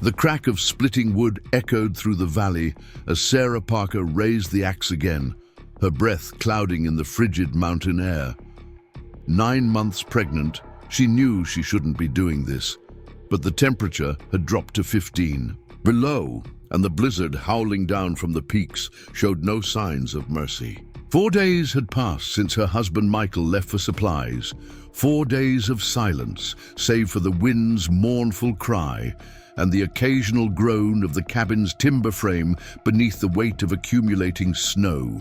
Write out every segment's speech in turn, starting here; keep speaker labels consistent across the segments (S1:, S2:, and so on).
S1: The crack of splitting wood echoed through the valley as Sarah Parker raised the axe again, her breath clouding in the frigid mountain air. 9 months pregnant, she knew she shouldn't be doing this, but the temperature had dropped to 15 below, and the blizzard howling down from the peaks showed no signs of mercy. 4 days had passed since her husband Michael left for supplies. 4 days of silence, save for the wind's mournful cry and the occasional groan of the cabin's timber frame beneath the weight of accumulating snow.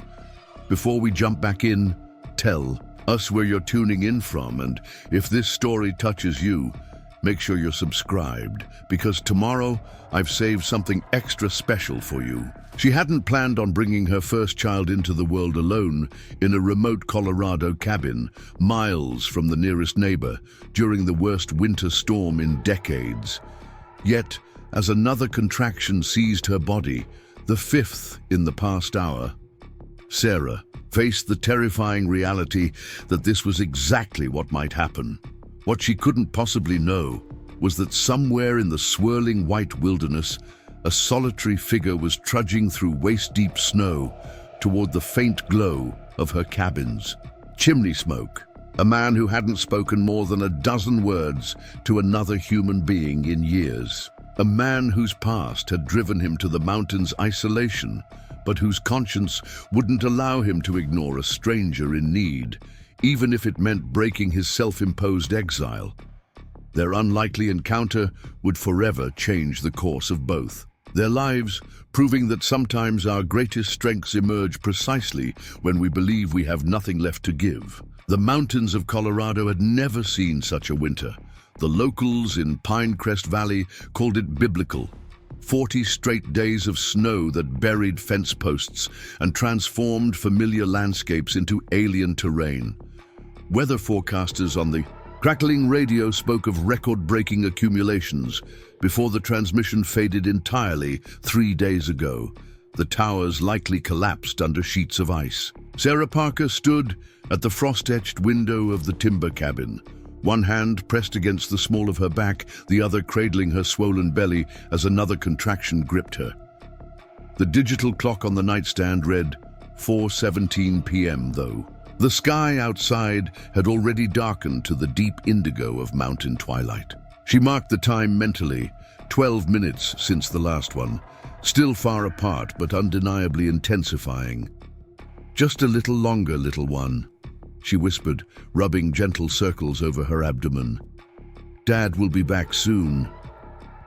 S1: Before we jump back in, tell us where you're tuning in from, and if this story touches you, make sure you're subscribed, because tomorrow I've saved something extra special for you. She hadn't planned on bringing her first child into the world alone in a remote Colorado cabin, miles from the nearest neighbor, during the worst winter storm in decades. Yet, as another contraction seized her body, the 5th in the past hour, Sarah faced the terrifying reality that this was exactly what might happen. What she couldn't possibly know was that somewhere in the swirling white wilderness, a solitary figure was trudging through waist-deep snow toward the faint glow of her cabin's chimney smoke. A man who hadn't spoken more than a dozen words to another human being in years. A man whose past had driven him to the mountain's isolation, but whose conscience wouldn't allow him to ignore a stranger in need, even if it meant breaking his self-imposed exile. Their unlikely encounter would forever change the course of both their lives, proving that sometimes our greatest strengths emerge precisely when we believe we have nothing left to give. The mountains of Colorado had never seen such a winter. The locals in Pinecrest Valley called it biblical. 40 straight days of snow that buried fence posts and transformed familiar landscapes into alien terrain. Weather forecasters on the crackling radio spoke of record-breaking accumulations before the transmission faded entirely 3 days ago. The towers likely collapsed under sheets of ice. Sarah Parker stood at the frost-etched window of the timber cabin, one hand pressed against the small of her back, the other cradling her swollen belly as another contraction gripped her. The digital clock on the nightstand read 4:17 p.m. though. The sky outside had already darkened to the deep indigo of mountain twilight. She marked the time mentally, 12 minutes since the last one, still far apart but undeniably intensifying. "Just a little longer, little one," she whispered, rubbing gentle circles over her abdomen. "Dad will be back soon."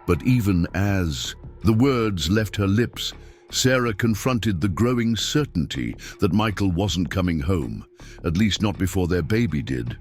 S1: But even as the words left her lips, Sarah confronted the growing certainty that Michael wasn't coming home, at least not before their baby did.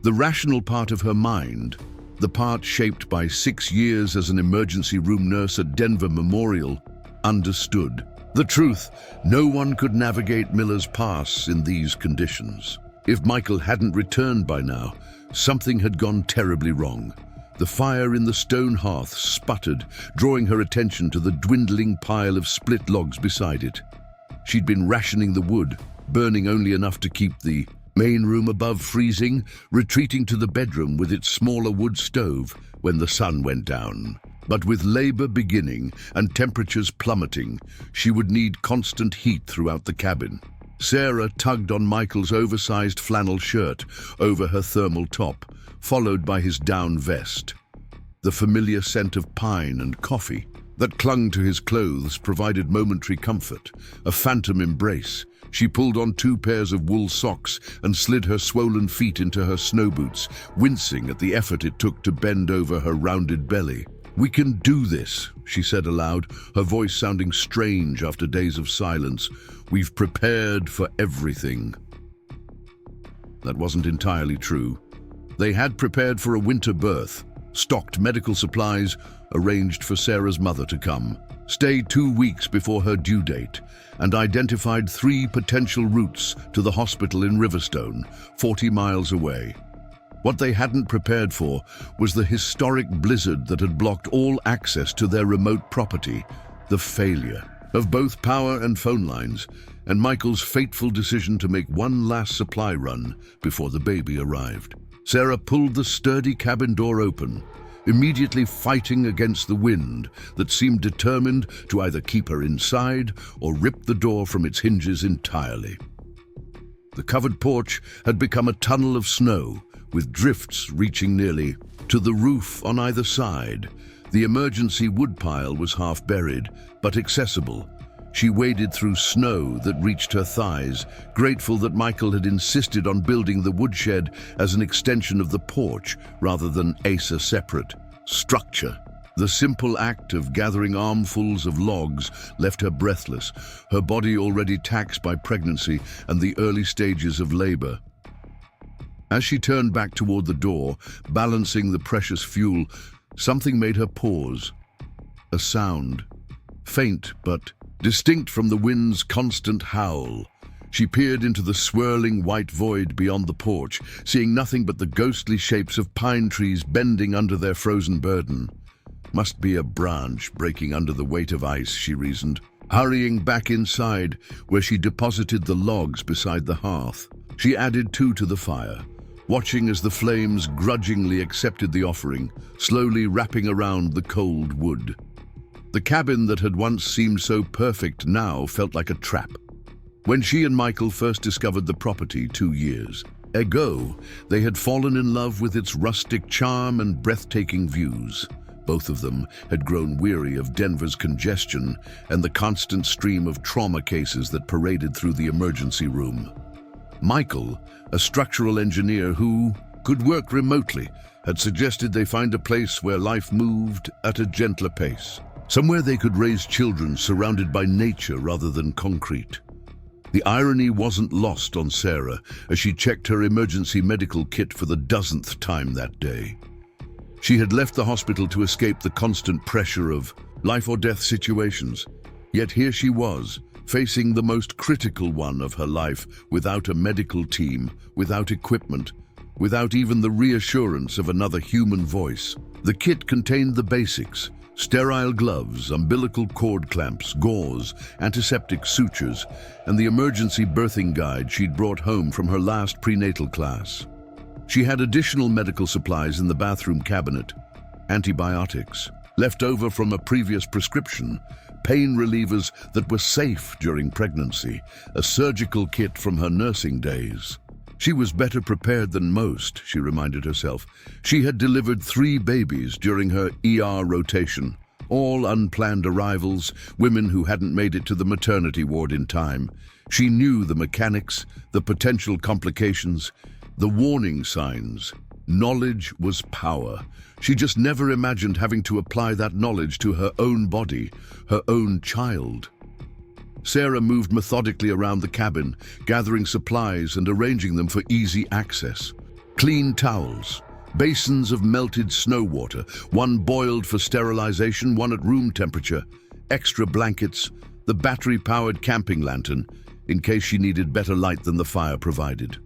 S1: The rational part of her mind, the part shaped by 6 years as an emergency room nurse at Denver Memorial, understood. The truth, no one could navigate Miller's Pass in these conditions. If Michael hadn't returned by now, something had gone terribly wrong. The fire in the stone hearth sputtered, drawing her attention to the dwindling pile of split logs beside it. She'd been rationing the wood, burning only enough to keep the main room above freezing, retreating to the bedroom with its smaller wood stove when the sun went down. But with labor beginning and temperatures plummeting, she would need constant heat throughout the cabin. Sarah tugged on Michael's oversized flannel shirt over her thermal top, followed by his down vest. The familiar scent of pine and coffee that clung to his clothes provided momentary comfort, a phantom embrace. She pulled on 2 pairs of wool socks and slid her swollen feet into her snow boots, wincing at the effort it took to bend over her rounded belly. "We can do this," she said aloud, her voice sounding strange after days of silence. "We've prepared for everything." That wasn't entirely true. They had prepared for a winter birth, stocked medical supplies, arranged for Sarah's mother to come, stayed 2 weeks before her due date, and identified 3 potential routes to the hospital in Riverstone, 40 miles away. What they hadn't prepared for was the historic blizzard that had blocked all access to their remote property, the failure of both power and phone lines, and Michael's fateful decision to make one last supply run before the baby arrived. Sarah pulled the sturdy cabin door open, immediately fighting against the wind that seemed determined to either keep her inside or rip the door from its hinges entirely. The covered porch had become a tunnel of snow, with drifts reaching nearly to the roof on either side. The emergency woodpile was half buried, but accessible. She waded through snow that reached her thighs, grateful that Michael had insisted on building the woodshed as an extension of the porch rather than a separate structure. The simple act of gathering armfuls of logs left her breathless, her body already taxed by pregnancy and the early stages of labor. As she turned back toward the door, balancing the precious fuel, something made her pause. A sound, faint but distinct from the wind's constant howl. She peered into the swirling white void beyond the porch, seeing nothing but the ghostly shapes of pine trees bending under their frozen burden. Must be a branch breaking under the weight of ice, she reasoned, hurrying back inside, where she deposited the logs beside the hearth. She added 2 to the fire, watching as the flames grudgingly accepted the offering, slowly wrapping around the cold wood. The cabin that had once seemed so perfect now felt like a trap. When she and Michael first discovered the property 2 years ago, they had fallen in love with its rustic charm and breathtaking views. Both of them had grown weary of Denver's congestion and the constant stream of trauma cases that paraded through the emergency room. Michael, a structural engineer who could work remotely, had suggested they find a place where life moved at a gentler pace. Somewhere they could raise children surrounded by nature rather than concrete. The irony wasn't lost on Sarah as she checked her emergency medical kit for the dozenth time that day. She had left the hospital to escape the constant pressure of life or death situations, yet here she was, facing the most critical one of her life without a medical team, without equipment, without even the reassurance of another human voice. The kit contained the basics: sterile gloves, umbilical cord clamps, gauze, antiseptic sutures, and the emergency birthing guide she'd brought home from her last prenatal class. She had additional medical supplies in the bathroom cabinet: antibiotics, left over from a previous prescription, pain relievers that were safe during pregnancy, a surgical kit from her nursing days. She was better prepared than most, she reminded herself. She had delivered 3 babies during her ER rotation, all unplanned arrivals, women who hadn't made it to the maternity ward in time. She knew the mechanics, the potential complications, the warning signs. Knowledge was power. She just never imagined having to apply that knowledge to her own body, her own child. Sarah moved methodically around the cabin, gathering supplies and arranging them for easy access. Clean towels, basins of melted snow water, one boiled for sterilization, one at room temperature, extra blankets, the battery-powered camping lantern, in case she needed better light than the fire provided.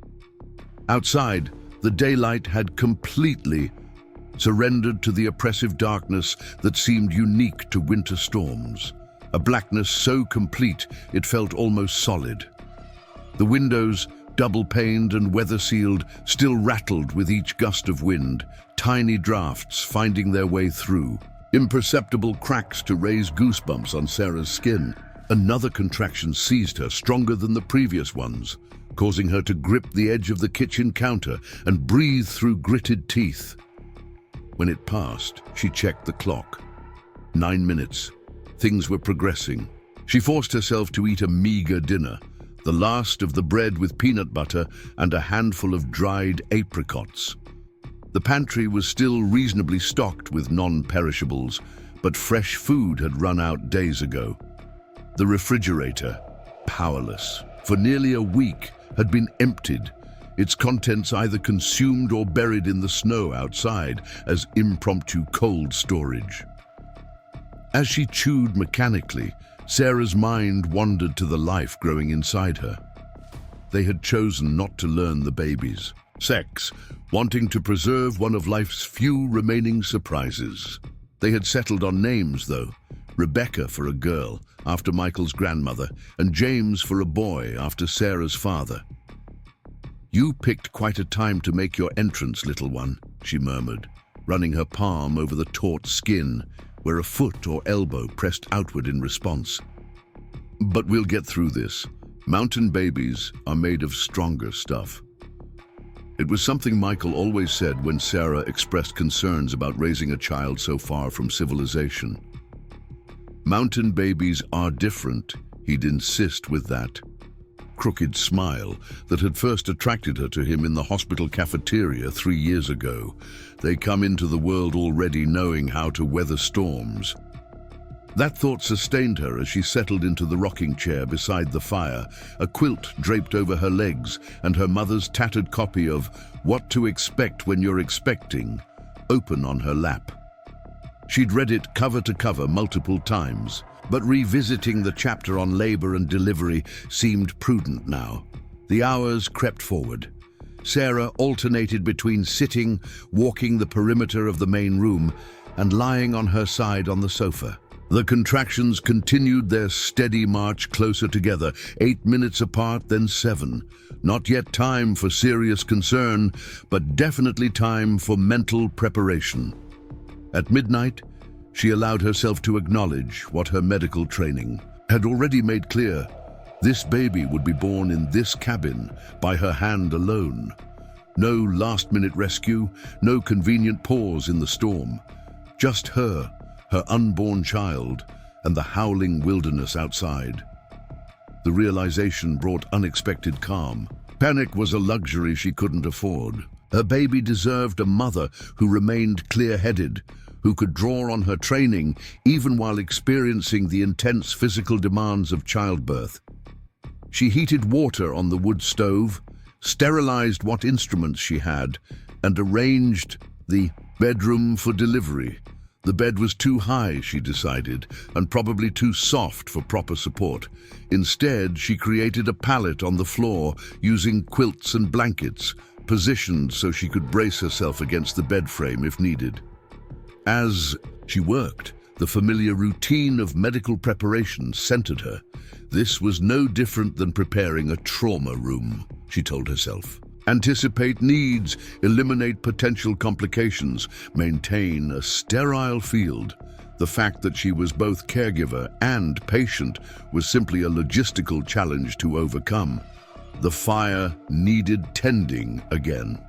S1: Outside, the daylight had completely surrendered to the oppressive darkness that seemed unique to winter storms. A blackness so complete it felt almost solid. The windows, double-paned and weather-sealed, still rattled with each gust of wind, tiny drafts finding their way through, imperceptible cracks to raise goosebumps on Sarah's skin. Another contraction seized her, stronger than the previous ones, causing her to grip the edge of the kitchen counter and breathe through gritted teeth. When it passed, she checked the clock. 9 minutes. Things were progressing. She forced herself to eat a meager dinner, the last of the bread with peanut butter and a handful of dried apricots. The pantry was still reasonably stocked with non-perishables, but fresh food had run out days ago. The refrigerator, powerless, for nearly a week, had been emptied, its contents either consumed or buried in the snow outside as impromptu cold storage. As she chewed mechanically, Sarah's mind wandered to the life growing inside her. They had chosen not to learn the baby's sex, wanting to preserve one of life's few remaining surprises. They had settled on names, though: Rebecca for a girl, after Michael's grandmother, and James for a boy, after Sarah's father. "You picked quite a time to make your entrance, little one," she murmured, running her palm over the taut skin where a foot or elbow pressed outward in response. But we'll get through this. Mountain babies are made of stronger stuff. It was something Michael always said when Sarah expressed concerns about raising a child so far from civilization. Mountain babies are different, he'd insist with that crooked smile that had first attracted her to him in the hospital cafeteria 3 years ago. They come into the world already knowing how to weather storms. That thought sustained her as she settled into the rocking chair beside the fire, a quilt draped over her legs and her mother's tattered copy of What to Expect When You're Expecting open on her lap. She'd read it cover to cover multiple times, but revisiting the chapter on labor and delivery seemed prudent now. The hours crept forward. Sarah alternated between sitting, walking the perimeter of the main room, and lying on her side on the sofa. The contractions continued their steady march closer together, 8 minutes apart, then 7. Not yet time for serious concern, but definitely time for mental preparation. At midnight, she allowed herself to acknowledge what her medical training had already made clear. This baby would be born in this cabin, by her hand alone. No last-minute rescue, no convenient pause in the storm. Just her unborn child, and the howling wilderness outside. The realization brought unexpected calm. Panic was a luxury she couldn't afford. Her baby deserved a mother who remained clear-headed, who could draw on her training even while experiencing the intense physical demands of childbirth. She heated water on the wood stove, sterilized what instruments she had, and arranged the bedroom for delivery. The bed was too high, she decided, and probably too soft for proper support. Instead, she created a pallet on the floor using quilts and blankets, positioned so she could brace herself against the bed frame if needed. As she worked, the familiar routine of medical preparation centered her. This was no different than preparing a trauma room, she told herself. Anticipate needs, eliminate potential complications, maintain a sterile field. The fact that she was both caregiver and patient was simply a logistical challenge to overcome. The fire needed tending again.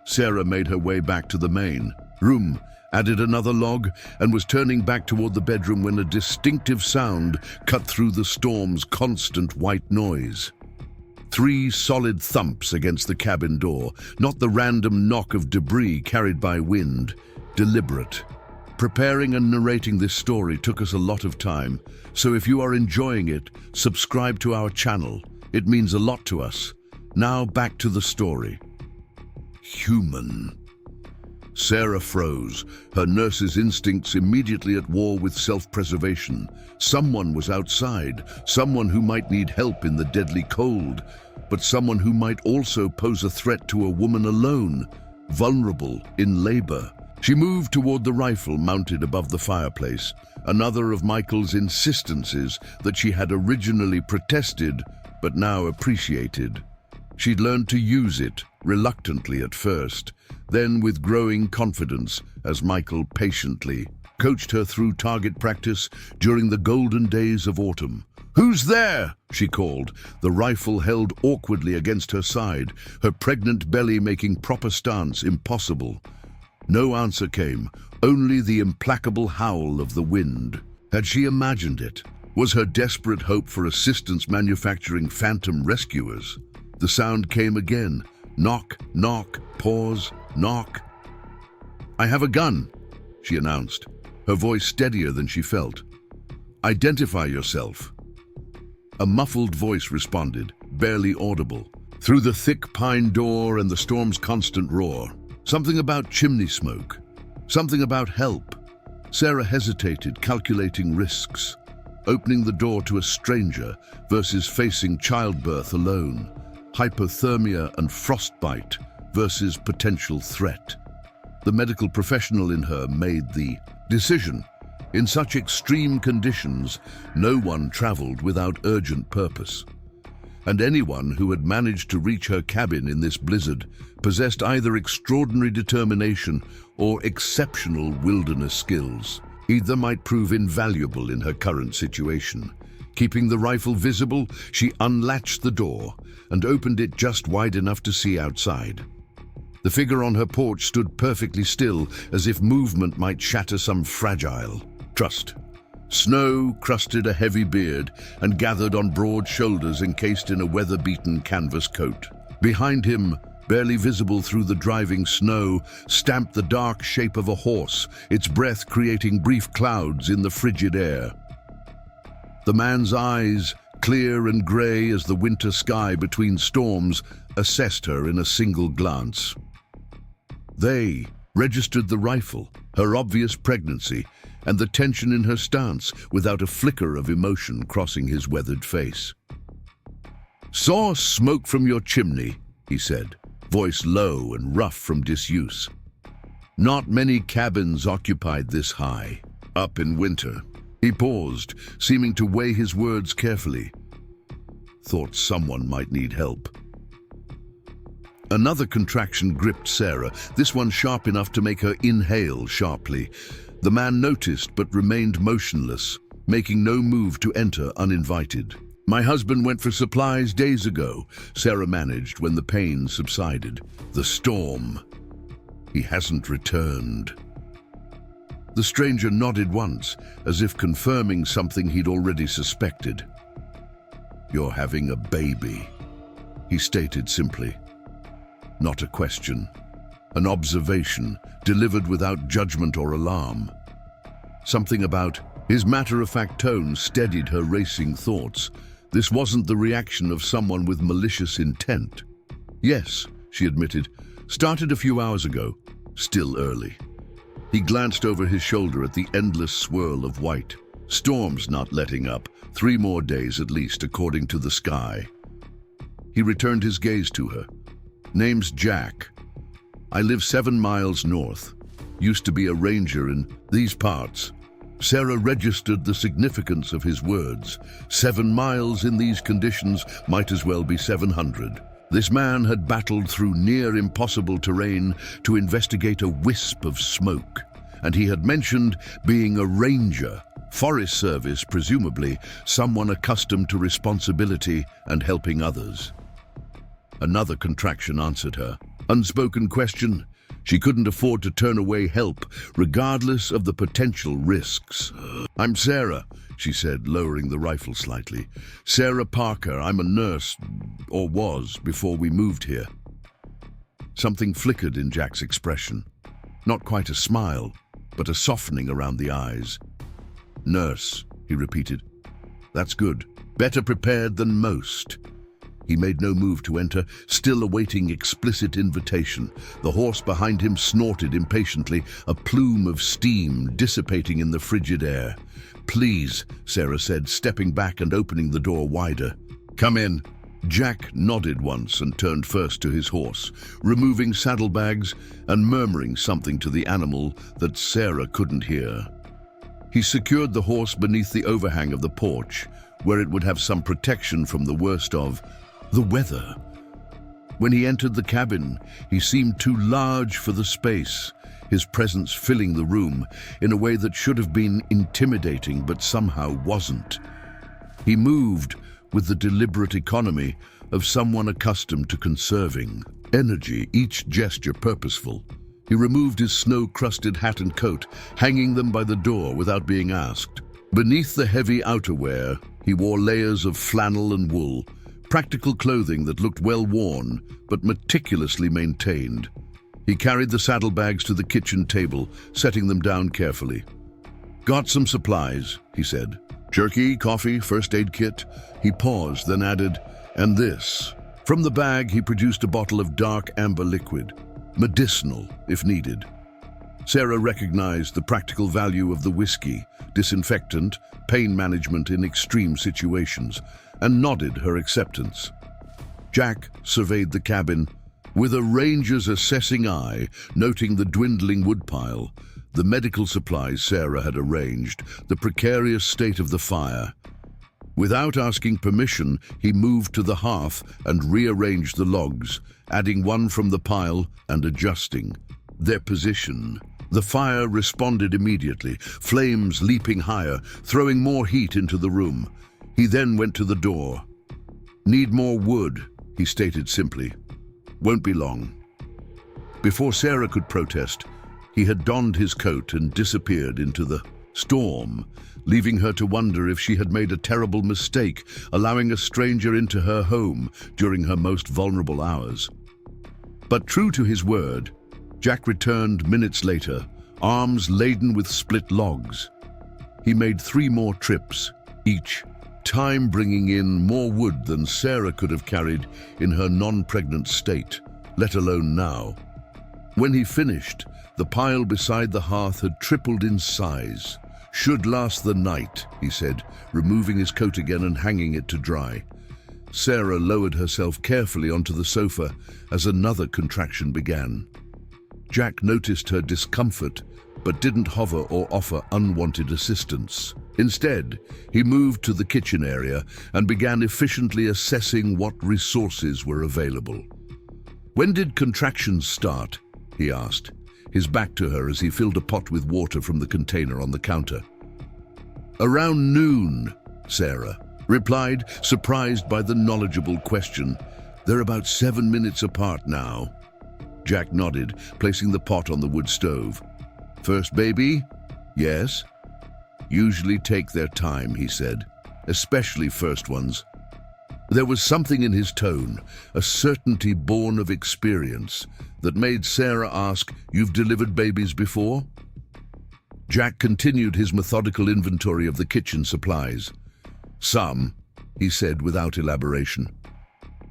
S1: Sarah made her way back to the main room, added another log, and was turning back toward the bedroom when a distinctive sound cut through the storm's constant white noise. 3 solid thumps against the cabin door, not the random knock of debris carried by wind, deliberate. Preparing and narrating this story took us a lot of time, so if you are enjoying it, subscribe to our channel. It means a lot to us. Now back to the story. Human. Sarah froze, her nurse's instincts immediately at war with self-preservation. Someone was outside, someone who might need help in the deadly cold, but someone who might also pose a threat to a woman alone, vulnerable, in labor. She moved toward the rifle mounted above the fireplace, another of Michael's insistences that she had originally protested, but now appreciated. She'd learned to use it, reluctantly at first, then with growing confidence as Michael patiently coached her through target practice during the golden days of autumn. "Who's there?" she called, the rifle held awkwardly against her side, her pregnant belly making proper stance impossible. No answer came, only the implacable howl of the wind. Had she imagined it? Was her desperate hope for assistance manufacturing phantom rescuers? The sound came again. Knock, knock, pause, knock. "I have a gun," she announced, her voice steadier than she felt. "Identify yourself." A muffled voice responded, barely audible, through the thick pine door and the storm's constant roar. Something about chimney smoke, something about help. Sarah hesitated, calculating risks, opening the door to a stranger versus facing childbirth alone, hypothermia and frostbite versus potential threat. The medical professional in her made the decision. In such extreme conditions, no one traveled without urgent purpose. and anyone who had managed to reach her cabin in this blizzard possessed either extraordinary determination or exceptional wilderness skills. Either might prove invaluable in her current situation. Keeping the rifle visible, she unlatched the door and opened it just wide enough to see outside. The figure on her porch stood perfectly still, as if movement might shatter some fragile trust. Snow crusted a heavy beard and gathered on broad shoulders encased in a weather-beaten canvas coat. Behind him, barely visible through the driving snow, stamped the dark shape of a horse, its breath creating brief clouds in the frigid air. The man's eyes, clear and grey as the winter sky between storms, assessed her in a single glance. They registered the rifle, her obvious pregnancy, and the tension in her stance without a flicker of emotion crossing his weathered face. "Saw smoke from your chimney," he said, voice low and rough from disuse. Not many cabins occupied this high, up in winter. He paused, seeming to weigh his words carefully. Thought someone might need help. Another contraction gripped Sarah, this one sharp enough to make her inhale sharply. The man noticed but remained motionless, making no move to enter uninvited. "My husband went for supplies days ago," Sarah managed when the pain subsided. "The storm. He hasn't returned." The stranger nodded once, as if confirming something he'd already suspected. "You're having a baby," he stated simply. Not a question. An observation, delivered without judgment or alarm. Something about his matter-of-fact tone steadied her racing thoughts. This wasn't the reaction of someone with malicious intent. "Yes," she admitted. "Started a few hours ago. Still early." He glanced over his shoulder at the endless swirl of white. Storm's not letting up. 3 more days at least, according to the sky. He returned his gaze to her. "Name's Jack. I live 7 miles north. Used to be a ranger in these parts." Sarah registered the significance of his words. 7 miles in these conditions might as well be 700. This man had battled through near impossible terrain to investigate a wisp of smoke, and he had mentioned being a ranger, Forest Service presumably, someone accustomed to responsibility and helping others. Another contraction answered her. Unspoken question. She couldn't afford to turn away help, regardless of the potential risks. "I'm Sarah," she said, lowering the rifle slightly. "Sarah Parker. I'm a nurse, or was, before we moved here." Something flickered in Jack's expression. Not quite a smile, but a softening around the eyes. "Nurse," he repeated. "That's good. Better prepared than most." He made no move to enter, still awaiting explicit invitation. The horse behind him snorted impatiently, a plume of steam dissipating in the frigid air. "Please," Sarah said, stepping back and opening the door wider. "Come in." Jack nodded once and turned first to his horse, removing saddlebags and murmuring something to the animal that Sarah couldn't hear. He secured the horse beneath the overhang of the porch, where it would have some protection from the worst of the weather. When he entered the cabin, he seemed too large for the space, his presence filling the room in a way that should have been intimidating but somehow wasn't. He moved with the deliberate economy of someone accustomed to conserving energy, each gesture purposeful. He removed his snow-crusted hat and coat, hanging them by the door without being asked. Beneath the heavy outerwear, he wore layers of flannel and wool, practical clothing that looked well worn, but meticulously maintained. He carried the saddlebags to the kitchen table, setting them down carefully. "Got some supplies," he said. "Jerky, coffee, first aid kit." He paused, then added, "and this." From the bag, he produced a bottle of dark amber liquid, medicinal if needed. Sarah recognized the practical value of the whiskey, disinfectant, pain management in extreme situations, and nodded her acceptance. Jack surveyed the cabin with a ranger's assessing eye, noting the dwindling woodpile, the medical supplies Sarah had arranged, the precarious state of the fire. Without asking permission, he moved to the hearth and rearranged the logs, adding one from the pile and adjusting their position. The fire responded immediately, flames leaping higher, throwing more heat into the room. He then went to the door. "Need more wood," he stated simply. "Won't be long." Before Sarah could protest, he had donned his coat and disappeared into the storm, leaving her to wonder if she had made a terrible mistake, allowing a stranger into her home during her most vulnerable hours. But true to his word, Jack returned minutes later, arms laden with split logs. He made 3 more trips, each time bringing in more wood than Sarah could have carried in her non-pregnant state, let alone now. When he finished, the pile beside the hearth had tripled in size. "Should last the night," he said, removing his coat again and hanging it to dry. Sarah lowered herself carefully onto the sofa as another contraction began. Jack noticed her discomfort, but didn't hover or offer unwanted assistance. Instead, he moved to the kitchen area and began efficiently assessing what resources were available. "When did contractions start?" he asked, his back to her as he filled a pot with water from the container on the counter. "Around noon," Sarah replied, surprised by the knowledgeable question. "They're about 7 minutes apart now." Jack nodded, placing the pot on the wood stove. "First baby?" "Yes." "Usually take their time," he said, "especially first ones." There was something in his tone, a certainty born of experience, that made Sarah ask, "You've delivered babies before?" Jack continued his methodical inventory of the kitchen supplies. "Some," he said without elaboration.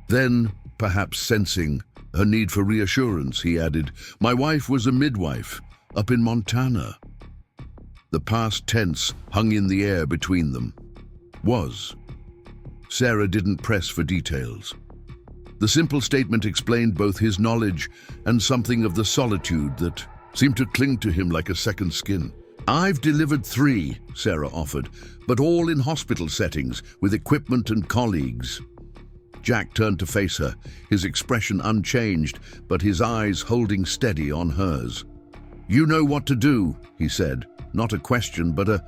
S1: Then, perhaps sensing her need for reassurance, he added, "My wife was a midwife up in Montana." The past tense hung in the air between them. Was. Sarah didn't press for details. The simple statement explained both his knowledge and something of the solitude that seemed to cling to him like a second skin. "I've delivered 3, Sarah offered, "but all in hospital settings, with equipment and colleagues." Jack turned to face her, his expression unchanged, but his eyes holding steady on hers. "You know what to do," he said, not a question, but a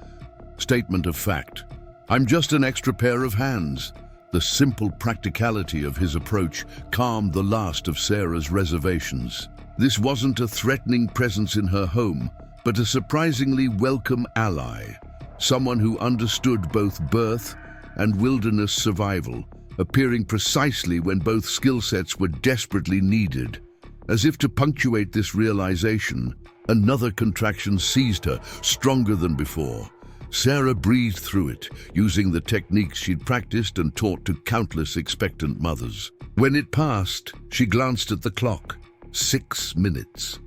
S1: statement of fact. "I'm just an extra pair of hands." The simple practicality of his approach calmed the last of Sarah's reservations. This wasn't a threatening presence in her home, but a surprisingly welcome ally, someone who understood both birth and wilderness survival, appearing precisely when both skill sets were desperately needed. As if to punctuate this realization, another contraction seized her, stronger than before. Sarah breathed through it, using the techniques she'd practiced and taught to countless expectant mothers. When it passed, she glanced at the clock. 6 minutes.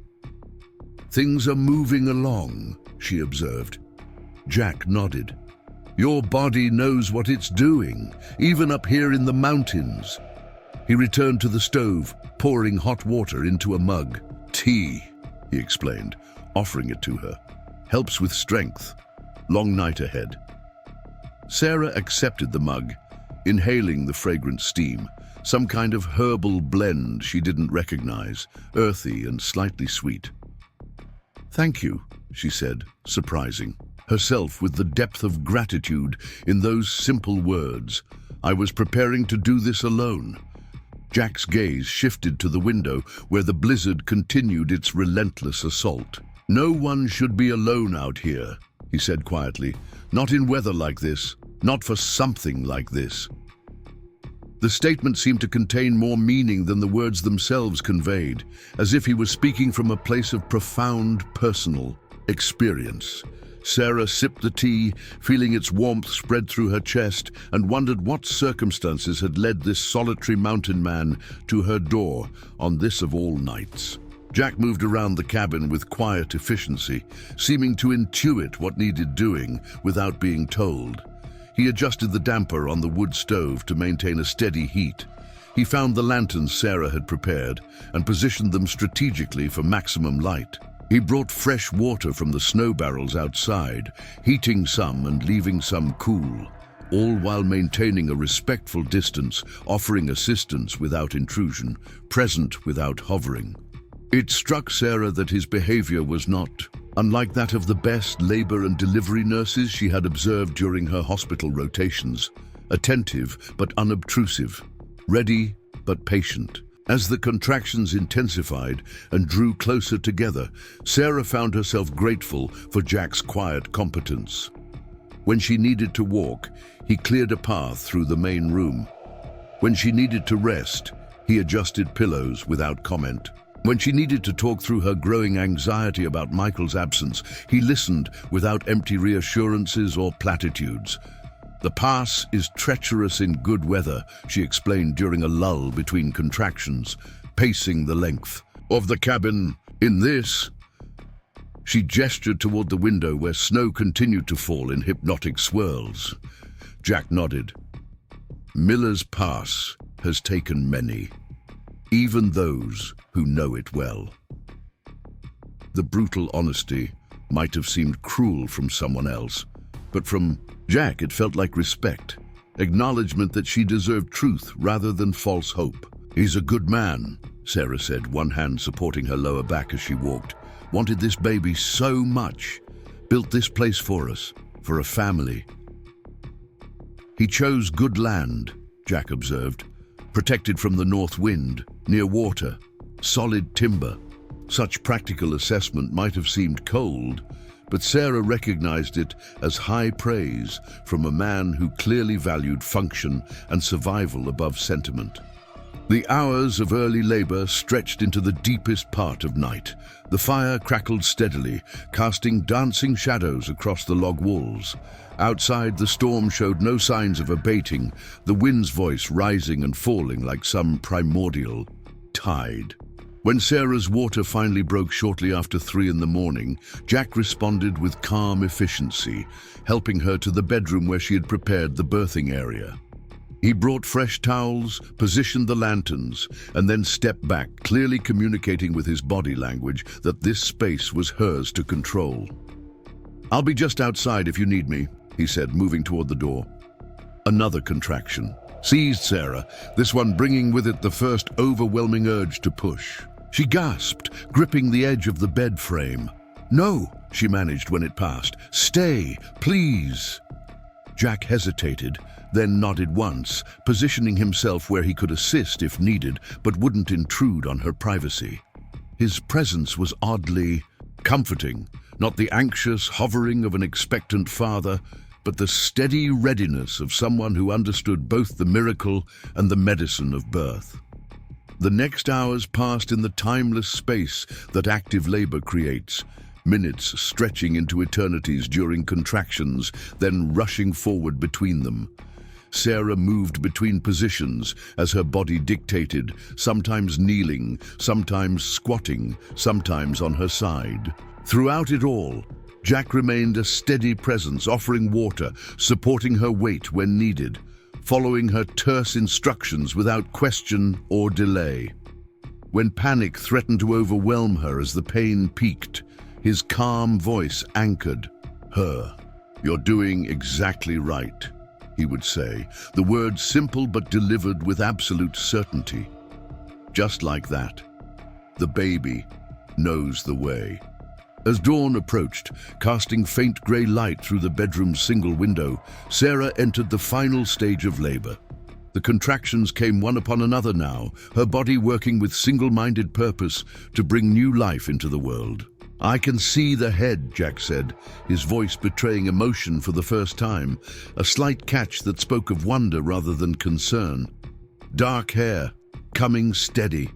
S1: "Things are moving along," she observed. Jack nodded. "Your body knows what it's doing, even up here in the mountains." He returned to the stove, pouring hot water into a mug. "Tea," he explained, offering it to her. "Helps with strength. Long night ahead." Sarah accepted the mug, inhaling the fragrant steam, some kind of herbal blend she didn't recognize, earthy and slightly sweet. "Thank you," she said, surprising herself with the depth of gratitude in those simple words. "I was preparing to do this alone." Jack's gaze shifted to the window where the blizzard continued its relentless assault. "No one should be alone out here," he said quietly. "Not in weather like this, not for something like this." The statement seemed to contain more meaning than the words themselves conveyed, as if he was speaking from a place of profound personal experience. Sarah sipped the tea, feeling its warmth spread through her chest, and wondered what circumstances had led this solitary mountain man to her door on this of all nights. Jack moved around the cabin with quiet efficiency, seeming to intuit what needed doing without being told. He adjusted the damper on the wood stove to maintain a steady heat. He found the lanterns Sarah had prepared and positioned them strategically for maximum light. He brought fresh water from the snow barrels outside, heating some and leaving some cool. all while maintaining a respectful distance, offering assistance without intrusion, present without hovering. It struck Sarah that his behavior was not unlike that of the best labor and delivery nurses she had observed during her hospital rotations, attentive but unobtrusive, ready but patient. As the contractions intensified and drew closer together, Sarah found herself grateful for Jack's quiet competence. When she needed to walk, he cleared a path through the main room. When she needed to rest, he adjusted pillows without comment. When she needed to talk through her growing anxiety about Michael's absence, he listened without empty reassurances or platitudes. "The pass is treacherous in good weather," she explained during a lull between contractions, pacing the length of the cabin. "In this..." She gestured toward the window where snow continued to fall in hypnotic swirls. Jack nodded. "Miller's Pass has taken many, even those who know it well." The brutal honesty might have seemed cruel from someone else, but from Jack it felt like respect, acknowledgement that she deserved truth rather than false hope. "He's a good man," Sarah said, one hand supporting her lower back as she walked. "Wanted this baby so much. Built this place for us, for a family." "He chose good land," Jack observed, "protected from the north wind, near water, solid timber." Such practical assessment might have seemed cold, but Sarah recognized it as high praise from a man who clearly valued function and survival above sentiment. The hours of early labor stretched into the deepest part of night. The fire crackled steadily, casting dancing shadows across the log walls. Outside, the storm showed no signs of abating, the wind's voice rising and falling like some primordial tide. When Sarah's water finally broke shortly after 3 in the morning, Jack responded with calm efficiency, helping her to the bedroom where she had prepared the birthing area. He brought fresh towels, positioned the lanterns, and then stepped back, clearly communicating with his body language that this space was hers to control. "I'll be just outside if you need me," he said, moving toward the door. Another contraction seized Sarah, this one bringing with it the first overwhelming urge to push. She gasped, gripping the edge of the bed frame. "No," she managed when it passed. "Stay, please." Jack hesitated, then nodded once, positioning himself where he could assist if needed, but wouldn't intrude on her privacy. His presence was oddly comforting, not the anxious hovering of an expectant father, but the steady readiness of someone who understood both the miracle and the medicine of birth. The next hours passed in the timeless space that active labor creates, minutes stretching into eternities during contractions, then rushing forward between them. Sarah moved between positions as her body dictated, sometimes kneeling, sometimes squatting, sometimes on her side. Throughout it all, Jack remained a steady presence, offering water, supporting her weight when needed, following her terse instructions without question or delay. When panic threatened to overwhelm her as the pain peaked, his calm voice anchored her. "You're doing exactly right," he would say, the words simple but delivered with absolute certainty. Just like that, the baby knows the way. As dawn approached, casting faint grey light through the bedroom's single window, Sarah entered the final stage of labor. The contractions came one upon another now, her body working with single-minded purpose to bring new life into the world. "I can see the head," Jack said, his voice betraying emotion for the first time, a slight catch that spoke of wonder rather than concern. "Dark hair, coming steady."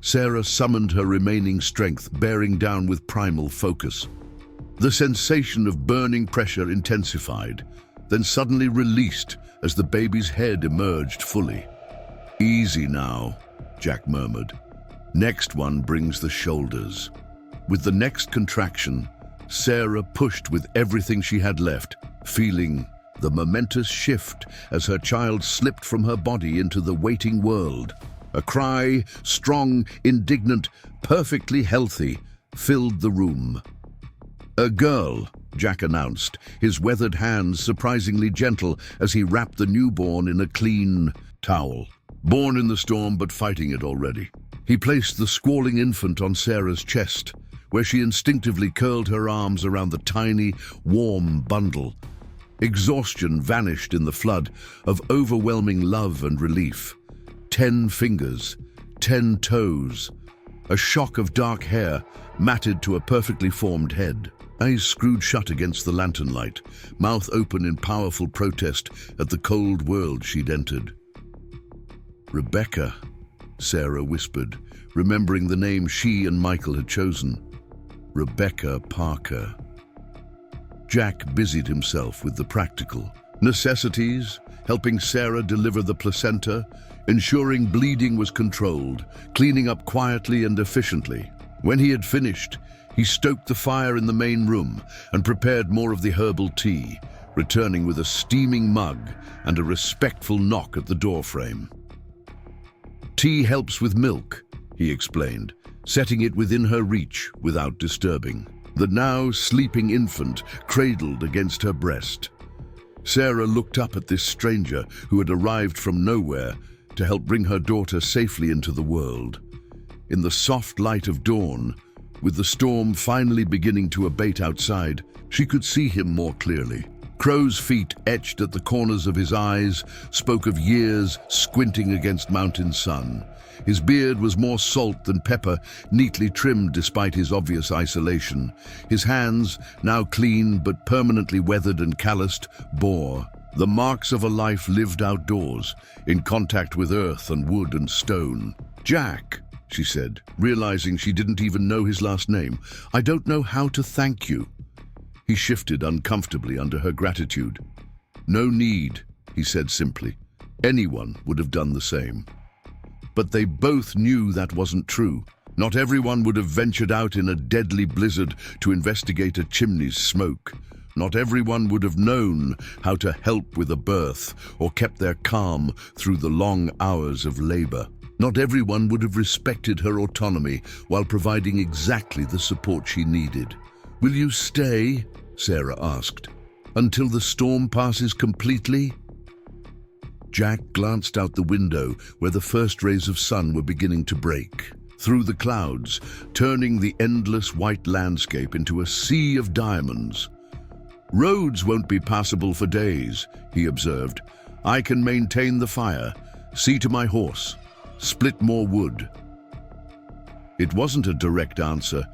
S1: Sarah summoned her remaining strength, bearing down with primal focus. The sensation of burning pressure intensified, then suddenly released as the baby's head emerged fully. "Easy now," Jack murmured. "Next one brings the shoulders." With the next contraction, Sarah pushed with everything she had left, feeling the momentous shift as her child slipped from her body into the waiting world. A cry, strong, indignant, perfectly healthy, filled the room. "A girl," Jack announced, his weathered hands surprisingly gentle as he wrapped the newborn in a clean towel. Born in the storm but fighting it already. He placed the squalling infant on Sarah's chest, where she instinctively curled her arms around the tiny, warm bundle. Exhaustion vanished in the flood of overwhelming love and relief. 10 fingers, 10 toes, a shock of dark hair matted to a perfectly formed head. Eyes screwed shut against the lantern light, mouth open in powerful protest at the cold world she'd entered. "Rebecca," Sarah whispered, remembering the name she and Michael had chosen. Rebecca Parker. Jack busied himself with the practical necessities, helping Sarah deliver the placenta, ensuring bleeding was controlled, cleaning up quietly and efficiently. When he had finished, he stoked the fire in the main room and prepared more of the herbal tea, returning with a steaming mug and a respectful knock at the doorframe. "Tea helps with milk," he explained, setting it within her reach without disturbing. The now sleeping infant cradled against her breast. Sarah looked up at this stranger who had arrived from nowhere to help bring her daughter safely into the world. In the soft light of dawn, with the storm finally beginning to abate outside, she could see him more clearly. Crow's feet etched at the corners of his eyes spoke of years squinting against mountain sun. His beard was more salt than pepper, neatly trimmed despite his obvious isolation. His hands, now clean but permanently weathered and calloused, bore the marks of a life lived outdoors, in contact with earth and wood and stone. "Jack," she said, realizing she didn't even know his last name, "I don't know how to thank you." He shifted uncomfortably under her gratitude. "No need," he said simply. Anyone would have done the same. But they both knew that wasn't true. Not everyone would have ventured out in a deadly blizzard to investigate a chimney's smoke. Not everyone would have known how to help with a birth or kept their calm through the long hours of labor. Not everyone would have respected her autonomy while providing exactly the support she needed. "Will you stay?" Sarah asked. "Until the storm passes completely?" Jack glanced out the window where the first rays of sun were beginning to break through the clouds, turning the endless white landscape into a sea of diamonds. "Roads won't be passable for days," he observed. "I can maintain the fire, see to my horse, split more wood." It wasn't a direct answer,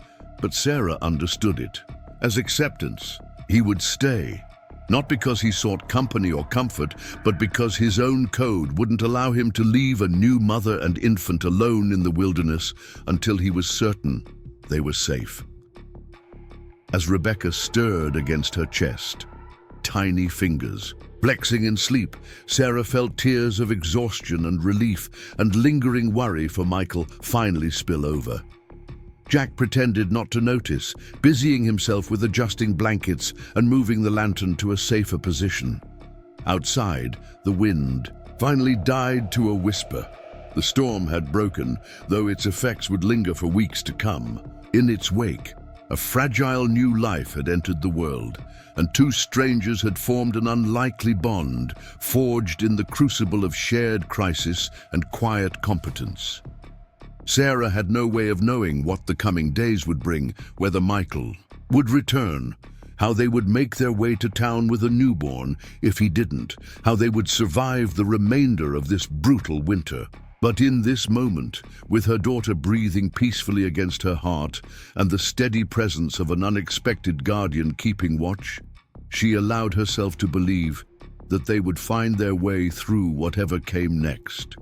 S1: but Sarah understood it as acceptance. He would stay, not because he sought company or comfort, but because his own code wouldn't allow him to leave a new mother and infant alone in the wilderness until he was certain they were safe. As Rebecca stirred against her chest, tiny fingers flexing in sleep, Sarah felt tears of exhaustion and relief and lingering worry for Michael finally spill over. Jack pretended not to notice, busying himself with adjusting blankets and moving the lantern to a safer position. Outside, the wind finally died to a whisper. The storm had broken, though its effects would linger for weeks to come. In its wake, a fragile new life had entered the world, and two strangers had formed an unlikely bond, forged in the crucible of shared crisis and quiet competence. Sarah had no way of knowing what the coming days would bring, whether Michael would return, how they would make their way to town with a newborn if he didn't, how they would survive the remainder of this brutal winter. But in this moment, with her daughter breathing peacefully against her heart and the steady presence of an unexpected guardian keeping watch, she allowed herself to believe that they would find their way through whatever came next.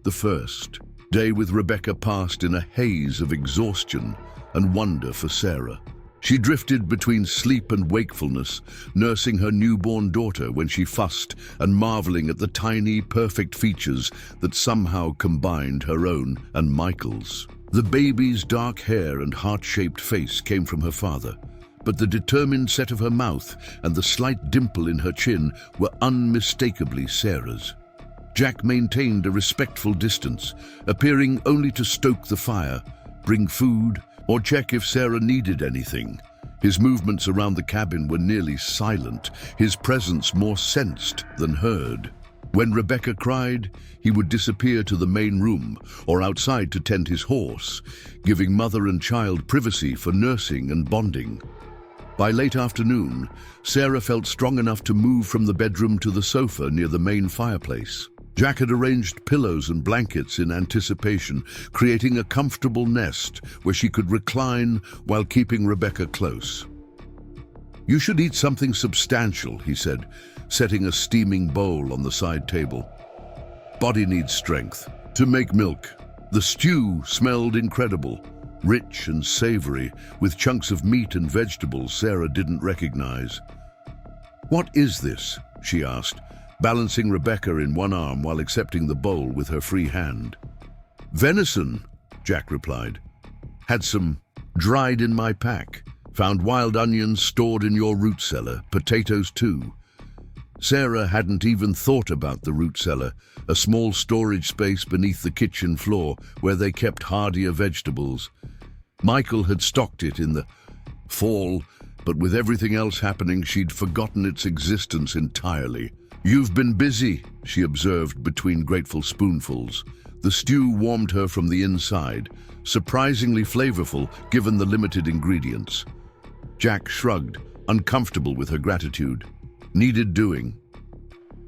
S1: The first day with Rebecca passed in a haze of exhaustion and wonder for Sarah. She drifted between sleep and wakefulness, nursing her newborn daughter when she fussed and marveling at the tiny, perfect features that somehow combined her own and Michael's. The baby's dark hair and heart-shaped face came from her father, but the determined set of her mouth and the slight dimple in her chin were unmistakably Sarah's. Jack maintained a respectful distance, appearing only to stoke the fire, bring food, or check if Sarah needed anything. His movements around the cabin were nearly silent, his presence more sensed than heard. When Rebecca cried, he would disappear to the main room or outside to tend his horse, giving mother and child privacy for nursing and bonding. By late afternoon, Sarah felt strong enough to move from the bedroom to the sofa near the main fireplace. Jack had arranged pillows and blankets in anticipation, creating a comfortable nest where she could recline while keeping Rebecca close. "You should eat something substantial," he said, setting a steaming bowl on the side table. "Body needs strength. To make milk." The stew smelled incredible, rich and savory, with chunks of meat and vegetables Sarah didn't recognize. "What is this?" she asked, balancing Rebecca in one arm while accepting the bowl with her free hand. "Venison," Jack replied. "Had some dried in my pack. Found wild onions stored in your root cellar, potatoes too." Sarah hadn't even thought about the root cellar, a small storage space beneath the kitchen floor where they kept hardier vegetables. Michael had stocked it in the fall, but with everything else happening, she'd forgotten its existence entirely. "You've been busy," she observed between grateful spoonfuls. The stew warmed her from the inside, surprisingly flavorful given the limited ingredients. Jack shrugged, uncomfortable with her gratitude. Needed doing.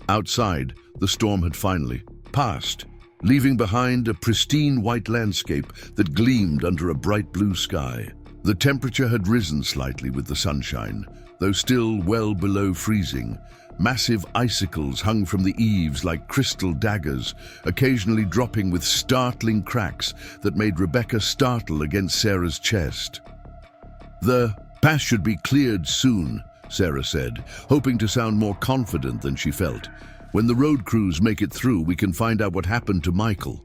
S1: Outside, the storm had finally passed, leaving behind a pristine white landscape that gleamed under a bright blue sky. The temperature had risen slightly with the sunshine, though still well below freezing. Massive icicles hung from the eaves like crystal daggers, occasionally dropping with startling cracks that made Rebecca startle against Sarah's chest. "The path should be cleared soon," Sarah said, hoping to sound more confident than she felt. "When the road crews make it through, we can find out what happened to Michael."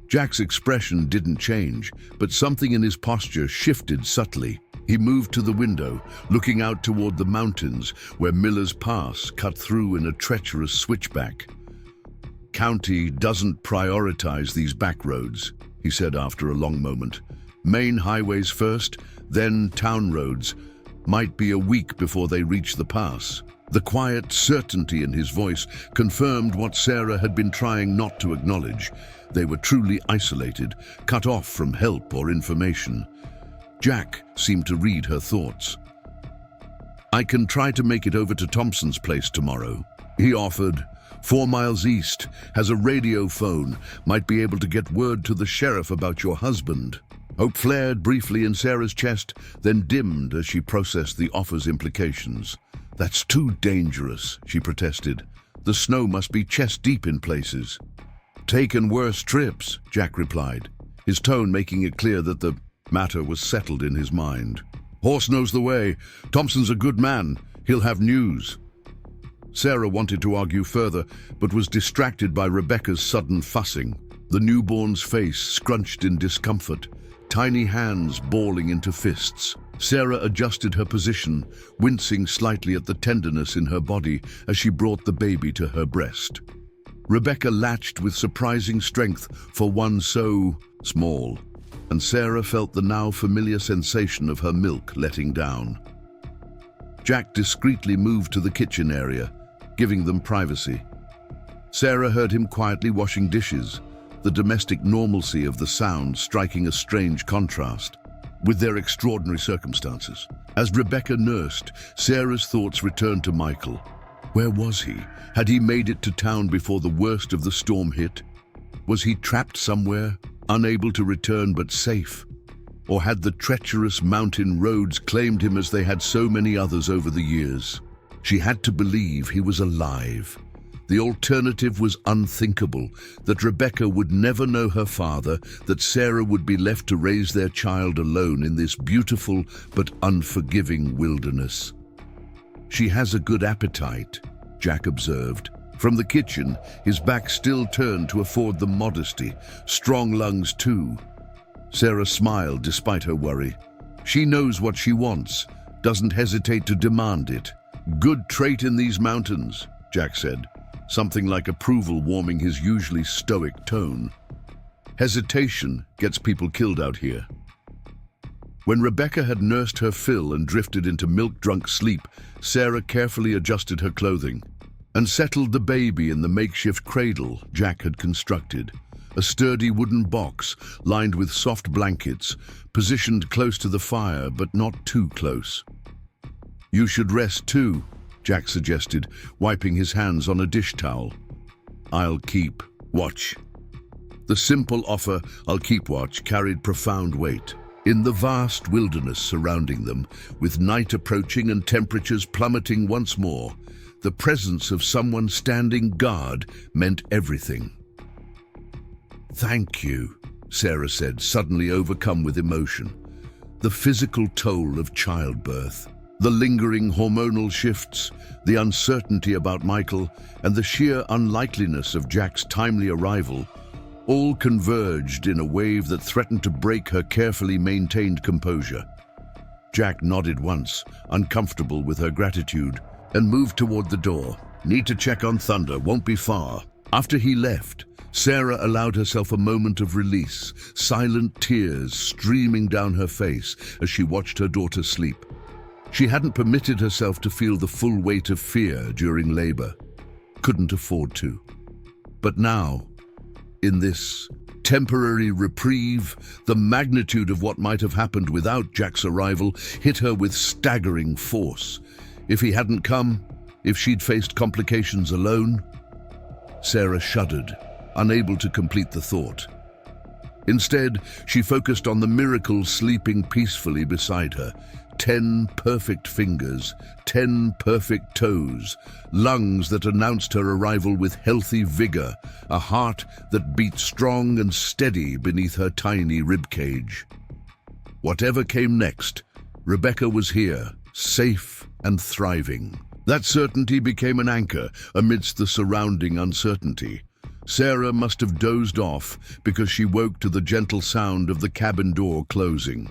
S1: Jack's expression didn't change, but something in his posture shifted subtly. He moved to the window, looking out toward the mountains where Miller's Pass cut through in a treacherous switchback. "County doesn't prioritize these back roads," he said after a long moment. "Main highways first, then town roads. Might be a week before they reach the pass." The quiet certainty in his voice confirmed what Sarah had been trying not to acknowledge. They were truly isolated, cut off from help or information. Jack seemed to read her thoughts. "I can try to make it over to Thompson's place tomorrow," he offered. 4 miles east, has a radio phone, might be able to get word to the sheriff about your husband." Hope flared briefly in Sarah's chest, then dimmed as she processed the offer's implications. "That's too dangerous," she protested. "The snow must be chest-deep in places." "Taken worse trips," Jack replied, his tone making it clear that the matter was settled in his mind. "Horse knows the way. Thompson's a good man. He'll have news." Sarah wanted to argue further, but was distracted by Rebecca's sudden fussing. The newborn's face scrunched in discomfort, tiny hands balling into fists. Sarah adjusted her position, wincing slightly at the tenderness in her body as she brought the baby to her breast. Rebecca latched with surprising strength for one so small, and Sarah felt the now familiar sensation of her milk letting down. Jack discreetly moved to the kitchen area, giving them privacy. Sarah heard him quietly washing dishes, the domestic normalcy of the sound striking a strange contrast with their extraordinary circumstances. As Rebecca nursed, Sarah's thoughts returned to Michael. Where was he? Had he made it to town before the worst of the storm hit? Was he trapped somewhere, unable to return but safe? Or had the treacherous mountain roads claimed him as they had so many others over the years? She had to believe he was alive. The alternative was unthinkable, that Rebecca would never know her father, that Sarah would be left to raise their child alone in this beautiful but unforgiving wilderness. "She has a good appetite," Jack observed. From the kitchen, his back still turned to afford them modesty. "Strong lungs too." Sarah smiled despite her worry. "She knows what she wants, doesn't hesitate to demand it." "Good trait in these mountains," Jack said, something like approval warming his usually stoic tone. "Hesitation gets people killed out here." When Rebecca had nursed her fill and drifted into milk-drunk sleep, Sarah carefully adjusted her clothing and settled the baby in the makeshift cradle Jack had constructed, a sturdy wooden box lined with soft blankets, positioned close to the fire but not too close. "You should rest too," Jack suggested, wiping his hands on a dish towel. "I'll keep watch." The simple offer, "I'll keep watch," carried profound weight. In the vast wilderness surrounding them, with night approaching and temperatures plummeting once more, the presence of someone standing guard meant everything. "Thank you," Sarah said, suddenly overcome with emotion. The physical toll of childbirth, the lingering hormonal shifts, the uncertainty about Michael, and the sheer unlikeliness of Jack's timely arrival all converged in a wave that threatened to break her carefully maintained composure. Jack nodded once, uncomfortable with her gratitude, and moved toward the door. "Need to check on Thunder, won't be far." After he left, Sarah allowed herself a moment of release, silent tears streaming down her face as she watched her daughter sleep. She hadn't permitted herself to feel the full weight of fear during labor. Couldn't afford to. But now, in this temporary reprieve, the magnitude of what might have happened without Jack's arrival hit her with staggering force. If he hadn't come, if she'd faced complications alone? Sarah shuddered, unable to complete the thought. Instead, she focused on the miracle sleeping peacefully beside her. 10 perfect fingers, 10 perfect toes, lungs that announced her arrival with healthy vigor, a heart that beat strong and steady beneath her tiny ribcage. Whatever came next, Rebecca was here, safe and thriving. That certainty became an anchor amidst the surrounding uncertainty. Sarah must have dozed off because she woke to the gentle sound of the cabin door closing.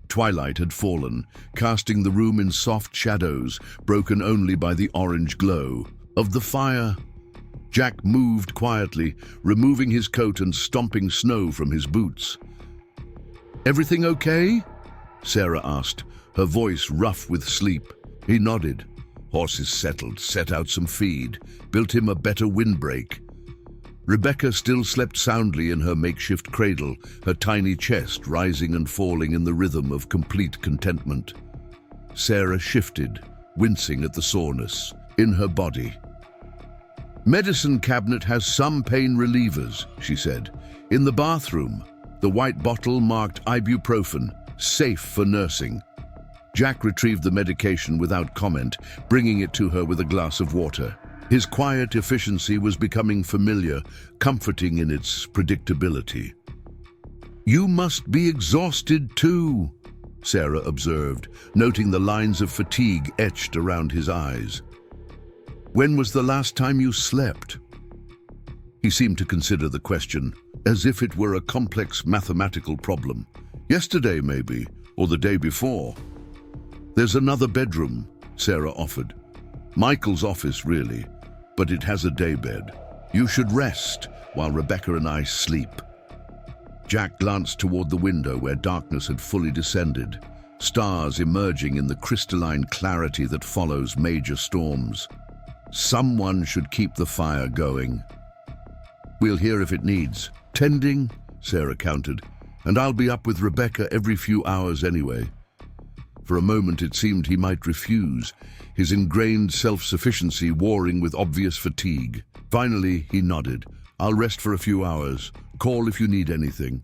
S1: Twilight had fallen, casting the room in soft shadows, broken only by the orange glow of the fire. Jack moved quietly, removing his coat and stomping snow from his boots. "Everything okay?" Sarah asked, her voice rough with sleep. He nodded. "Horses settled, set out some feed, built him a better windbreak." Rebecca still slept soundly in her makeshift cradle, her tiny chest rising and falling in the rhythm of complete contentment. Sarah shifted, wincing at the soreness in her body. "Medicine cabinet has some pain relievers," she said. "In the bathroom, the white bottle marked ibuprofen, safe for nursing." Jack retrieved the medication without comment, bringing it to her with a glass of water. His quiet efficiency was becoming familiar, comforting in its predictability. "You must be exhausted too," Sarah observed, noting the lines of fatigue etched around his eyes. "When was the last time you slept?" He seemed to consider the question as if it were a complex mathematical problem. "Yesterday, maybe, or the day before." "There's another bedroom," Sarah offered. "Michael's office, really, but it has a daybed. You should rest while Rebecca and I sleep." Jack glanced toward the window where darkness had fully descended, stars emerging in the crystalline clarity that follows major storms. Someone should keep the fire going. "We'll hear if it needs tending," Sarah countered, "and I'll be up with Rebecca every few hours anyway." For a moment it seemed he might refuse, his ingrained self-sufficiency warring with obvious fatigue. Finally, he nodded. "I'll rest for a few hours. Call if you need anything."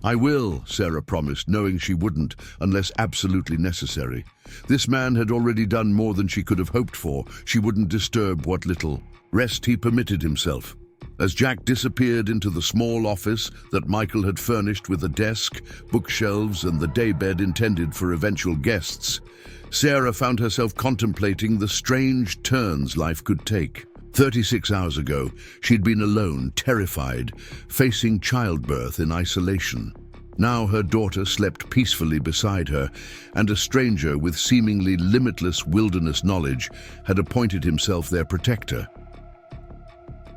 S1: "I will," Sarah promised, knowing she wouldn't unless absolutely necessary. This man had already done more than she could have hoped for. She wouldn't disturb what little rest he permitted himself. As Jack disappeared into the small office that Michael had furnished with a desk, bookshelves, and the daybed intended for eventual guests, Sarah found herself contemplating the strange turns life could take. 36 hours ago, she'd been alone, terrified, facing childbirth in isolation. Now her daughter slept peacefully beside her, and a stranger with seemingly limitless wilderness knowledge had appointed himself their protector.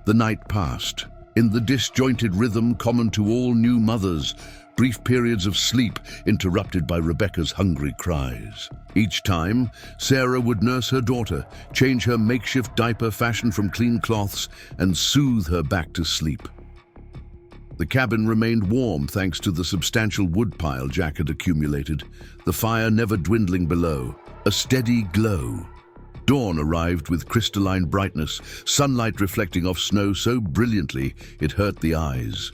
S1: The night passed. In the disjointed rhythm common to all new mothers, brief periods of sleep interrupted by Rebecca's hungry cries. Each time, Sarah would nurse her daughter, change her makeshift diaper fashioned from clean cloths, and soothe her back to sleep. The cabin remained warm thanks to the substantial wood pile Jack had accumulated, the fire never dwindling below, a steady glow. Dawn arrived with crystalline brightness, sunlight reflecting off snow so brilliantly it hurt the eyes.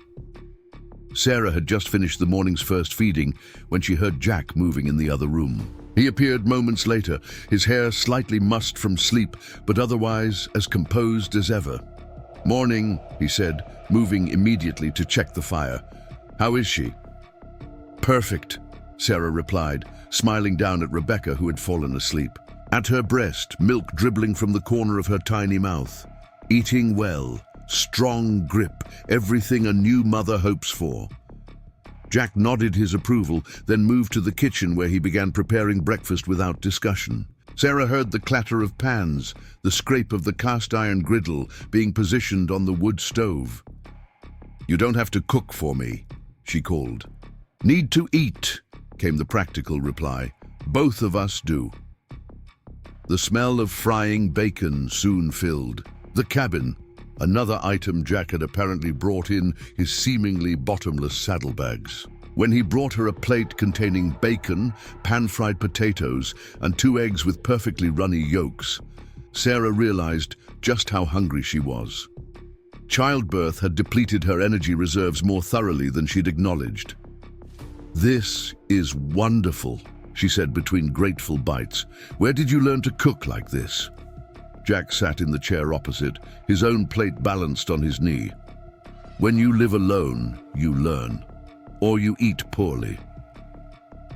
S1: Sarah had just finished the morning's first feeding when she heard Jack moving in the other room. He appeared moments later, his hair slightly mussed from sleep, but otherwise as composed as ever. "Morning," he said, moving immediately to check the fire. "How is she?" "Perfect," Sarah replied, smiling down at Rebecca, who had fallen asleep. At her breast, milk dribbling from the corner of her tiny mouth. Eating well, strong grip, everything a new mother hopes for. Jack nodded his approval, then moved to the kitchen where he began preparing breakfast without discussion. Sarah heard the clatter of pans, the scrape of the cast-iron griddle being positioned on the wood stove. "You don't have to cook for me," she called. "Need to eat," came the practical reply. "Both of us do." The smell of frying bacon soon filled the cabin, another item Jack had apparently brought in his seemingly bottomless saddlebags. When he brought her a plate containing bacon, pan-fried potatoes, and 2 eggs with perfectly runny yolks, Sarah realized just how hungry she was. Childbirth had depleted her energy reserves more thoroughly than she'd acknowledged. "This is wonderful," she said between grateful bites. "Where did you learn to cook like this?" Jack sat in the chair opposite, his own plate balanced on his knee. "When you live alone, you learn. Or you eat poorly."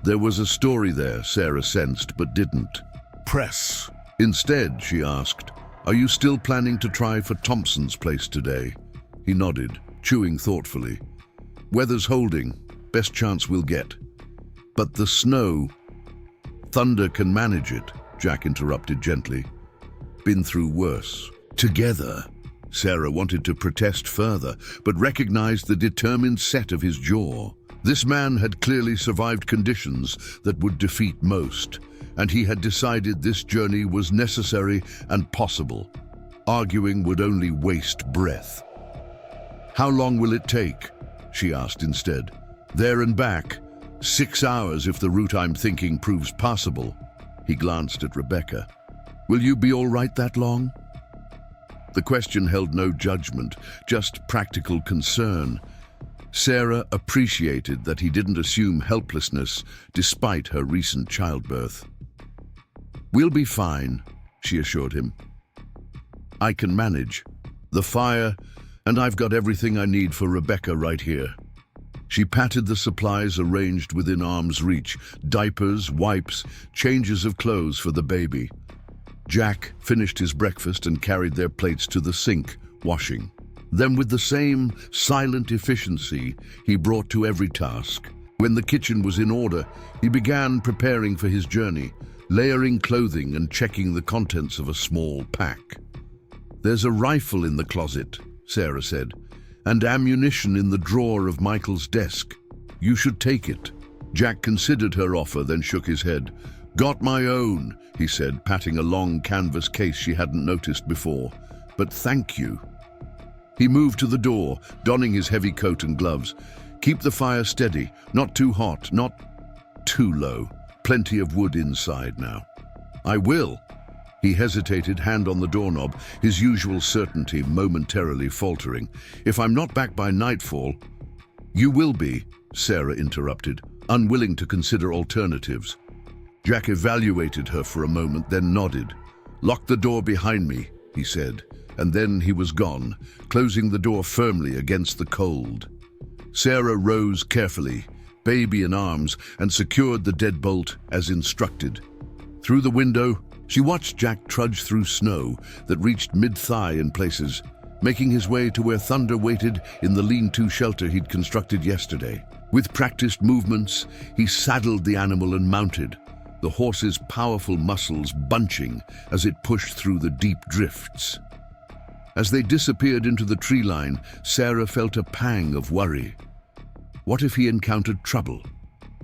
S1: There was a story there, Sarah sensed, but didn't press. Instead, she asked, "Are you still planning to try for Thompson's place today?" He nodded, chewing thoughtfully. "Weather's holding, best chance we'll get. But the snow..." "Thunder can manage it," Jack interrupted gently. "Been through worse." "Together." Sarah wanted to protest further, but recognized the determined set of his jaw. This man had clearly survived conditions that would defeat most, and he had decided this journey was necessary and possible. Arguing would only waste breath. "How long will it take?" she asked instead. "There and back. 6 hours if the route I'm thinking proves passable." He glanced at Rebecca. "Will you be all right that long?" The question held no judgment, just practical concern. Sarah appreciated that he didn't assume helplessness despite her recent childbirth. "We'll be fine," she assured him. "I can manage. The fire, and I've got everything I need for Rebecca right here." She patted the supplies arranged within arm's reach, diapers, wipes, changes of clothes for the baby. Jack finished his breakfast and carried their plates to the sink, washing. Then with the same silent efficiency he brought to every task. When the kitchen was in order, he began preparing for his journey, layering clothing and checking the contents of a small pack. "There's a rifle in the closet," Sarah said, "and ammunition in the drawer of Michael's desk. You should take it." Jack considered her offer, then shook his head. "Got my own," he said, patting a long canvas case she hadn't noticed before. "But thank you." He moved to the door, donning his heavy coat and gloves. "Keep the fire steady, not too hot, not too low. Plenty of wood inside now." "I will." He hesitated, hand on the doorknob, his usual certainty momentarily faltering. "If I'm not back by nightfall..." "You will be," Sarah interrupted, unwilling to consider alternatives. Jack evaluated her for a moment, then nodded. "Lock the door behind me," he said, and then he was gone, closing the door firmly against the cold. Sarah rose carefully, baby in arms, and secured the deadbolt as instructed. Through the window, she watched Jack trudge through snow that reached mid-thigh in places, making his way to where Thunder waited in the lean-to shelter he'd constructed yesterday. With practiced movements, he saddled the animal and mounted, the horse's powerful muscles bunching as it pushed through the deep drifts. As they disappeared into the tree line, Sarah felt a pang of worry. What if he encountered trouble?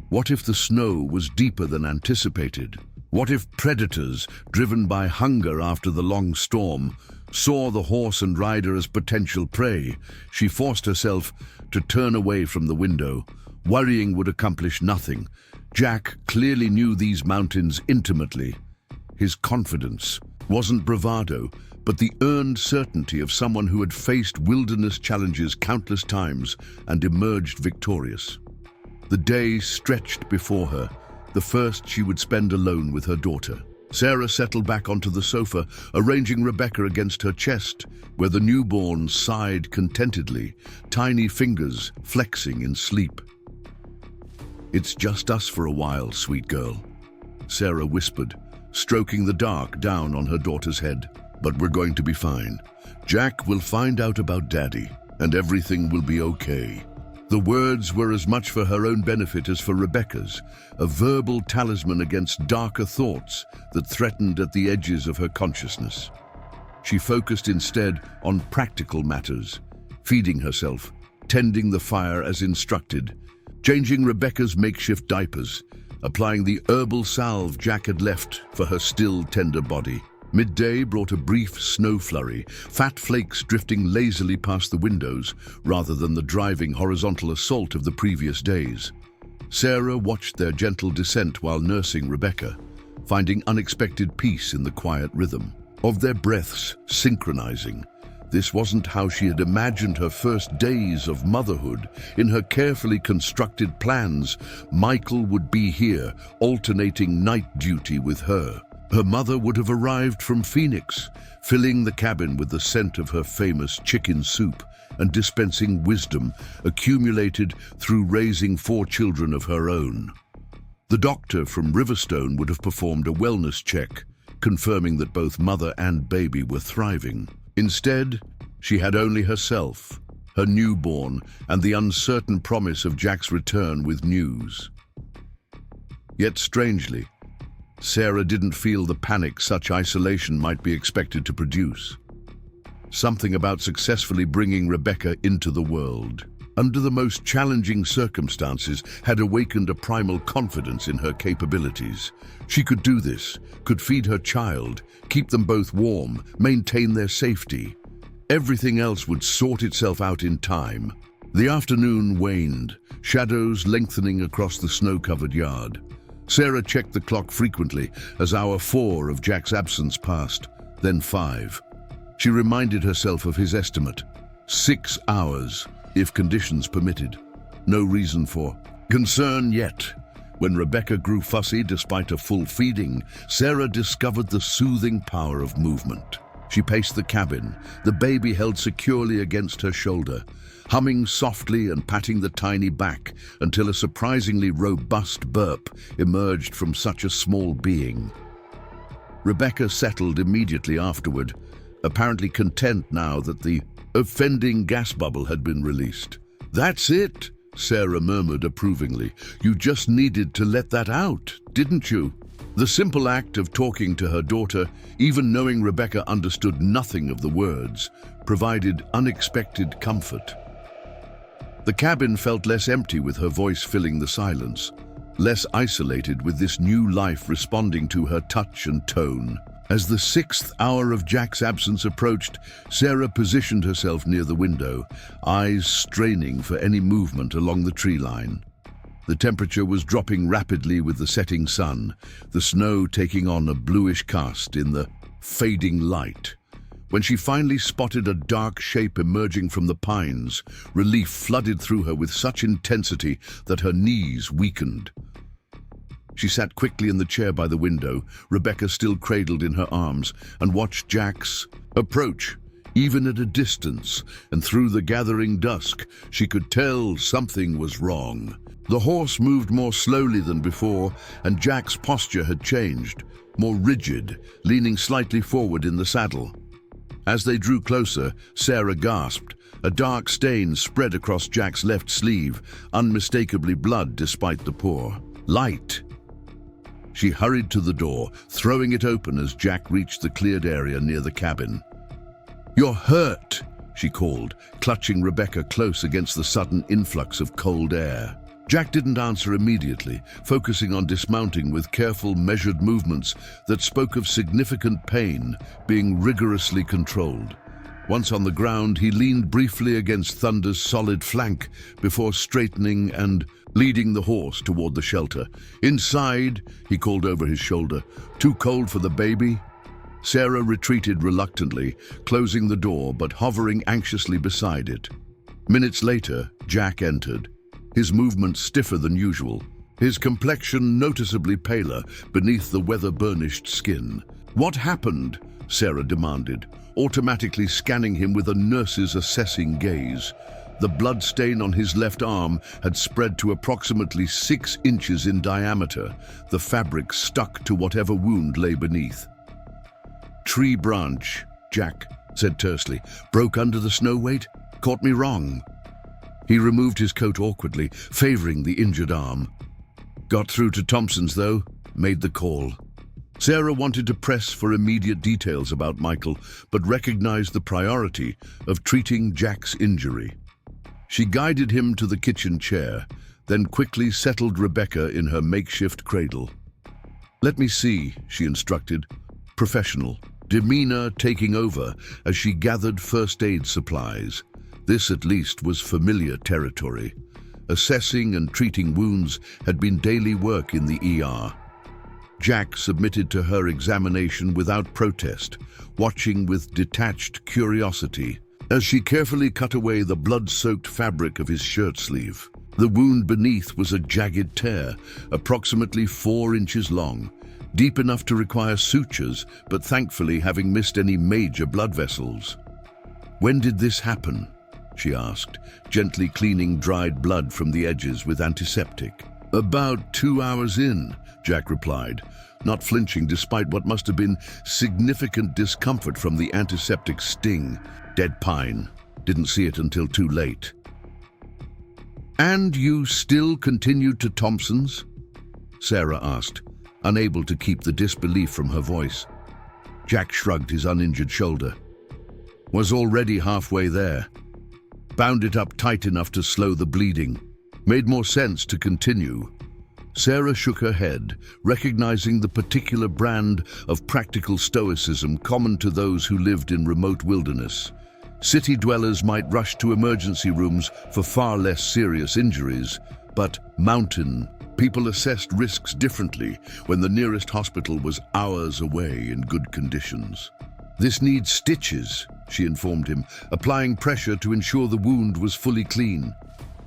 S1: What if the snow was deeper than anticipated? What if predators, driven by hunger after the long storm, saw the horse and rider as potential prey? She forced herself to turn away from the window. Worrying would accomplish nothing. Jack clearly knew these mountains intimately. His confidence wasn't bravado, but the earned certainty of someone who had faced wilderness challenges countless times and emerged victorious. The day stretched before her, the first she would spend alone with her daughter. Sarah settled back onto the sofa, arranging Rebecca against her chest, where the newborn sighed contentedly, tiny fingers flexing in sleep. "It's just us for a while, sweet girl," Sarah whispered, stroking the dark down on her daughter's head. "But we're going to be fine. Jack will find out about Daddy, and everything will be okay." The words were as much for her own benefit as for Rebecca's, a verbal talisman against darker thoughts that threatened at the edges of her consciousness. She focused instead on practical matters, feeding herself, tending the fire as instructed, changing Rebecca's makeshift diapers, applying the herbal salve Jack had left for her still tender body. Midday brought a brief snow flurry, fat flakes drifting lazily past the windows rather than the driving horizontal assault of the previous days. Sarah watched their gentle descent while nursing Rebecca, finding unexpected peace in the quiet rhythm of their breaths synchronizing. This wasn't how she had imagined her first days of motherhood. In her carefully constructed plans, Michael would be here, alternating night duty with her. Her mother would have arrived from Phoenix, filling the cabin with the scent of her famous chicken soup and dispensing wisdom accumulated through raising 4 children of her own. The doctor from Riverstone would have performed a wellness check, confirming that both mother and baby were thriving. Instead, she had only herself, her newborn, and the uncertain promise of Jack's return with news. Yet strangely, Sarah didn't feel the panic such isolation might be expected to produce. Something about successfully bringing Rebecca into the world, under the most challenging circumstances, had awakened a primal confidence in her capabilities. She could do this, could feed her child, keep them both warm, maintain their safety. Everything else would sort itself out in time. The afternoon waned, shadows lengthening across the snow-covered yard. Sarah checked the clock frequently as hour 4 of Jack's absence passed, then 5. She reminded herself of his estimate: 6 hours, if conditions permitted. No reason for concern yet. When Rebecca grew fussy despite a full feeding, Sarah discovered the soothing power of movement. She paced the cabin, the baby held securely against her shoulder, humming softly and patting the tiny back until a surprisingly robust burp emerged from such a small being. Rebecca settled immediately afterward, apparently content now that the offending gas bubble had been released. "That's it," Sarah murmured approvingly. "You just needed to let that out, didn't you?" The simple act of talking to her daughter, even knowing Rebecca understood nothing of the words, provided unexpected comfort. The cabin felt less empty with her voice filling the silence, less isolated with this new life responding to her touch and tone. As the 6th hour of Jack's absence approached, Sarah positioned herself near the window, eyes straining for any movement along the tree line. The temperature was dropping rapidly with the setting sun, the snow taking on a bluish cast in the fading light. When she finally spotted a dark shape emerging from the pines, relief flooded through her with such intensity that her knees weakened. She sat quickly in the chair by the window, Rebecca still cradled in her arms, and watched Jack's approach, even at a distance, and through the gathering dusk, she could tell something was wrong. The horse moved more slowly than before, and Jack's posture had changed, more rigid, leaning slightly forward in the saddle. As they drew closer, Sarah gasped. A dark stain spread across Jack's left sleeve, unmistakably blood despite the pour. Light! She hurried to the door, throwing it open as Jack reached the cleared area near the cabin. "You're hurt," she called, clutching Rebecca close against the sudden influx of cold air. Jack didn't answer immediately, focusing on dismounting with careful, measured movements that spoke of significant pain being rigorously controlled. Once on the ground, he leaned briefly against Thunder's solid flank before straightening and leading the horse toward the shelter. "Inside," he called over his shoulder. "Too cold for the baby?" Sarah retreated reluctantly, closing the door but hovering anxiously beside it. Minutes later, Jack entered, his movements stiffer than usual, his complexion noticeably paler beneath the weather-burnished skin. "What happened?" Sarah demanded, automatically scanning him with a nurse's assessing gaze. The blood stain on his left arm had spread to approximately 6 inches in diameter, the fabric stuck to whatever wound lay beneath. "Tree branch," Jack said tersely. "Broke under the snow weight? Caught me wrong." He removed his coat awkwardly, favoring the injured arm. "Got through to Thompson's, though. Made the call." Sarah wanted to press for immediate details about Michael, but recognized the priority of treating Jack's injury. She guided him to the kitchen chair, then quickly settled Rebecca in her makeshift cradle. "Let me see," she instructed, professional, demeanor taking over as she gathered first aid supplies. This at least was familiar territory. Assessing and treating wounds had been daily work in the ER. Jack submitted to her examination without protest, watching with detached curiosity as she carefully cut away the blood-soaked fabric of his shirt sleeve. The wound beneath was a jagged tear, approximately 4 inches long, deep enough to require sutures, but thankfully having missed any major blood vessels. "When did this happen?" she asked, gently cleaning dried blood from the edges with antiseptic. "About 2 hours in," Jack replied, not flinching despite what must have been significant discomfort from the antiseptic sting. "Dead pine. Didn't see it until too late." "And you still continued to Thompson's?" Sarah asked, unable to keep the disbelief from her voice. Jack shrugged his uninjured shoulder. "Was already halfway there. Bound it up tight enough to slow the bleeding. Made more sense to continue." Sarah shook her head, recognizing the particular brand of practical stoicism common to those who lived in remote wilderness. City dwellers might rush to emergency rooms for far less serious injuries, but mountain people assessed risks differently when the nearest hospital was hours away in good conditions. "This needs stitches," she informed him, applying pressure to ensure the wound was fully clean.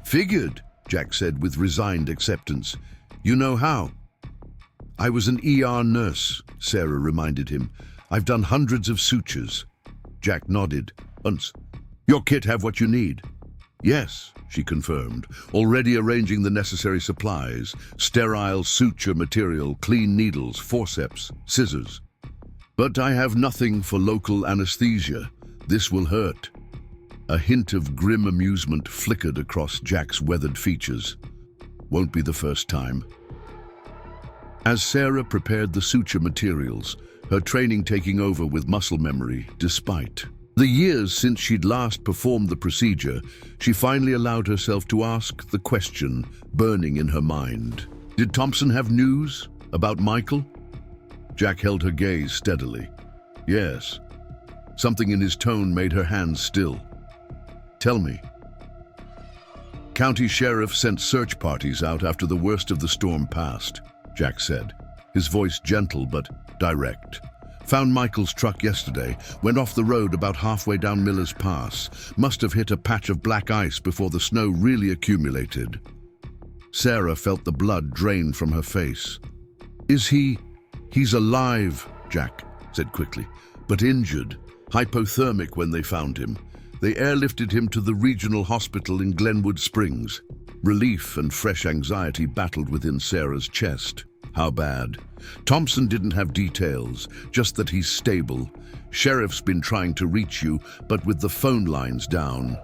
S1: "Figured," Jack said with resigned acceptance. "You know how?" "I was an ER nurse," Sarah reminded him. "I've done hundreds of sutures." Jack nodded. "Your kit have what you need?" "Yes," she confirmed, already arranging the necessary supplies: sterile suture material, clean needles, forceps, scissors. "But I have nothing for local anesthesia. This will hurt." A hint of grim amusement flickered across Jack's weathered features. "Won't be the first time." As Sarah prepared the suture materials, her training taking over with muscle memory, despite the years since she'd last performed the procedure, she finally allowed herself to ask the question burning in her mind. Did Thompson have news about Michael? Jack held her gaze steadily. Yes. Something in his tone made her hands still. "Tell me." "County sheriff sent search parties out after the worst of the storm passed," Jack said, his voice gentle but direct. "Found Michael's truck yesterday, went off the road about halfway down Miller's Pass. Must have hit a patch of black ice before the snow really accumulated." Sarah felt the blood drain from her face. He's alive," Jack said quickly, "but injured, hypothermic when they found him. They airlifted him to the regional hospital in Glenwood Springs." Relief and fresh anxiety battled within Sarah's chest. "How bad?" "Thompson didn't have details, just that he's stable. Sheriff's been trying to reach you, but with the phone lines down."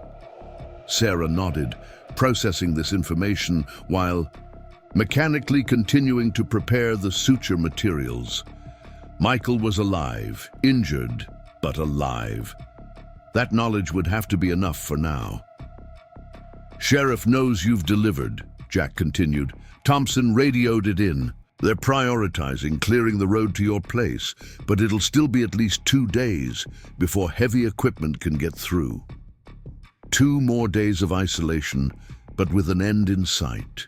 S1: Sarah nodded, processing this information while mechanically continuing to prepare the suture materials. Michael was alive, injured, but alive. That knowledge would have to be enough for now. "Sheriff knows you've delivered," Jack continued. "Thompson radioed it in. They're prioritizing clearing the road to your place, but it'll still be at least 2 days before heavy equipment can get through. 2 more days of isolation, but with an end in sight."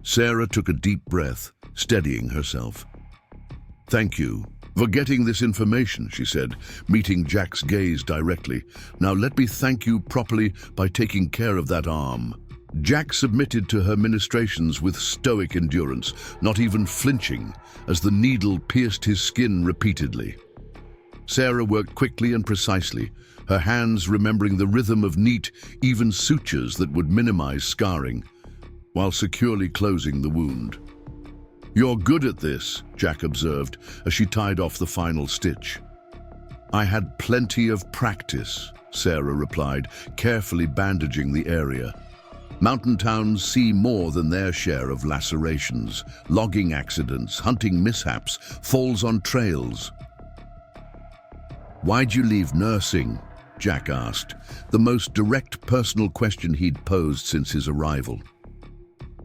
S1: Sarah took a deep breath, steadying herself. "Thank you for getting this information," she said, meeting Jack's gaze directly. "Now let me thank you properly by taking care of that arm." Jack submitted to her ministrations with stoic endurance, not even flinching, as the needle pierced his skin repeatedly. Sarah worked quickly and precisely, her hands remembering the rhythm of neat, even sutures that would minimize scarring, while securely closing the wound. "You're good at this," Jack observed as she tied off the final stitch. "I had plenty of practice," Sarah replied, carefully bandaging the area. Mountain towns see more than their share of lacerations, logging accidents, hunting mishaps, falls on trails. "Why'd you leave nursing?" Jack asked, the most direct personal question he'd posed since his arrival.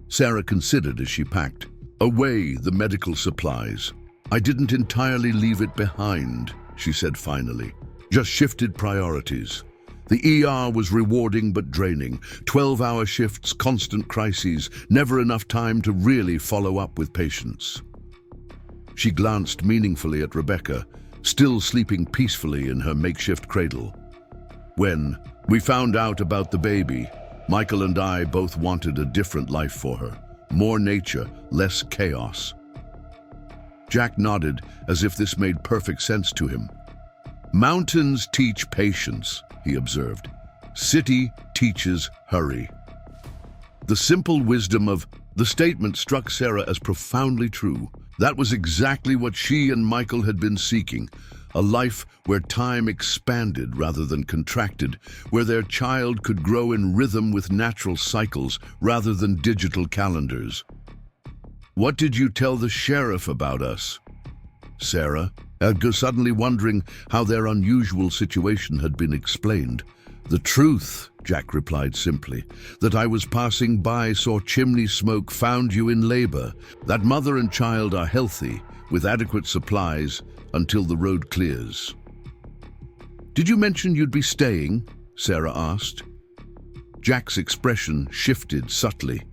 S1: Sarah considered as she packed away the medical supplies. "I didn't entirely leave it behind," she said finally, "just shifted priorities. The ER was rewarding but draining. 12-hour shifts, constant crises, never enough time to really follow up with patients." She glanced meaningfully at Rebecca, still sleeping peacefully in her makeshift cradle. "When we found out about the baby, Michael and I both wanted a different life for her. More nature, less chaos." Jack nodded as if this made perfect sense to him. "Mountains teach patience," he observed. "City teaches hurry." The simple wisdom of the statement struck Sarah as profoundly true. That was exactly what she and Michael had been seeking, a life where time expanded rather than contracted, where their child could grow in rhythm with natural cycles rather than digital calendars. "What did you tell the sheriff about us?" Sarah, suddenly wondering how their unusual situation had been explained. "The truth," Jack replied simply, "that I was passing by, saw chimney smoke, found you in labor, that mother and child are healthy, with adequate supplies, until the road clears." "Did you mention you'd be staying?" Sarah asked. Jack's expression shifted subtly,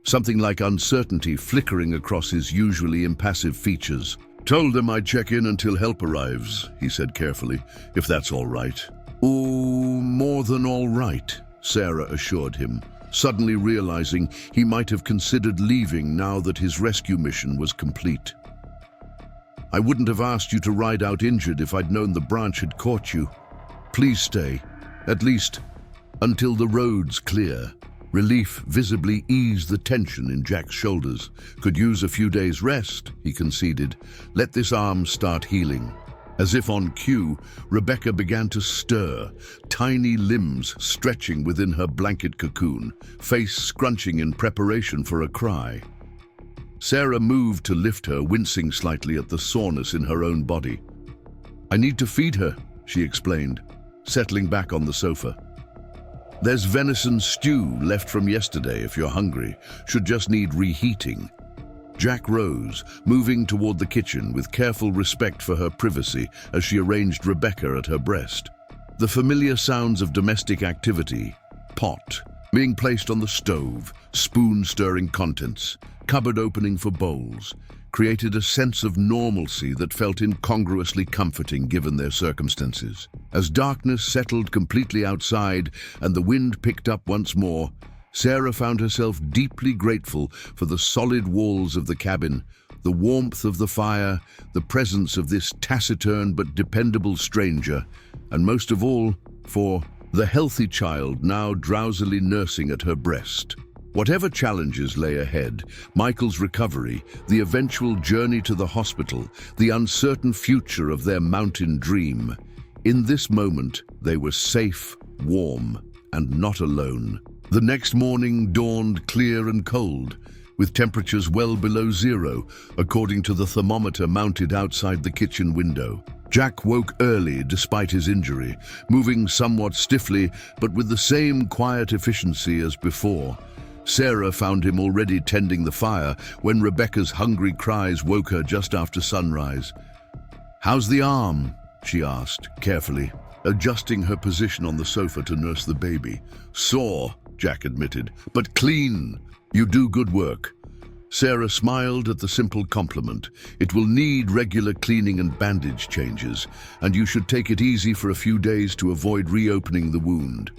S1: something like uncertainty flickering across his usually impassive features. "Told them I'd check in until help arrives," he said carefully, "if that's all right." "Oh, more than all right," Sarah assured him, suddenly realizing he might have considered leaving now that his rescue mission was complete. "I wouldn't have asked you to ride out injured if I'd known the branch had caught you. Please stay, at least until the road's clear." Relief visibly eased the tension in Jack's shoulders. "Could use a few days' rest," he conceded. "Let this arm start healing." As if on cue, Rebecca began to stir, tiny limbs stretching within her blanket cocoon, face scrunching in preparation for a cry. Sarah moved to lift her, wincing slightly at the soreness in her own body. "I need to feed her," she explained, settling back on the sofa. "There's venison stew left from yesterday if you're hungry. Should just need reheating." Jack rose, moving toward the kitchen with careful respect for her privacy as she arranged Rebecca at her breast. The familiar sounds of domestic activity, pot being placed on the stove, spoon stirring contents, cupboard opening for bowls, created a sense of normalcy that felt incongruously comforting given their circumstances. As darkness settled completely outside and the wind picked up once more, Sarah found herself deeply grateful for the solid walls of the cabin, the warmth of the fire, the presence of this taciturn but dependable stranger, and most of all, for the healthy child now drowsily nursing at her breast. Whatever challenges lay ahead, Michael's recovery, the eventual journey to the hospital, the uncertain future of their mountain dream, in this moment they were safe, warm, and not alone. The next morning dawned clear and cold, with temperatures well below zero, according to the thermometer mounted outside the kitchen window. Jack woke early despite his injury, moving somewhat stiffly but with the same quiet efficiency as before. Sarah found him already tending the fire when Rebecca's hungry cries woke her just after sunrise. "How's the arm?" she asked, carefully, adjusting her position on the sofa to nurse the baby. "Sore," Jack admitted, "but clean. You do good work." Sarah smiled at the simple compliment. "It will need regular cleaning and bandage changes, and you should take it easy for a few days to avoid reopening the wound."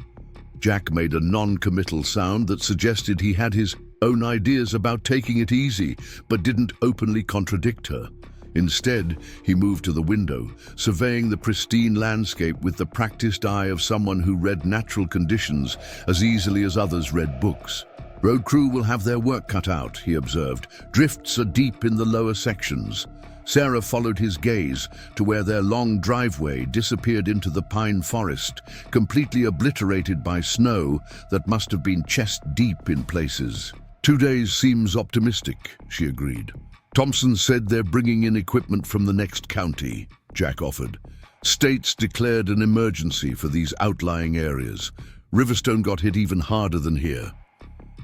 S1: Jack made a non-committal sound that suggested he had his own ideas about taking it easy, but didn't openly contradict her. Instead, he moved to the window, surveying the pristine landscape with the practiced eye of someone who read natural conditions as easily as others read books. "Road crew will have their work cut out," he observed. "Drifts are deep in the lower sections." Sarah followed his gaze to where their long driveway disappeared into the pine forest, completely obliterated by snow that must have been chest-deep in places. "2 days seems optimistic," she agreed. "Thompson said they're bringing in equipment from the next county," Jack offered. "States declared an emergency for these outlying areas. Riverstone got hit even harder than here."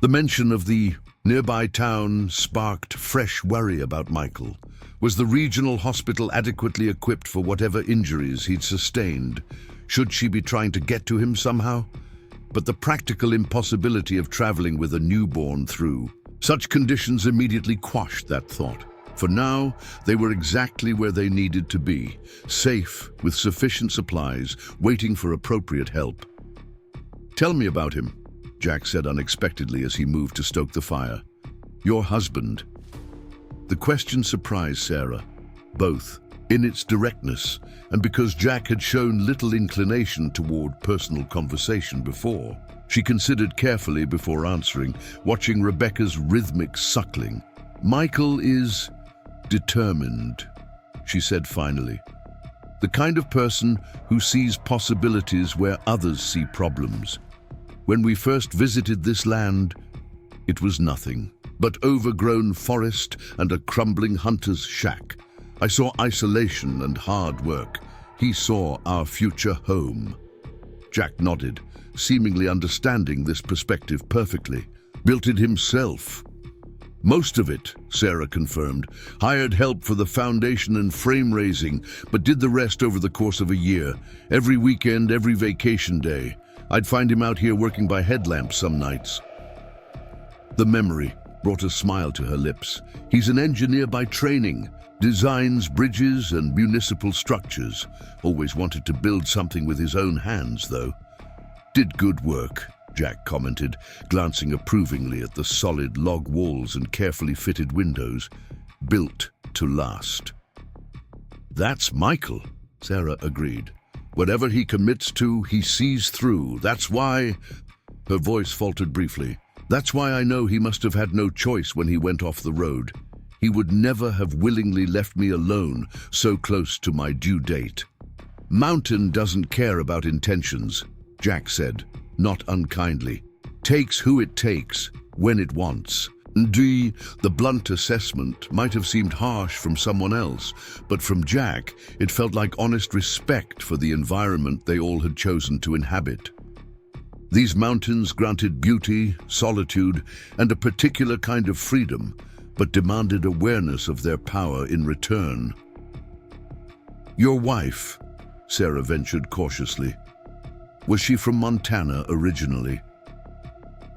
S1: The mention of the nearby town sparked fresh worry about Michael. Was the regional hospital adequately equipped for whatever injuries he'd sustained? Should she be trying to get to him somehow? But the practical impossibility of traveling with a newborn through such conditions immediately quashed that thought. For now, they were exactly where they needed to be, safe, with sufficient supplies, waiting for appropriate help. "Tell me about him," Jack said unexpectedly as he moved to stoke the fire. "Your husband." The question surprised Sarah, both in its directness and because Jack had shown little inclination toward personal conversation before. She considered carefully before answering, watching Rebecca's rhythmic suckling. "Michael is determined," she said finally. "The kind of person who sees possibilities where others see problems. When we first visited this land, it was nothing but overgrown forest and a crumbling hunter's shack. I saw isolation and hard work. He saw our future home." Jack nodded, seemingly understanding this perspective perfectly. "Built it himself." "Most of it," Sarah confirmed. "Hired help for the foundation and frame raising, but did the rest over the course of a year. Every weekend, every vacation day. I'd find him out here working by headlamps some nights." The memory brought a smile to her lips. "He's an engineer by training, designs bridges and municipal structures. Always wanted to build something with his own hands, though." "Did good work," Jack commented, glancing approvingly at the solid log walls and carefully fitted windows. "Built to last." "That's Michael," Sarah agreed. "Whatever he commits to, he sees through. That's why—" Her voice faltered briefly. "That's why I know he must have had no choice when he went off the road. He would never have willingly left me alone so close to my due date." "Mountain doesn't care about intentions," Jack said, not unkindly. "Takes who it takes, when it wants." The blunt assessment might have seemed harsh from someone else, but from Jack, it felt like honest respect for the environment they all had chosen to inhabit. These mountains granted beauty, solitude, and a particular kind of freedom, but demanded awareness of their power in return. "Your wife," Sarah ventured cautiously. "Was she from Montana originally?"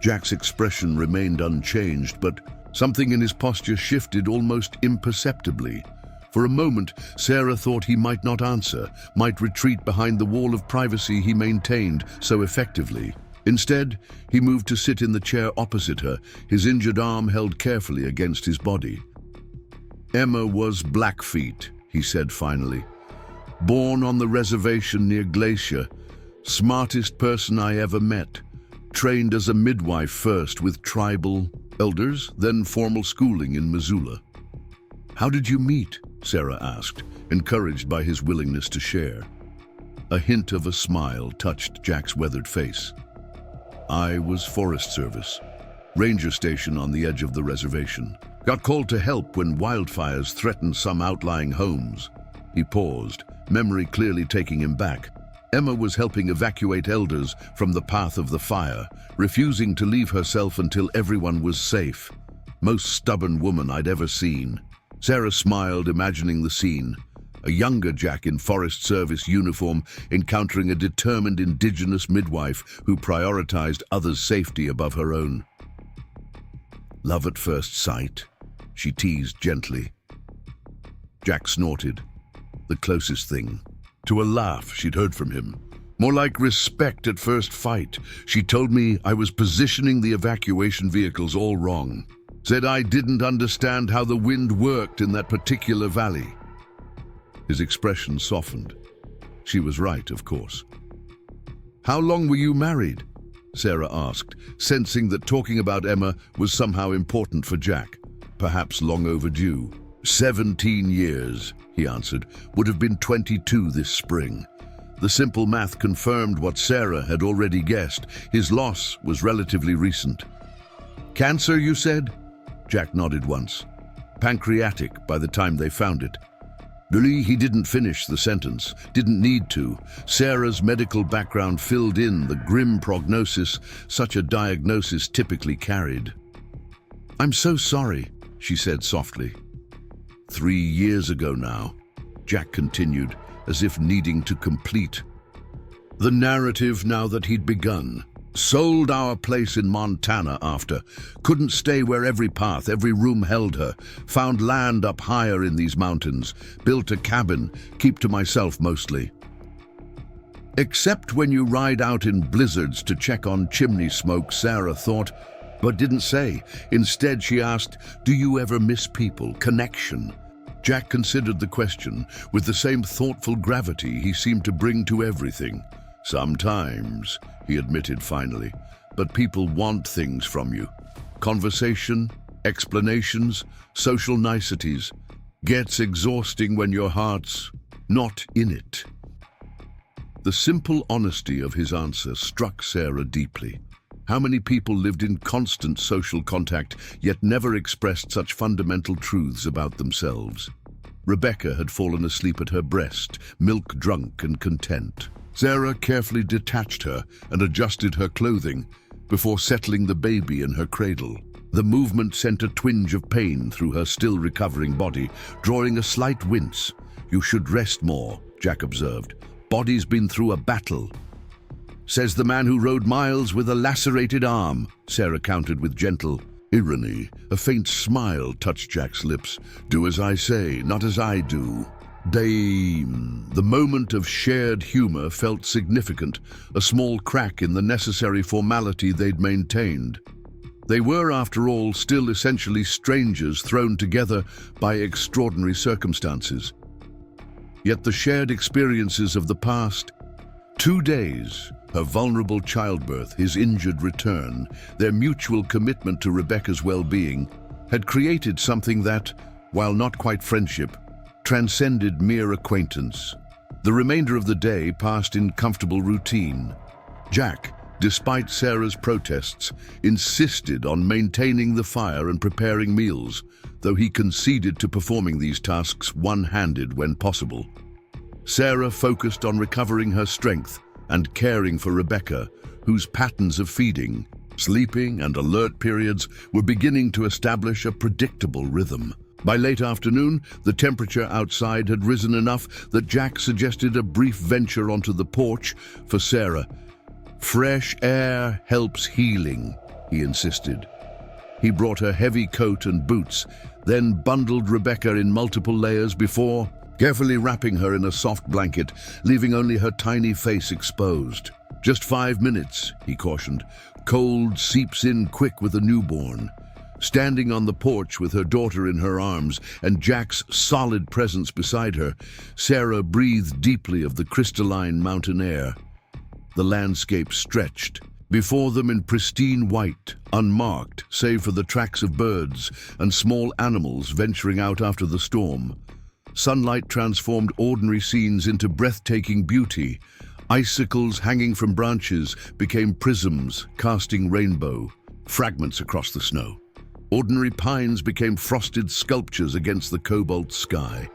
S1: Jack's expression remained unchanged, but something in his posture shifted almost imperceptibly. For a moment, Sarah thought he might not answer, might retreat behind the wall of privacy he maintained so effectively. Instead, he moved to sit in the chair opposite her, his injured arm held carefully against his body. "Emma was Blackfeet," he said finally. "Born on the reservation near Glacier. Smartest person I ever met. Trained as a midwife first with tribal elders, then formal schooling in Missoula." "How did you meet?" Sarah asked, encouraged by his willingness to share. A hint of a smile touched Jack's weathered face. "I was Forest Service, ranger station on the edge of the reservation. Got called to help when wildfires threatened some outlying homes." He paused, memory clearly taking him back. Emma was helping evacuate elders from the path of the fire, refusing to leave herself until everyone was safe. Most stubborn woman I'd ever seen. Sarah smiled, imagining the scene. A younger Jack in Forest Service uniform encountering a determined indigenous midwife who prioritized others' safety above her own. Love at first sight, she teased gently. Jack snorted. The closest thing. To a laugh she'd heard from him. More like respect at first fight. She told me I was positioning the evacuation vehicles all wrong. Said I didn't understand how the wind worked in that particular valley. His expression softened. She was right, of course. How long were you married? Sarah asked, sensing that talking about Emma was somehow important for Jack, perhaps long overdue. 17 years, he answered, would have been 22 this spring. The simple math confirmed what Sarah had already guessed. His loss was relatively recent. Cancer, you said? Jack nodded once. Pancreatic by the time they found it. Really, he didn't finish the sentence, didn't need to. Sarah's medical background filled in the grim prognosis such a diagnosis typically carried. I'm so sorry, she said softly. 3 years ago now, Jack continued, as if needing to complete the narrative now that he'd begun. Sold our place in Montana after. Couldn't stay where every path, every room held her. Found land up higher in these mountains. Built a cabin, keep to myself mostly. Except when you ride out in blizzards to check on chimney smoke, Sarah thought, but didn't say. Instead, she asked, do you ever miss people, connection? Jack considered the question with the same thoughtful gravity he seemed to bring to everything. Sometimes, he admitted finally, but people want things from you. Conversation, explanations, social niceties. Gets exhausting when your heart's not in it. The simple honesty of his answer struck Sarah deeply. How many people lived in constant social contact, yet never expressed such fundamental truths about themselves? Rebecca had fallen asleep at her breast, milk-drunk and content. Sarah carefully detached her and adjusted her clothing before settling the baby in her cradle. The movement sent a twinge of pain through her still recovering body, drawing a slight wince. You should rest more, Jack observed. Body's been through a battle. Says the man who rode miles with a lacerated arm, Sarah countered with gentle irony. A faint smile touched Jack's lips. Do as I say, not as I do. The moment of shared humor felt significant, a small crack in the necessary formality they'd maintained. They were, after all, still essentially strangers thrown together by extraordinary circumstances. Yet the shared experiences of the past 2 days, her vulnerable childbirth, his injured return, their mutual commitment to Rebecca's well-being, had created something that, while not quite friendship, transcended mere acquaintance. The remainder of the day passed in comfortable routine. Jack, despite Sarah's protests, insisted on maintaining the fire and preparing meals, though he conceded to performing these tasks one-handed when possible. Sarah focused on recovering her strength and caring for Rebecca, whose patterns of feeding, sleeping, and alert periods were beginning to establish a predictable rhythm. By late afternoon, the temperature outside had risen enough that Jack suggested a brief venture onto the porch for Sarah. Fresh air helps healing, he insisted. He brought her heavy coat and boots, then bundled Rebecca in multiple layers before carefully wrapping her in a soft blanket, leaving only her tiny face exposed. Just 5 minutes, he cautioned. Cold seeps in quick with a newborn. Standing on the porch with her daughter in her arms and Jack's solid presence beside her, Sarah breathed deeply of the crystalline mountain air. The landscape stretched. Before them in pristine white, unmarked, save for the tracks of birds and small animals venturing out after the storm. Sunlight transformed ordinary scenes into breathtaking beauty. Icicles hanging from branches became prisms, casting rainbow fragments across the snow. Ordinary pines became frosted sculptures against the cobalt sky.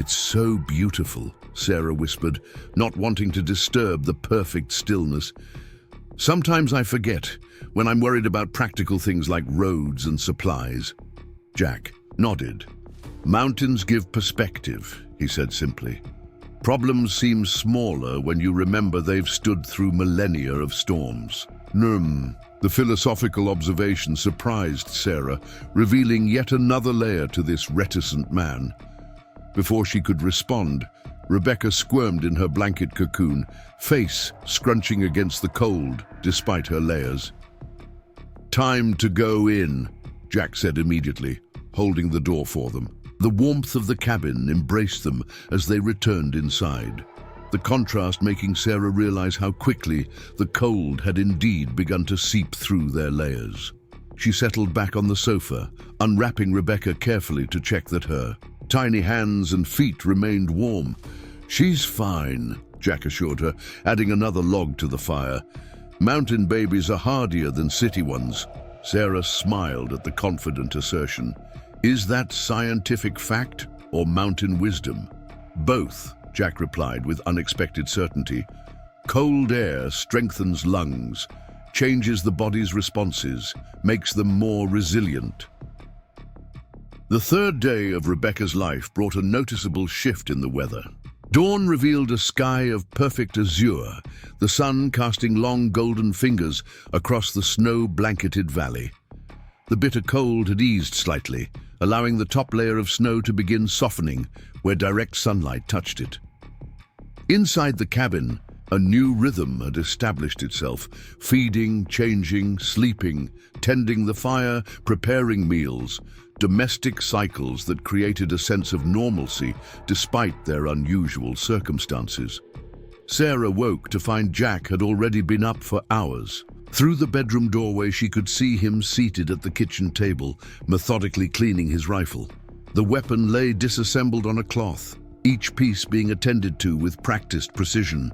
S1: "It's so beautiful," Sarah whispered, not wanting to disturb the perfect stillness. "Sometimes I forget, when I'm worried about practical things like roads and supplies." Jack nodded. "Mountains give perspective," he said simply. "Problems seem smaller when you remember they've stood through millennia of storms." The philosophical observation surprised Sarah, revealing yet another layer to this reticent man. Before she could respond, Rebecca squirmed in her blanket cocoon, face scrunching against the cold despite her layers. "Time to go in," Jack said immediately, holding the door for them. The warmth of the cabin embraced them as they returned inside, the contrast making Sarah realize how quickly the cold had indeed begun to seep through their layers. She settled back on the sofa, unwrapping Rebecca carefully to check that her tiny hands and feet remained warm. "She's fine," Jack assured her, adding another log to the fire. "Mountain babies are hardier than city ones." Sarah smiled at the confident assertion. "Is that scientific fact or mountain wisdom?" "Both," Jack replied with unexpected certainty. "Cold air strengthens lungs, changes the body's responses, makes them more resilient." The third day of Rebecca's life brought a noticeable shift in the weather. Dawn revealed a sky of perfect azure, the sun casting long golden fingers across the snow-blanketed valley. The bitter cold had eased slightly, allowing the top layer of snow to begin softening where direct sunlight touched it. Inside the cabin, a new rhythm had established itself, feeding, changing, sleeping, tending the fire, preparing meals, domestic cycles that created a sense of normalcy despite their unusual circumstances. Sarah woke to find Jack had already been up for hours. Through the bedroom doorway, she could see him seated at the kitchen table, methodically cleaning his rifle. The weapon lay disassembled on a cloth, each piece being attended to with practiced precision.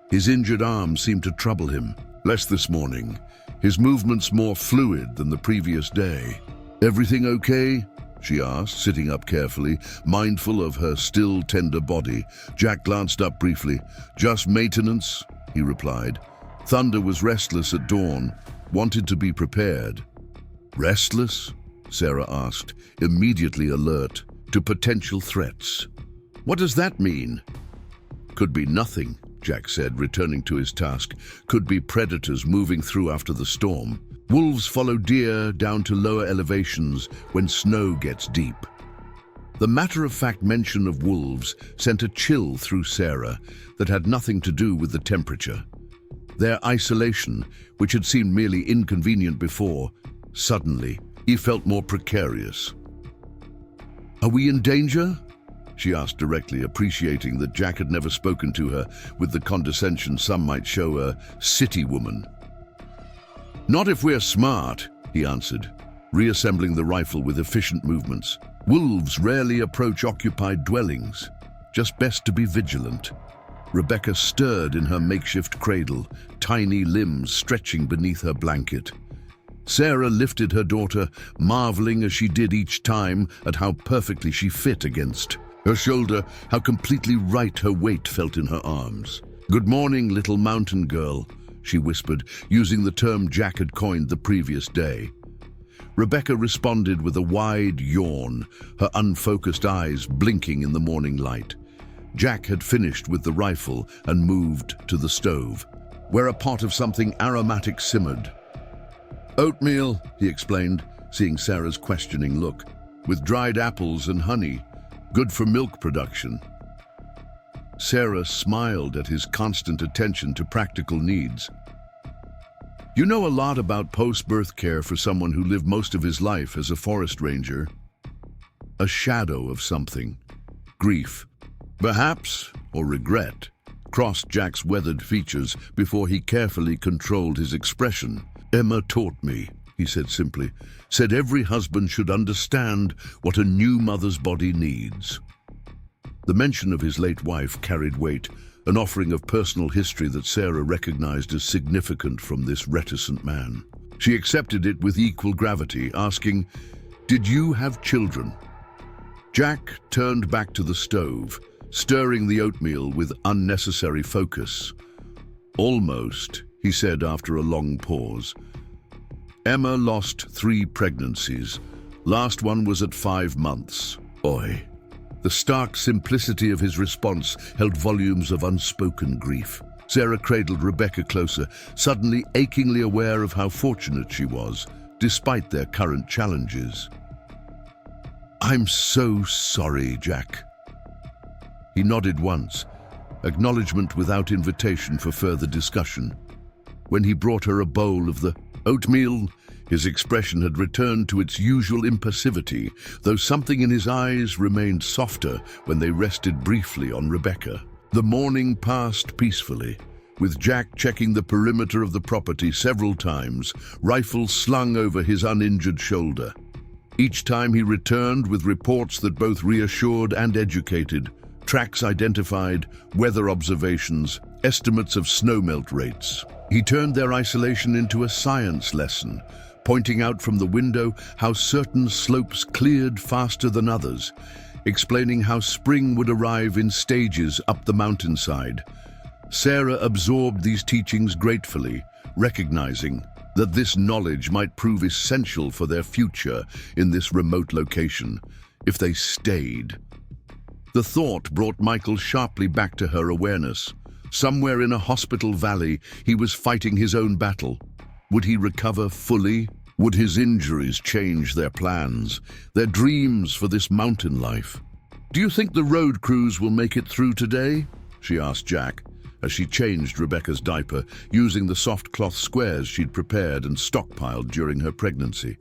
S1: His injured arm seemed to trouble him. Less this morning, his movements more fluid than the previous day. "Everything okay?" she asked, sitting up carefully, mindful of her still tender body. Jack glanced up briefly. "Just maintenance," he replied. "Thunder was restless at dawn, wanted to be prepared." "Restless?" Sarah asked, immediately alert to potential threats. "What does that mean?" "Could be nothing," Jack said, returning to his task. "Could be predators moving through after the storm. Wolves follow deer down to lower elevations when snow gets deep." The matter-of-fact mention of wolves sent a chill through Sarah that had nothing to do with the temperature. Their isolation, which had seemed merely inconvenient before, suddenly, he felt more precarious. "Are we in danger?" she asked directly, appreciating that Jack had never spoken to her with the condescension some might show a city woman. "Not if we're smart," he answered, reassembling the rifle with efficient movements. "Wolves rarely approach occupied dwellings. Just best to be vigilant." Rebecca stirred in her makeshift cradle, tiny limbs stretching beneath her blanket. Sarah lifted her daughter, marveling as she did each time at how perfectly she fit against her shoulder, how completely right her weight felt in her arms. "Good morning, little mountain girl," she whispered, using the term Jack had coined the previous day. Rebecca responded with a wide yawn, her unfocused eyes blinking in the morning light. Jack had finished with the rifle and moved to the stove, where a pot of something aromatic simmered. "Oatmeal," he explained, seeing Sarah's questioning look, "with dried apples and honey. Good for milk production." Sarah smiled at his constant attention to practical needs. "You know a lot about post-birth care for someone who lived most of his life as a forest ranger." A shadow of something. Grief, perhaps, or regret, crossed Jack's weathered features before he carefully controlled his expression. "Emma taught me," he said simply, "said every husband should understand what a new mother's body needs." The mention of his late wife carried weight, an offering of personal history that Sarah recognized as significant from this reticent man. She accepted it with equal gravity, asking, "Did you have children?" Jack turned back to the stove, stirring the oatmeal with unnecessary focus. "Almost," he said after a long pause. "Emma lost 3 pregnancies. Last one was at 5 months. Oi." The stark simplicity of his response held volumes of unspoken grief. Sarah cradled Rebecca closer, suddenly achingly aware of how fortunate she was, despite their current challenges. "I'm so sorry, Jack." He nodded once, acknowledgement without invitation for further discussion. When he brought her a bowl of the oatmeal, his expression had returned to its usual impassivity, though something in his eyes remained softer when they rested briefly on Rebecca. The morning passed peacefully, with Jack checking the perimeter of the property several times, rifle slung over his uninjured shoulder. Each time he returned with reports that both reassured and educated, tracks identified, weather observations, estimates of snowmelt rates. He turned their isolation into a science lesson, pointing out from the window how certain slopes cleared faster than others, explaining how spring would arrive in stages up the mountainside. Sarah absorbed these teachings gratefully, recognizing that this knowledge might prove essential for their future in this remote location, if they stayed. The thought brought Michael sharply back to her awareness. Somewhere in a hospital valley, he was fighting his own battle. Would he recover fully? Would his injuries change their plans, their dreams for this mountain life? "Do you think the road crews will make it through today?" she asked Jack, as she changed Rebecca's diaper, using the soft cloth squares she'd prepared and stockpiled during her pregnancy.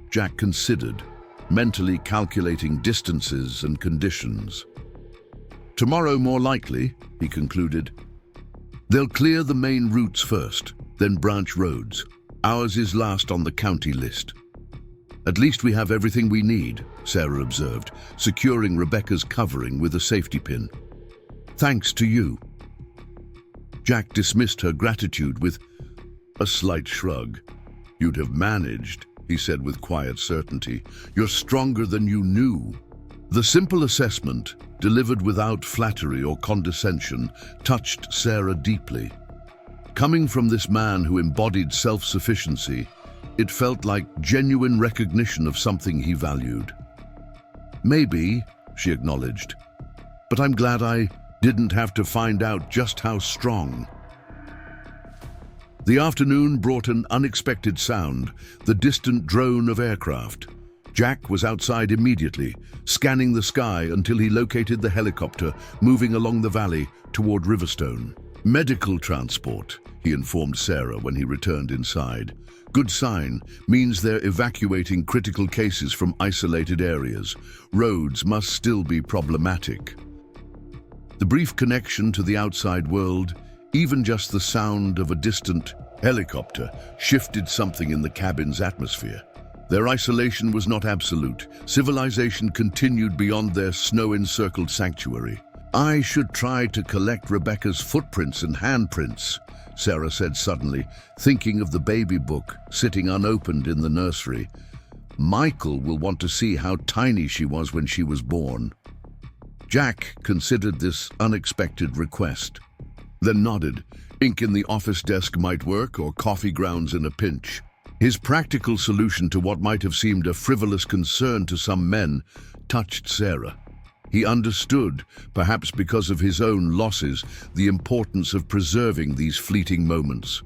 S1: Jack considered, mentally calculating distances and conditions. "Tomorrow more likely," he concluded. "They'll clear the main routes first, then branch roads. Ours is last on the county list." "At least we have everything we need," Sarah observed, securing Rebecca's covering with a safety pin. "Thanks to you." Jack dismissed her gratitude with a slight shrug. "You'd have managed," he said with quiet certainty. "You're stronger than you knew." The simple assessment, delivered without flattery or condescension, touched Sarah deeply. Coming from this man who embodied self-sufficiency, it felt like genuine recognition of something he valued. "Maybe," she acknowledged, "but I'm glad I didn't have to find out just how strong." The afternoon brought an unexpected sound, the distant drone of aircraft. Jack was outside immediately, scanning the sky until he located the helicopter moving along the valley toward Riverstone. "Medical transport," he informed Sarah when he returned inside. "Good sign, means they're evacuating critical cases from isolated areas. Roads must still be problematic." The brief connection to the outside world, even just the sound of a distant helicopter, shifted something in the cabin's atmosphere. Their isolation was not absolute. Civilization continued beyond their snow-encircled sanctuary. "I should try to collect Rebecca's footprints and handprints," Sarah said suddenly, thinking of the baby book sitting unopened in the nursery. "Michael will want to see how tiny she was when she was born." Jack considered this unexpected request, then nodded. Ink in the office desk might work, or coffee grounds in a pinch. His practical solution to what might have seemed a frivolous concern to some men touched Sarah. He understood, perhaps because of his own losses, the importance of preserving these fleeting moments.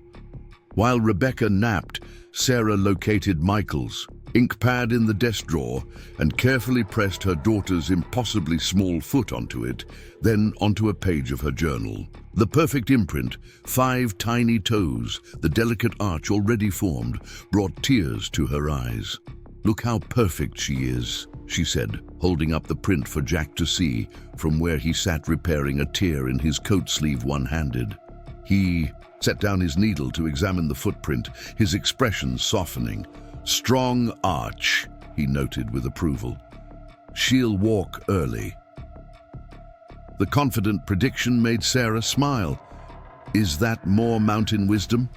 S1: While Rebecca napped, Sarah located Michael's ink pad in the desk drawer and carefully pressed her daughter's impossibly small foot onto it, then onto a page of her journal. The perfect imprint, 5 tiny toes, the delicate arch already formed, brought tears to her eyes. "Look how perfect she is," she said, holding up the print for Jack to see from where he sat repairing a tear in his coat sleeve one-handed. He set down his needle to examine the footprint, his expression softening. "Strong arch," he noted with approval. "She'll walk early." The confident prediction made Sarah smile. "Is that more mountain wisdom?"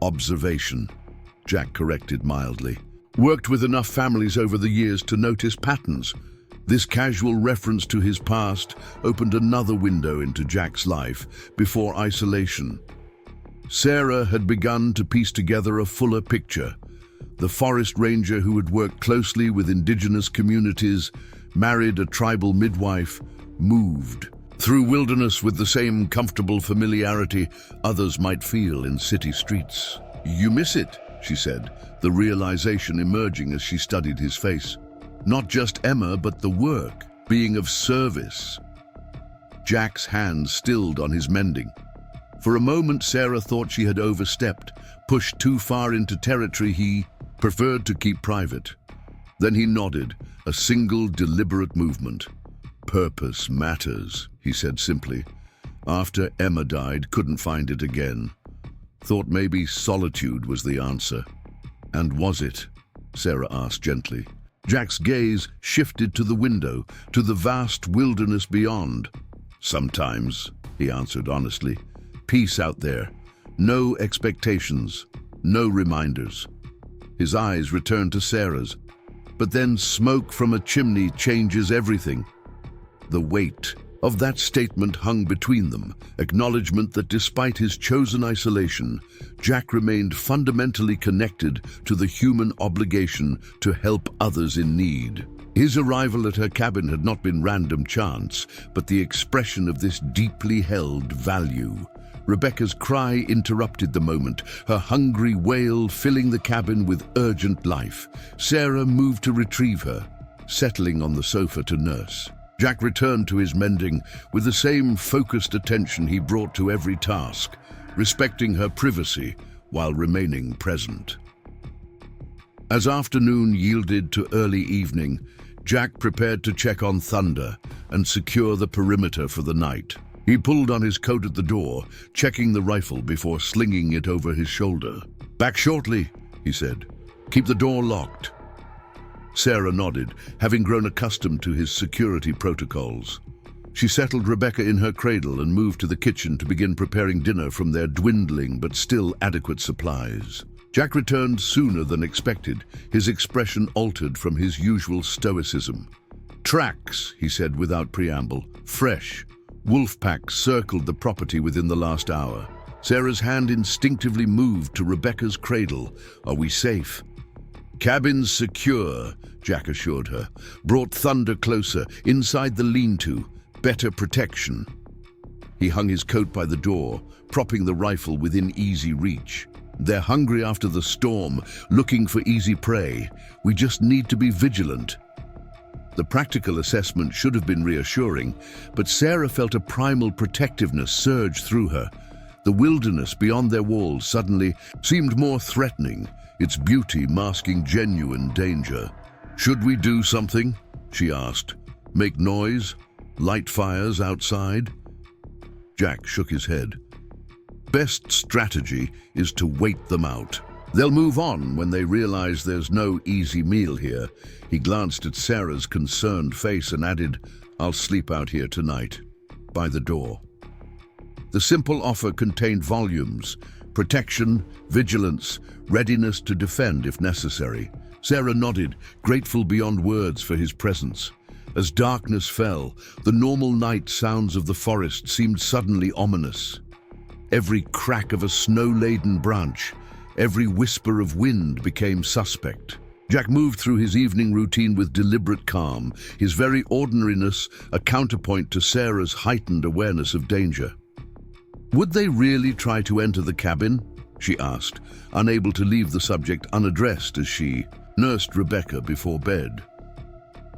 S1: "Observation," Jack corrected mildly. "Worked with enough families over the years to notice patterns. This casual reference to his past opened another window into Jack's life before isolation. Sarah had begun to piece together a fuller picture. The forest ranger who had worked closely with indigenous communities, married a tribal midwife, moved through wilderness with the same comfortable familiarity others might feel in city streets. "You miss it," she said, the realization emerging as she studied his face. Not just Emma, but the work, being of service. Jack's hand stilled on his mending. For a moment, Sarah thought she had overstepped, pushed too far into territory he preferred to keep private. Then he nodded, a single deliberate movement. "Purpose matters," he said simply. "After Emma died, couldn't find it again. Thought maybe solitude was the answer." "And was it?" Sarah asked gently. Jack's gaze shifted to the window, to the vast wilderness beyond. "Sometimes," he answered honestly. "Peace out there. No expectations, no reminders." His eyes returned to Sarah's. But then smoke from a chimney changes everything. The weight of that statement hung between them, acknowledgement that despite his chosen isolation, Jack remained fundamentally connected to the human obligation to help others in need. His arrival at her cabin had not been random chance, but the expression of this deeply held value. Rebecca's cry interrupted the moment, her hungry wail filling the cabin with urgent life. Sarah moved to retrieve her, settling on the sofa to nurse. Jack returned to his mending with the same focused attention he brought to every task, respecting her privacy while remaining present. As afternoon yielded to early evening, Jack prepared to check on Thunder and secure the perimeter for the night. He pulled on his coat at the door, checking the rifle before slinging it over his shoulder. "Back shortly," he said. "Keep the door locked." Sarah nodded, having grown accustomed to his security protocols. She settled Rebecca in her cradle and moved to the kitchen to begin preparing dinner from their dwindling but still adequate supplies. Jack returned sooner than expected, his expression altered from his usual stoicism. "Tracks," he said without preamble. "Fresh. Wolf packs circled the property within the last hour." Sarah's hand instinctively moved to Rebecca's cradle. "Are we safe?" "Cabin's secure," Jack assured her. Brought Thunder closer, inside the lean-to. Better protection. He hung his coat by the door, propping the rifle within easy reach. "They're hungry after the storm, looking for easy prey. We just need to be vigilant." The practical assessment should have been reassuring, but Sarah felt a primal protectiveness surge through her. The wilderness beyond their walls suddenly seemed more threatening, its beauty masking genuine danger. "Should we do something?" she asked. "Make noise? Light fires outside?" Jack shook his head. "Best strategy is to wait them out. They'll move on when they realize there's no easy meal here." He glanced at Sarah's concerned face and added, "I'll sleep out here tonight, by the door." The simple offer contained volumes: protection, vigilance, readiness to defend if necessary. Sarah nodded, grateful beyond words for his presence. As darkness fell, the normal night sounds of the forest seemed suddenly ominous. Every crack of a snow-laden branch, every whisper of wind became suspect. Jack moved through his evening routine with deliberate calm, his very ordinariness a counterpoint to Sarah's heightened awareness of danger. "Would they really try to enter the cabin?" she asked, unable to leave the subject unaddressed as she nursed Rebecca before bed.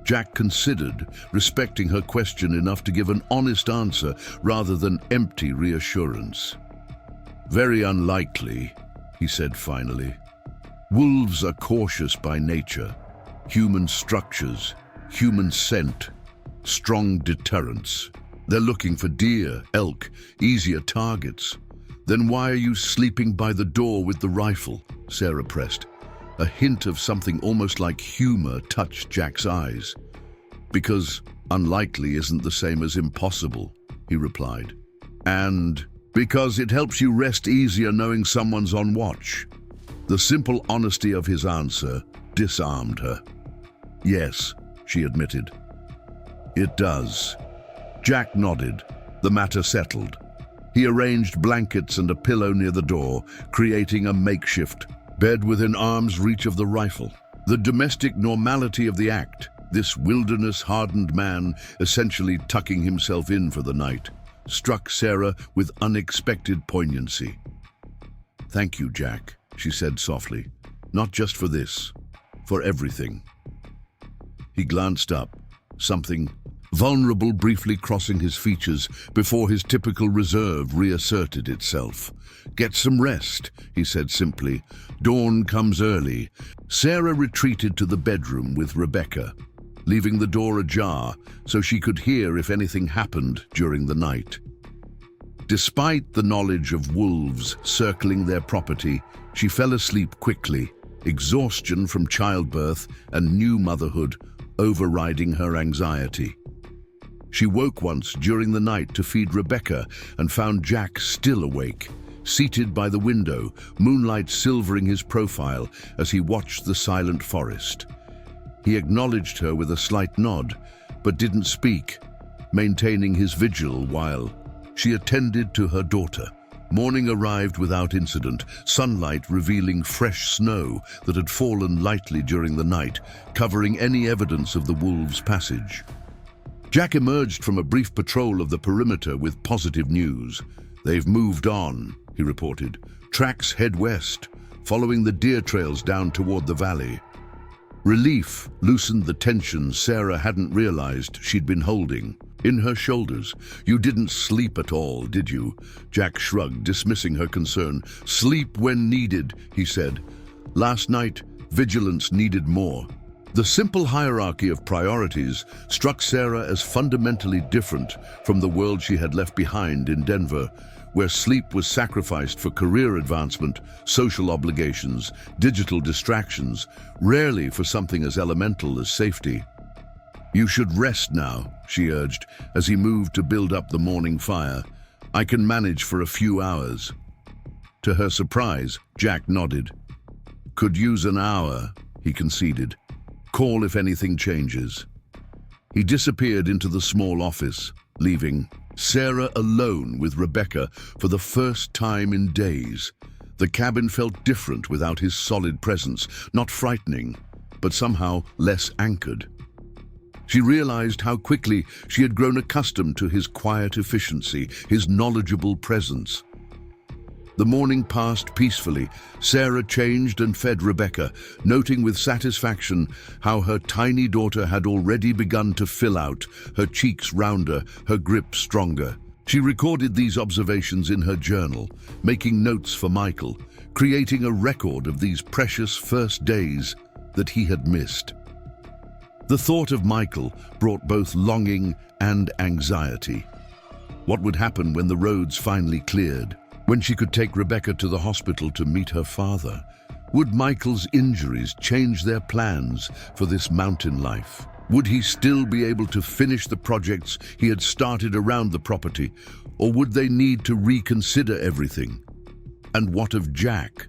S1: Jack considered, respecting her question enough to give an honest answer rather than empty reassurance. "Very unlikely," he said finally. "Wolves are cautious by nature. Human structures, human scent, strong deterrence. They're looking for deer, elk, easier targets." "Then why are you sleeping by the door with the rifle?" Sarah pressed. A hint of something almost like humor touched Jack's eyes. "Because unlikely isn't the same as impossible," he replied. "And because it helps you rest easier knowing someone's on watch." The simple honesty of his answer disarmed her. "Yes," she admitted. It does. Jack nodded. The matter settled. He arranged blankets and a pillow near the door, creating a makeshift bed within arm's reach of the rifle. The domestic normality of the act, this wilderness-hardened man essentially tucking himself in for the night, struck Sarah with unexpected poignancy. "Thank you, Jack," she said softly. "Not just for this, for everything." He glanced up, something vulnerable briefly crossing his features before his typical reserve reasserted itself. "Get some rest," he said simply. "Dawn comes early." Sarah retreated to the bedroom with Rebecca, leaving the door ajar so she could hear if anything happened during the night. Despite the knowledge of wolves circling their property, she fell asleep quickly, exhaustion from childbirth and new motherhood overriding her anxiety. She woke once during the night to feed Rebecca and found Jack still awake, seated by the window, moonlight silvering his profile as he watched the silent forest. He acknowledged her with a slight nod, but didn't speak, maintaining his vigil while she attended to her daughter. Morning arrived without incident, sunlight revealing fresh snow that had fallen lightly during the night, covering any evidence of the wolves' passage. Jack emerged from a brief patrol of the perimeter with positive news. "They've moved on," he reported. "Tracks head west, following the deer trails down toward the valley." Relief loosened the tension Sarah hadn't realized she'd been holding in her shoulders. "You didn't sleep at all, did you?" Jack shrugged, dismissing her concern. "Sleep when needed," he said. "Last night, vigilance needed more." The simple hierarchy of priorities struck Sarah as fundamentally different from the world she had left behind in Denver, where sleep was sacrificed for career advancement, social obligations, digital distractions, rarely for something as elemental as safety. "You should rest now," she urged as he moved to build up the morning fire. "I can manage for a few hours." To her surprise, Jack nodded. "Could use an hour," he conceded. "Call if anything changes." He disappeared into the small office, leaving Sarah alone with Rebecca for the first time in days. The cabin felt different without his solid presence, not frightening, but somehow less anchored. She realized how quickly she had grown accustomed to his quiet efficiency, his knowledgeable presence. The morning passed peacefully. Sarah changed and fed Rebecca, noting with satisfaction how her tiny daughter had already begun to fill out, her cheeks rounder, her grip stronger. She recorded these observations in her journal, making notes for Michael, creating a record of these precious first days that he had missed. The thought of Michael brought both longing and anxiety. What would happen when the roads finally cleared? When she could take Rebecca to the hospital to meet her father? Would Michael's injuries change their plans for this mountain life? Would he still be able to finish the projects he had started around the property, or would they need to reconsider everything? And what of Jack?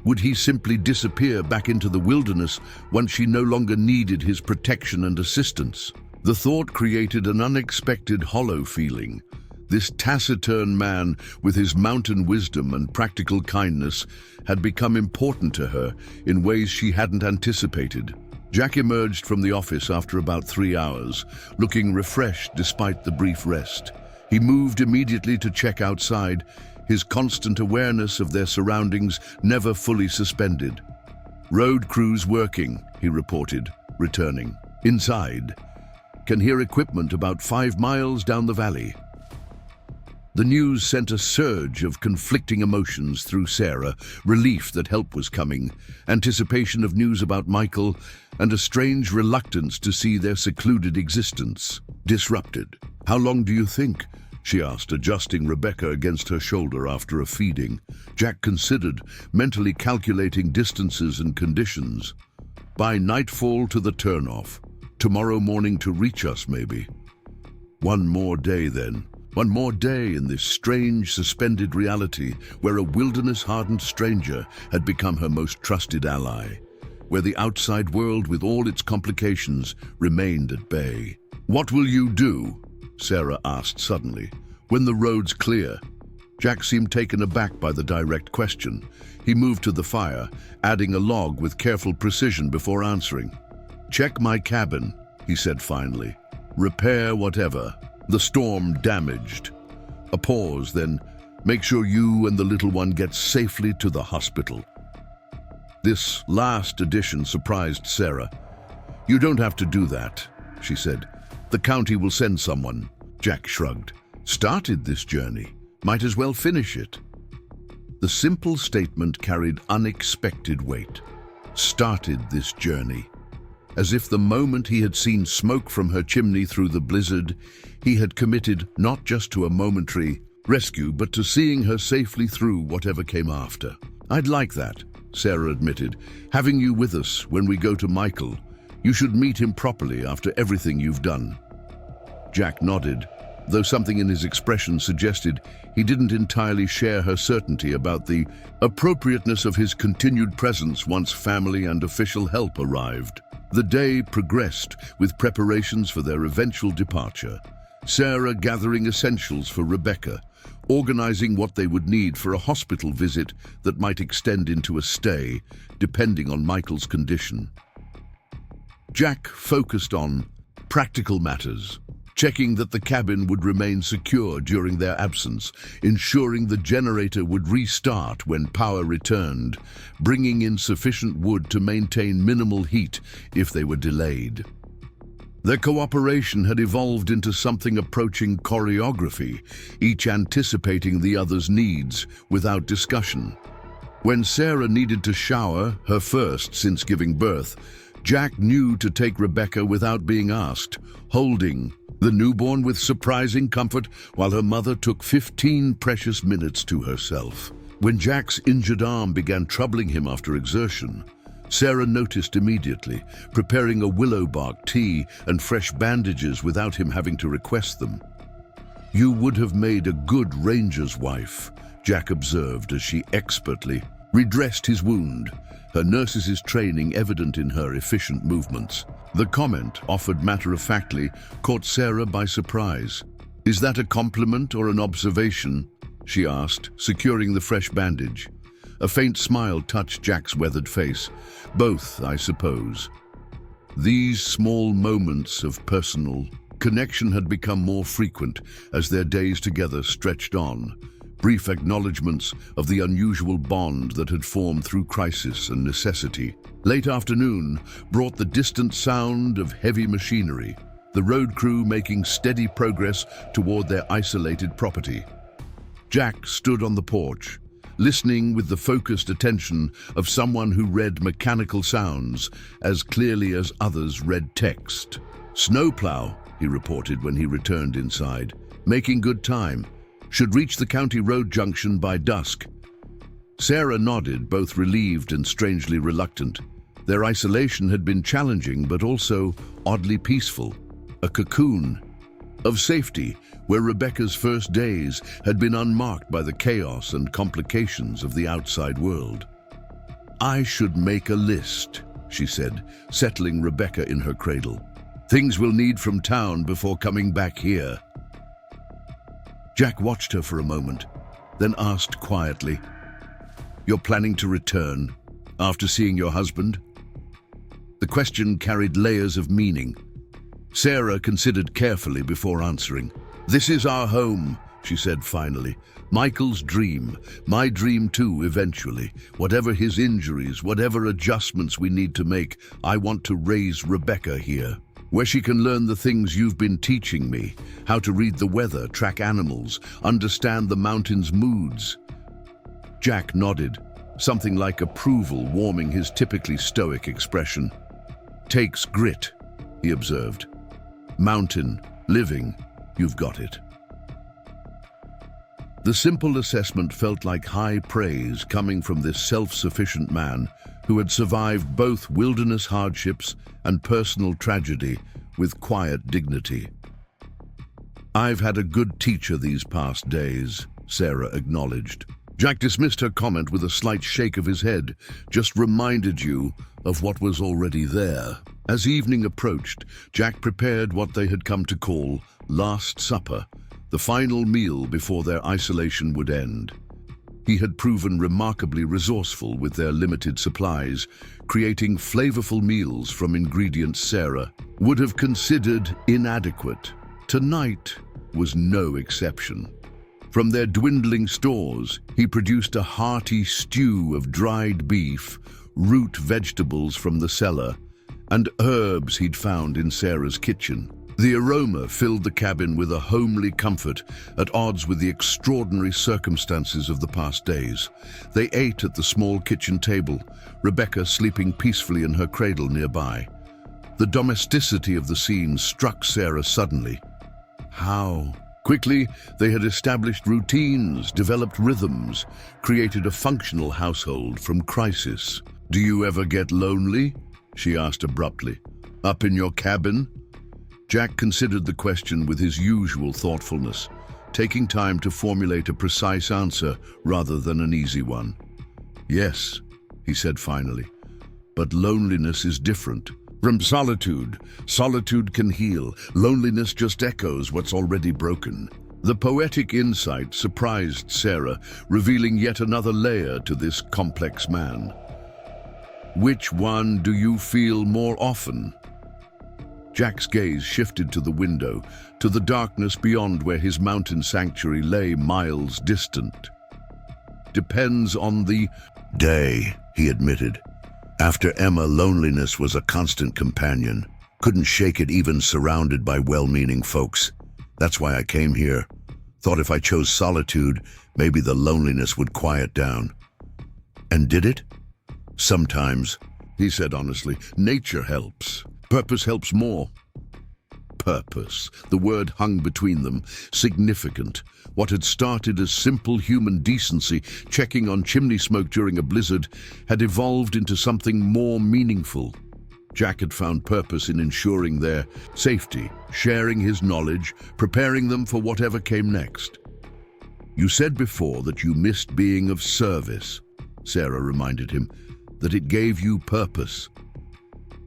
S1: Would he simply disappear back into the wilderness once she no longer needed his protection and assistance? The thought created an unexpected hollow feeling. This taciturn man, with his mountain wisdom and practical kindness, had become important to her in ways she hadn't anticipated. Jack emerged from the office after about 3 hours, looking refreshed despite the brief rest. He moved immediately to check outside, his constant awareness of their surroundings never fully suspended. "Road crews working," he reported, returning. "Inside. Can hear equipment about 5 miles down the valley." The news sent a surge of conflicting emotions through Sarah, relief that help was coming, anticipation of news about Michael, and a strange reluctance to see their secluded existence disrupted. "How long do you think?" she asked, adjusting Rebecca against her shoulder after a feeding. Jack considered, mentally calculating distances and conditions. "By nightfall to the turnoff. Tomorrow morning to reach us, maybe." One more day then. One more day in this strange, suspended reality where a wilderness-hardened stranger had become her most trusted ally, where the outside world with all its complications remained at bay. "What will you do?" Sarah asked suddenly. "When the road's clear." Jack seemed taken aback by the direct question. He moved to the fire, adding a log with careful precision before answering. "Check my cabin," he said finally. "Repair whatever the storm damaged." A pause, then, "Make sure you and the little one get safely to the hospital." This last addition surprised Sarah. "You don't have to do that," she said. "The county will send someone." Jack shrugged. "Started this journey. Might as well finish it." The simple statement carried unexpected weight. Started this journey. As if the moment he had seen smoke from her chimney through the blizzard, he had committed not just to a momentary rescue, but to seeing her safely through whatever came after. "I'd like that," Sarah admitted. "Having you with us when we go to Michael. You should meet him properly after everything you've done." Jack nodded, though something in his expression suggested he didn't entirely share her certainty about the appropriateness of his continued presence once family and official help arrived. The day progressed with preparations for their eventual departure. Sarah gathering essentials for Rebecca, organizing what they would need for a hospital visit that might extend into a stay, depending on Michael's condition. Jack focused on practical matters, checking that the cabin would remain secure during their absence, ensuring the generator would restart when power returned, bringing in sufficient wood to maintain minimal heat if they were delayed. Their cooperation had evolved into something approaching choreography, each anticipating the other's needs without discussion. When Sarah needed to shower, her first since giving birth, Jack knew to take Rebecca without being asked, holding the newborn with surprising comfort while her mother took 15 precious minutes to herself. When Jack's injured arm began troubling him after exertion, Sarah noticed immediately, preparing a willow bark tea and fresh bandages without him having to request them. "You would have made a good ranger's wife," Jack observed as she expertly redressed his wound, her nurse's training evident in her efficient movements. The comment, offered matter-of-factly, caught Sarah by surprise. "Is that a compliment or an observation?" she asked, securing the fresh bandage. A faint smile touched Jack's weathered face. "Both, I suppose." These small moments of personal connection had become more frequent as their days together stretched on, brief acknowledgements of the unusual bond that had formed through crisis and necessity. Late afternoon brought the distant sound of heavy machinery, the road crew making steady progress toward their isolated property. Jack stood on the porch, listening with the focused attention of someone who read mechanical sounds as clearly as others read text. "Snowplow," he reported when he returned inside. "Making good time. Should reach the county road junction by dusk." Sarah nodded, both relieved and strangely reluctant. Their isolation had been challenging, but also oddly peaceful. A cocoon of safety, where Rebecca's first days had been unmarked by the chaos and complications of the outside world. "I should make a list," she said, settling Rebecca in her cradle. "Things we'll need from town before coming back here." Jack watched her for a moment, then asked quietly, "You're planning to return after seeing your husband?" The question carried layers of meaning. Sarah considered carefully before answering. "This is our home," she said finally. "Michael's dream, my dream too eventually. Whatever his injuries, whatever adjustments we need to make, I want to raise Rebecca here, where she can learn the things you've been teaching me, how to read the weather, track animals, understand the mountain's moods." Jack nodded, something like approval warming his typically stoic expression. "Takes grit," he observed. "Mountain, living, you've got it." The simple assessment felt like high praise coming from this self-sufficient man who had survived both wilderness hardships and personal tragedy with quiet dignity. "I've had a good teacher these past days," Sarah acknowledged. Jack dismissed her comment with a slight shake of his head. "Just reminded you of what was already there." As evening approached, Jack prepared what they had come to call Last Supper, the final meal before their isolation would end. He had proven remarkably resourceful with their limited supplies, creating flavorful meals from ingredients Sarah would have considered inadequate. Tonight was no exception. From their dwindling stores, he produced a hearty stew of dried beef, root vegetables from the cellar, and herbs he'd found in Sarah's kitchen. The aroma filled the cabin with a homely comfort at odds with the extraordinary circumstances of the past days. They ate at the small kitchen table, Rebecca sleeping peacefully in her cradle nearby. The domesticity of the scene struck Sarah suddenly. How? Quickly, they had established routines, developed rhythms, created a functional household from crisis. "Do you ever get lonely?" she asked abruptly. "Up in your cabin?" Jack considered the question with his usual thoughtfulness, taking time to formulate a precise answer rather than an easy one. "Yes," he said finally, "but loneliness is different. From solitude, solitude can heal. Loneliness just echoes what's already broken." The poetic insight surprised Sarah, revealing yet another layer to this complex man. "Which one do you feel more often?" Jack's gaze shifted to the window, to the darkness beyond where his mountain sanctuary lay miles distant. "Depends on the day," he admitted. "After Emma, loneliness was a constant companion. Couldn't shake it even surrounded by well-meaning folks. That's why I came here. Thought if I chose solitude, maybe the loneliness would quiet down." "And did it?" "Sometimes," he said honestly. "Nature helps. Purpose helps more." Purpose. The word hung between them, significant. What had started as simple human decency, checking on chimney smoke during a blizzard, had evolved into something more meaningful. Jack had found purpose in ensuring their safety, sharing his knowledge, preparing them for whatever came next. "You said before that you missed being of service," Sarah reminded him, "that it gave you purpose."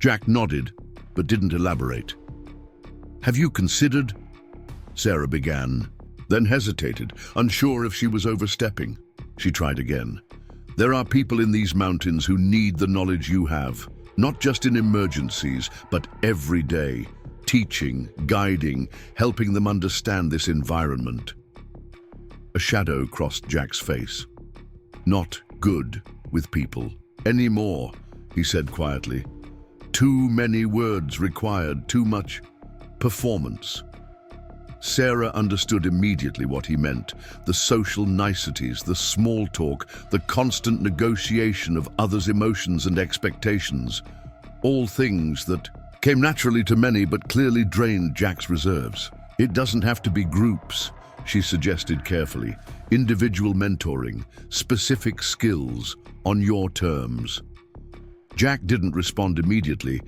S1: Jack nodded, but didn't elaborate. "Have you considered?" Sarah began, then hesitated, unsure if she was overstepping. She tried again. "There are people in these mountains who need the knowledge you have, not just in emergencies, but every day, teaching, guiding, helping them understand this environment." A shadow crossed Jack's face. "Not good with people anymore," he said quietly. "Too many words required, too much performance." Sarah understood immediately what he meant. The social niceties, the small talk, the constant negotiation of others' emotions and expectations. All things that came naturally to many but clearly drained Jack's reserves. "It doesn't have to be groups," she suggested carefully. "Individual mentoring, specific skills, on your terms." Jack didn't respond immediately,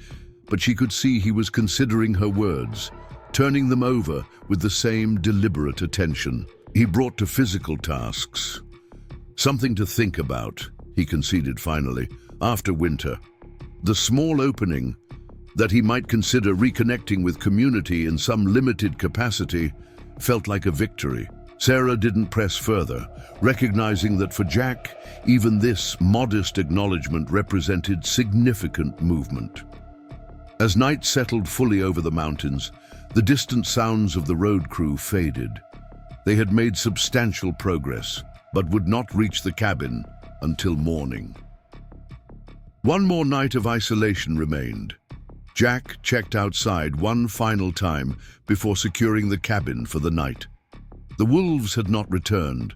S1: but she could see he was considering her words, turning them over with the same deliberate attention. He brought to physical tasks. "Something to think about," he conceded finally, "after winter. The small opening that he might consider reconnecting with community in some limited capacity felt like a victory." Sarah didn't press further, recognizing that for Jack, even this modest acknowledgement represented significant movement. As night settled fully over the mountains, the distant sounds of the road crew faded. They had made substantial progress, but would not reach the cabin until morning. One more night of isolation remained. Jack checked outside one final time before securing the cabin for the night. The wolves had not returned,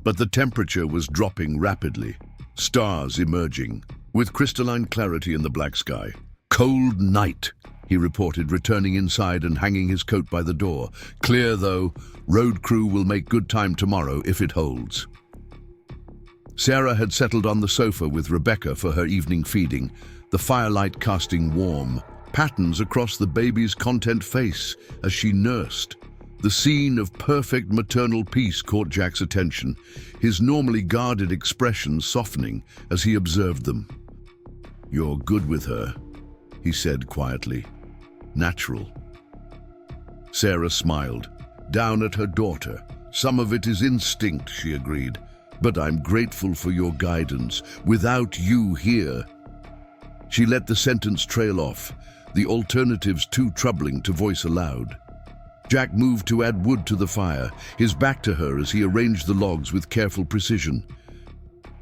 S1: but the temperature was dropping rapidly, stars emerging, with crystalline clarity in the black sky. "Cold night," he reported, returning inside and hanging his coat by the door. "Clear, though. Road crew will make good time tomorrow if it holds." Sarah had settled on the sofa with Rebecca for her evening feeding, the firelight casting warm patterns across the baby's content face as she nursed. The scene of perfect maternal peace caught Jack's attention, his normally guarded expression softening as he observed them. "You're good with her," he said quietly. Natural. Sarah smiled, down at her daughter. Some of it is instinct, she agreed. But I'm grateful for your guidance. Without you here. She let the sentence trail off, the alternatives too troubling to voice aloud. Jack moved to add wood to the fire, his back to her as he arranged the logs with careful precision.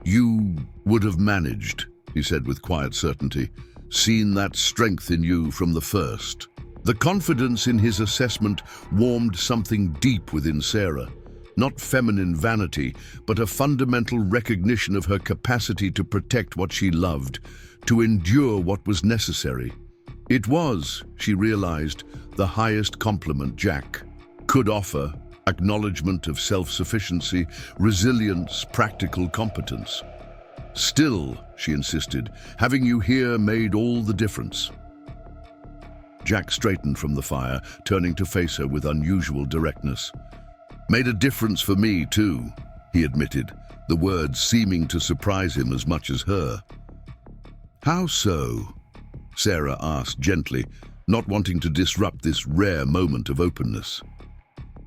S1: You would have managed, he said with quiet certainty, seen that strength in you from the first. The confidence in his assessment warmed something deep within Sarah. Not feminine vanity, but a fundamental recognition of her capacity to protect what she loved, to endure what was necessary. It was, she realized, the highest compliment Jack could offer: acknowledgement of self-sufficiency, resilience, practical competence. Still, she insisted, having you here made all the difference. Jack straightened from the fire, turning to face her with unusual directness. Made a difference for me, too, he admitted, the words seeming to surprise him as much as her. How so? Sarah asked gently, not wanting to disrupt this rare moment of openness.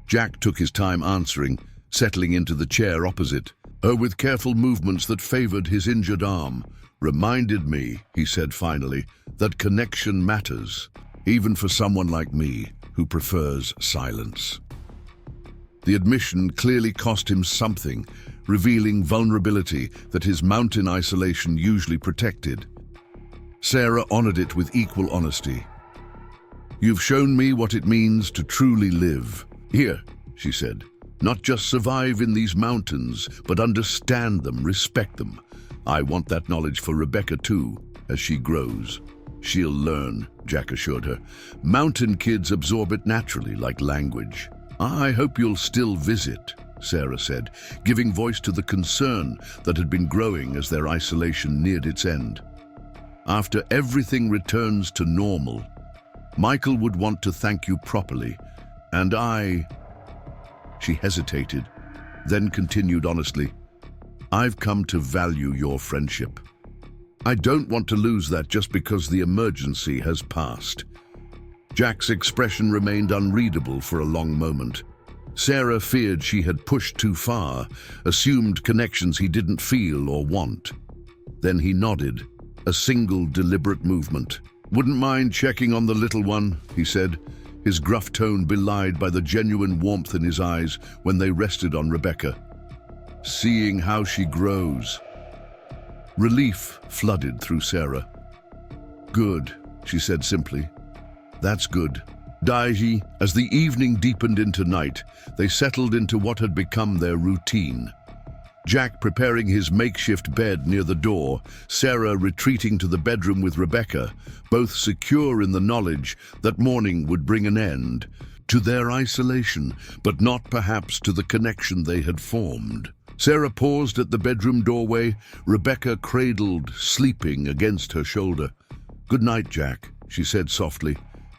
S1: Jack took his time answering, settling into the chair opposite, her with careful movements that favored his injured arm. Reminded me, he said finally, that connection matters, even for someone like me who prefers silence. The admission clearly cost him something, revealing vulnerability that his mountain isolation usually protected. Sarah honored it with equal honesty. You've shown me what it means to truly live. Here, she said, not just survive in these mountains, but understand them, respect them. I want that knowledge for Rebecca too, as she grows. She'll learn, Jack assured her. Mountain kids absorb it naturally, like language. I hope you'll still visit, Sarah said, giving voice to the concern that had been growing as their isolation neared its end. After everything returns to normal, Michael would want to thank you properly, and She hesitated, then continued honestly, I've come to value your friendship. I don't want to lose that just because the emergency has passed. Jack's expression remained unreadable for a long moment. Sarah feared she had pushed too far, assumed connections he didn't feel or want. Then he nodded, a single deliberate movement. Wouldn't mind checking on the little one, he said, his gruff tone belied by the genuine warmth in his eyes when they rested on Rebecca. Seeing how she grows. Relief flooded through Sarah. Good, she said simply. That's good. Daiji, as the evening deepened into night, they settled into what had become their routine. Jack preparing his makeshift bed near the door, Sarah retreating to the bedroom with Rebecca, both secure in the knowledge that morning would bring an end to their isolation, but not perhaps to the connection they had formed. Sarah paused at the bedroom doorway, Rebecca cradled, sleeping against her shoulder. Good night, Jack, she said softly,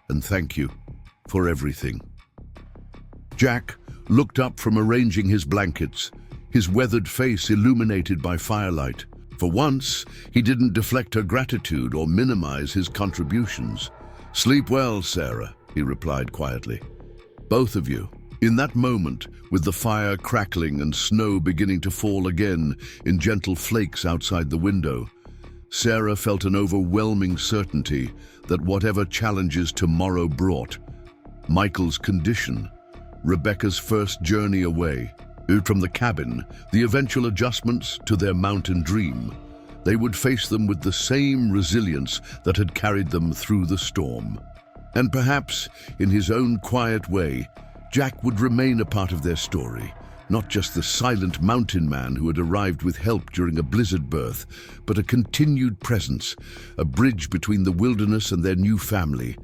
S1: and thank you for everything. Jack looked up from arranging his blankets, his weathered face illuminated by firelight. For once, he didn't deflect her gratitude or minimize his contributions. Sleep well, Sarah, he replied quietly. Both of you. In that moment, with the fire crackling and snow beginning to fall again in gentle flakes outside the window, Sarah felt an overwhelming certainty that whatever challenges tomorrow brought, Michael's condition, Rebecca's first journey away, from the cabin, the eventual adjustments to their mountain dream, they would face them with the same resilience that had carried them through the storm. And perhaps, in his own quiet way, Jack would remain a part of their story, not just the silent mountain man who had arrived with help during a blizzard birth, but a continued presence, a bridge between the wilderness and their new family,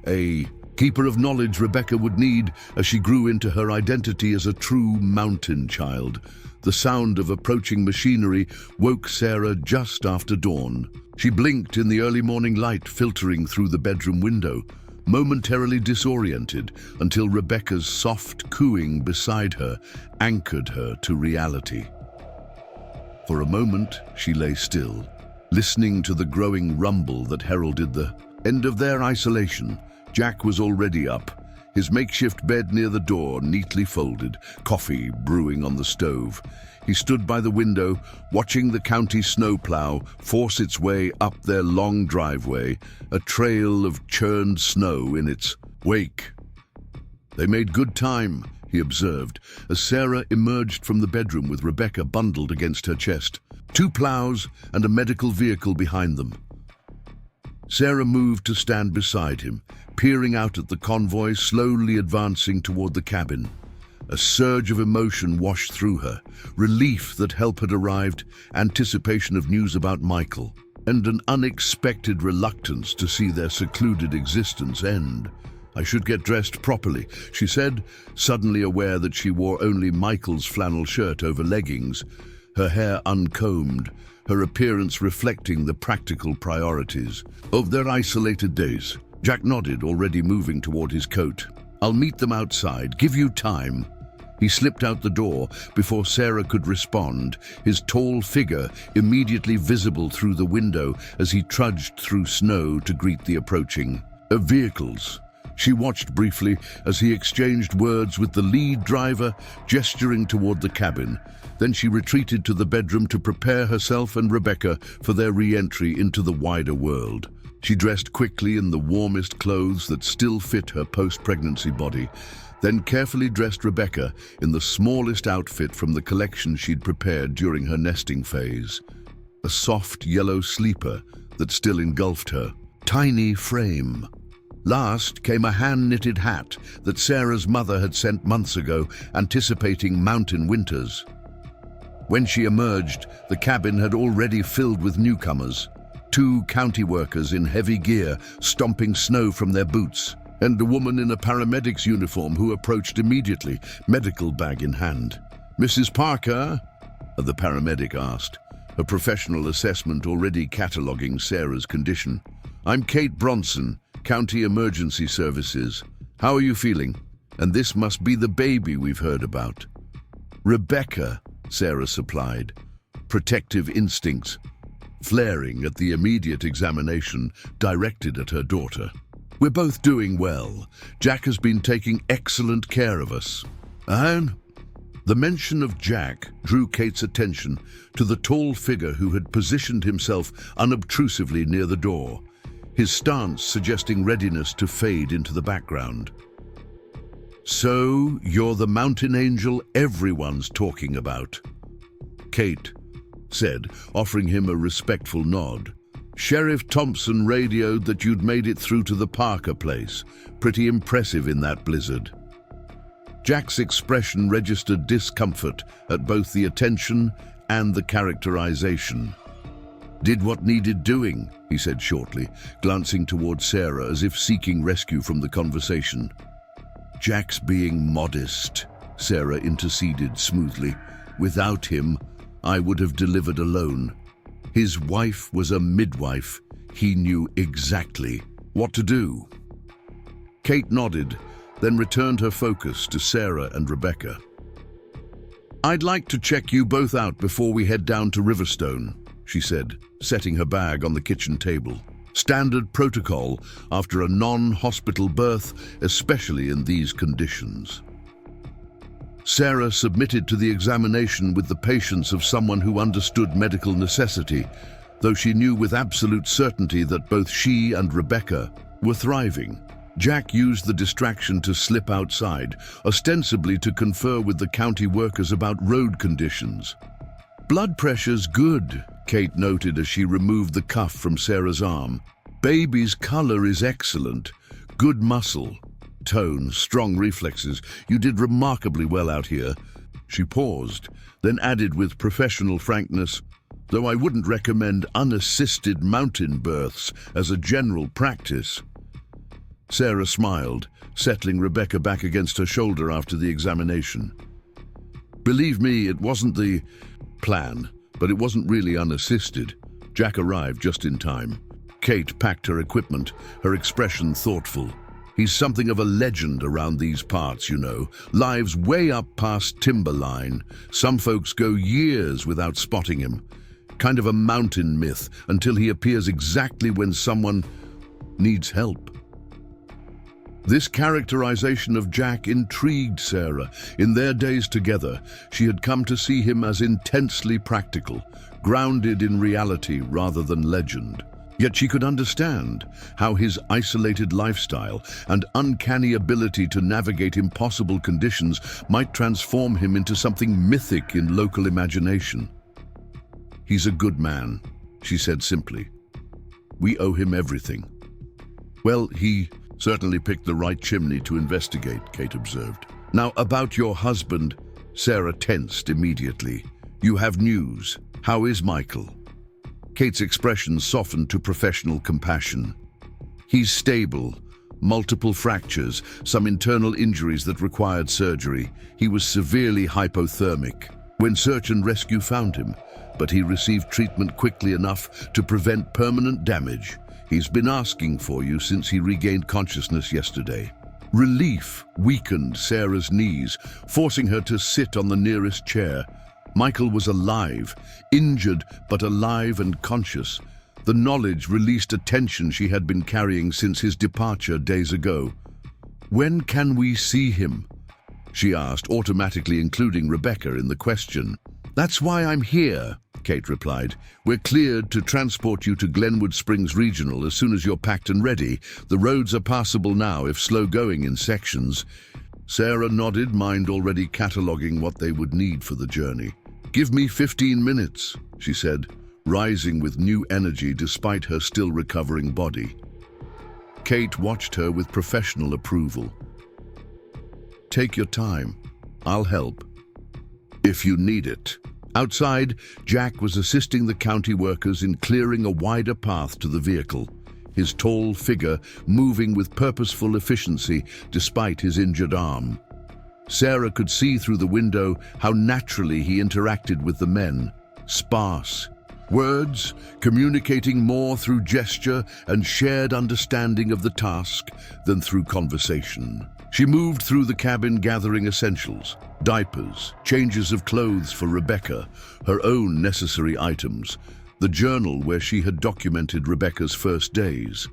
S1: a keeper of knowledge Rebecca would need as she grew into her identity as a true mountain child. The sound of approaching machinery woke Sarah just after dawn. She blinked in the early morning light filtering through the bedroom window, momentarily disoriented until Rebecca's soft cooing beside her anchored her to reality. For a moment, she lay still, listening to the growing rumble that heralded the End of their isolation. Jack was already up, his makeshift bed near the door neatly folded, coffee brewing on the stove. He stood by the window, watching the county snowplow force its way up their long driveway, a trail of churned snow in its wake. They made good time, he observed, as Sarah emerged from the bedroom with Rebecca bundled against her chest, 2 plows and a medical vehicle behind them. Sarah moved to stand beside him, peering out at the convoy slowly advancing toward the cabin. A surge of emotion washed through her, relief that help had arrived, anticipation of news about Michael, and an unexpected reluctance to see their secluded existence end. I should get dressed properly, she said, suddenly aware that she wore only Michael's flannel shirt over leggings, her hair uncombed, her appearance reflecting the practical priorities of their isolated days. Jack nodded, already moving toward his coat. I'll meet them outside. Give you time. He slipped out the door before Sarah could respond, his tall figure immediately visible through the window as he trudged through snow to greet the approaching vehicles. She watched briefly as he exchanged words with the lead driver, gesturing toward the cabin. Then she retreated to the bedroom to prepare herself and Rebecca for their re-entry into the wider world. She dressed quickly in the warmest clothes that still fit her post-pregnancy body, then carefully dressed Rebecca in the smallest outfit from the collection she'd prepared during her nesting phase. A soft yellow sleeper that still engulfed her tiny frame. Last came a hand-knitted hat that Sarah's mother had sent months ago, anticipating mountain winters. When she emerged, the cabin had already filled with newcomers. 2 county workers in heavy gear, stomping snow from their boots, and a woman in a paramedic's uniform who approached immediately, medical bag in hand. Mrs. Parker? The paramedic asked, her professional assessment already cataloguing Sarah's condition. I'm Kate Bronson, County Emergency Services. How are you feeling? And this must be the baby we've heard about. Rebecca, Sarah supplied, protective instincts flaring at the immediate examination directed at her daughter. We're both doing well. Jack has been taking excellent care of us. And the mention of Jack drew Kate's attention to the tall figure who had positioned himself unobtrusively near the door, his stance suggesting readiness to fade into the background. So, you're the mountain angel everyone's talking about, Kate said, offering him a respectful nod. Sheriff Thompson radioed that you'd made it through to the Parker place. Pretty impressive in that blizzard. Jack's expression registered discomfort at both the attention and the characterization. Did what needed doing, he said shortly, glancing toward Sarah as if seeking rescue from the conversation. Jack's being modest, Sarah interceded smoothly. Without him, I would have delivered alone. His wife was a midwife. He knew exactly what to do. Kate nodded, then returned her focus to Sarah and Rebecca. I'd like to check you both out before we head down to Riverstone, she said, setting her bag on the kitchen table. Standard protocol after a non-hospital birth, especially in these conditions. Sarah submitted to the examination with the patience of someone who understood medical necessity, though she knew with absolute certainty that both she and Rebecca were thriving. Jack used the distraction to slip outside, ostensibly to confer with the county workers about road conditions. Blood pressure's good, Kate noted as she removed the cuff from Sarah's arm. Baby's color is excellent. Good muscle. Tone, strong reflexes. You did remarkably well out here. She paused, then added with professional frankness, though I wouldn't recommend unassisted mountain births as a general practice. Sarah smiled, settling Rebecca back against her shoulder after the examination. Believe me, it wasn't the plan, but it wasn't really unassisted. Jack arrived just in time. Kate packed her equipment, her expression thoughtful. He's something of a legend around these parts, you know. Lives way up past timberline. Some folks go years without spotting him. Kind of a mountain myth until he appears exactly when someone, needs help. This characterization of Jack intrigued Sarah. In their days together, she had come to see him as intensely practical, grounded in reality rather than legend. Yet she could understand how his isolated lifestyle and uncanny ability to navigate impossible conditions might transform him into something mythic in local imagination. "He's a good man," she said simply. "We owe him everything." "Well, he certainly picked the right chimney to investigate," Kate observed. "Now, about your husband," Sarah tensed immediately. "You have news. How is Michael?" Kate's expression softened to professional compassion. "He's stable. Multiple fractures, some internal injuries that required surgery. He was severely hypothermic when search and rescue found him, but he received treatment quickly enough to prevent permanent damage. He's been asking for you since he regained consciousness yesterday." Relief weakened Sarah's knees, forcing her to sit on the nearest chair. Michael was alive, injured but alive and conscious. The knowledge released a tension she had been carrying since his departure days ago. "When can we see him?" she asked, automatically including Rebecca in the question. "That's why I'm here," Kate replied. "We're cleared to transport you to Glenwood Springs Regional as soon as you're packed and ready. The roads are passable now, if slow-going in sections." Sarah nodded, mind already cataloguing what they would need for the journey. "Give me 15 minutes, she said, rising with new energy despite her still recovering body. Kate watched her with professional approval. "Take your time. I'll help, if you need it." Outside, Jack was assisting the county workers in clearing a wider path to the vehicle, his tall figure moving with purposeful efficiency despite his injured arm. Sarah could see through the window how naturally he interacted with the men, sparse, words communicating more through gesture and shared understanding of the task than through conversation. She moved through the cabin gathering essentials, diapers, changes of clothes for Rebecca, her own necessary items, the journal where she had documented Rebecca's first days.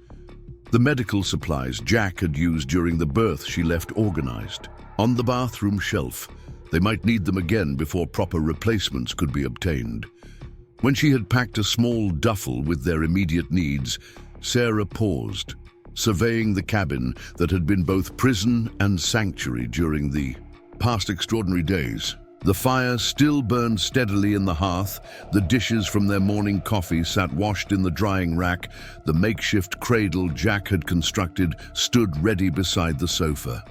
S1: The medical supplies Jack had used during the birth she left organized. On the bathroom shelf, they might need them again before proper replacements could be obtained. When she had packed a small duffel with their immediate needs, Sarah paused, surveying the cabin that had been both prison and sanctuary during the past extraordinary days. The fire still burned steadily in the hearth, the dishes from their morning coffee sat washed in the drying rack, the makeshift cradle Jack had constructed stood ready beside the sofa.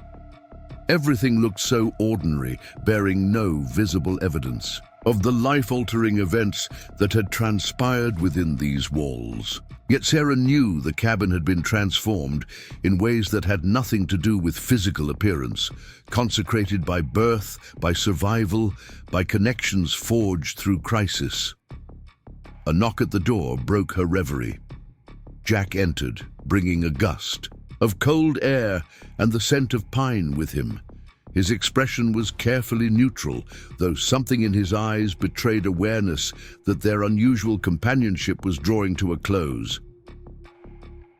S1: Everything looked so ordinary, bearing no visible evidence of the life-altering events that had transpired within these walls. Yet Sarah knew the cabin had been transformed in ways that had nothing to do with physical appearance, consecrated by birth, by survival, by connections forged through crisis. A knock at the door broke her reverie. Jack entered, bringing a gust of cold air and the scent of pine with him. His expression was carefully neutral, though something in his eyes betrayed awareness that their unusual companionship was drawing to a close.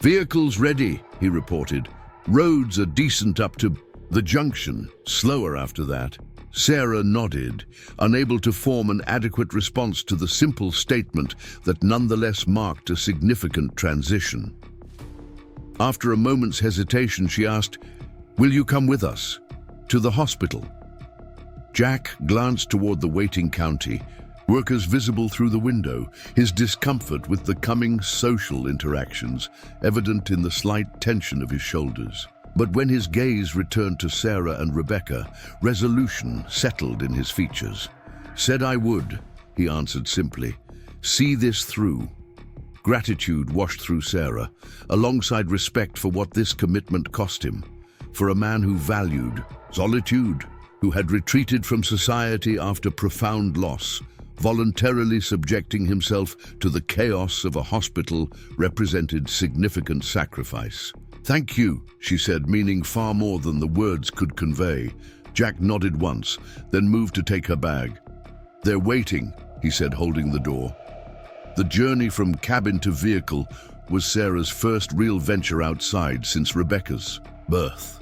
S1: "Vehicles ready," he reported. "Roads are decent up to the junction, slower after that." Sarah nodded, unable to form an adequate response to the simple statement that nonetheless marked a significant transition. After a moment's hesitation, she asked, "Will you come with us? To the hospital?" Jack glanced toward the waiting county, workers visible through the window, his discomfort with the coming social interactions evident in the slight tension of his shoulders. But when his gaze returned to Sarah and Rebecca, resolution settled in his features. "Said I would," he answered simply. "See this through." Gratitude washed through Sarah, alongside respect for what this commitment cost him, for a man who valued solitude, who had retreated from society after profound loss, voluntarily subjecting himself to the chaos of a hospital represented significant sacrifice. "Thank you," she said, meaning far more than the words could convey. Jack nodded once, then moved to take her bag. "They're waiting," he said, holding the door. The journey from cabin to vehicle was Sarah's first real venture outside since Rebecca's birth.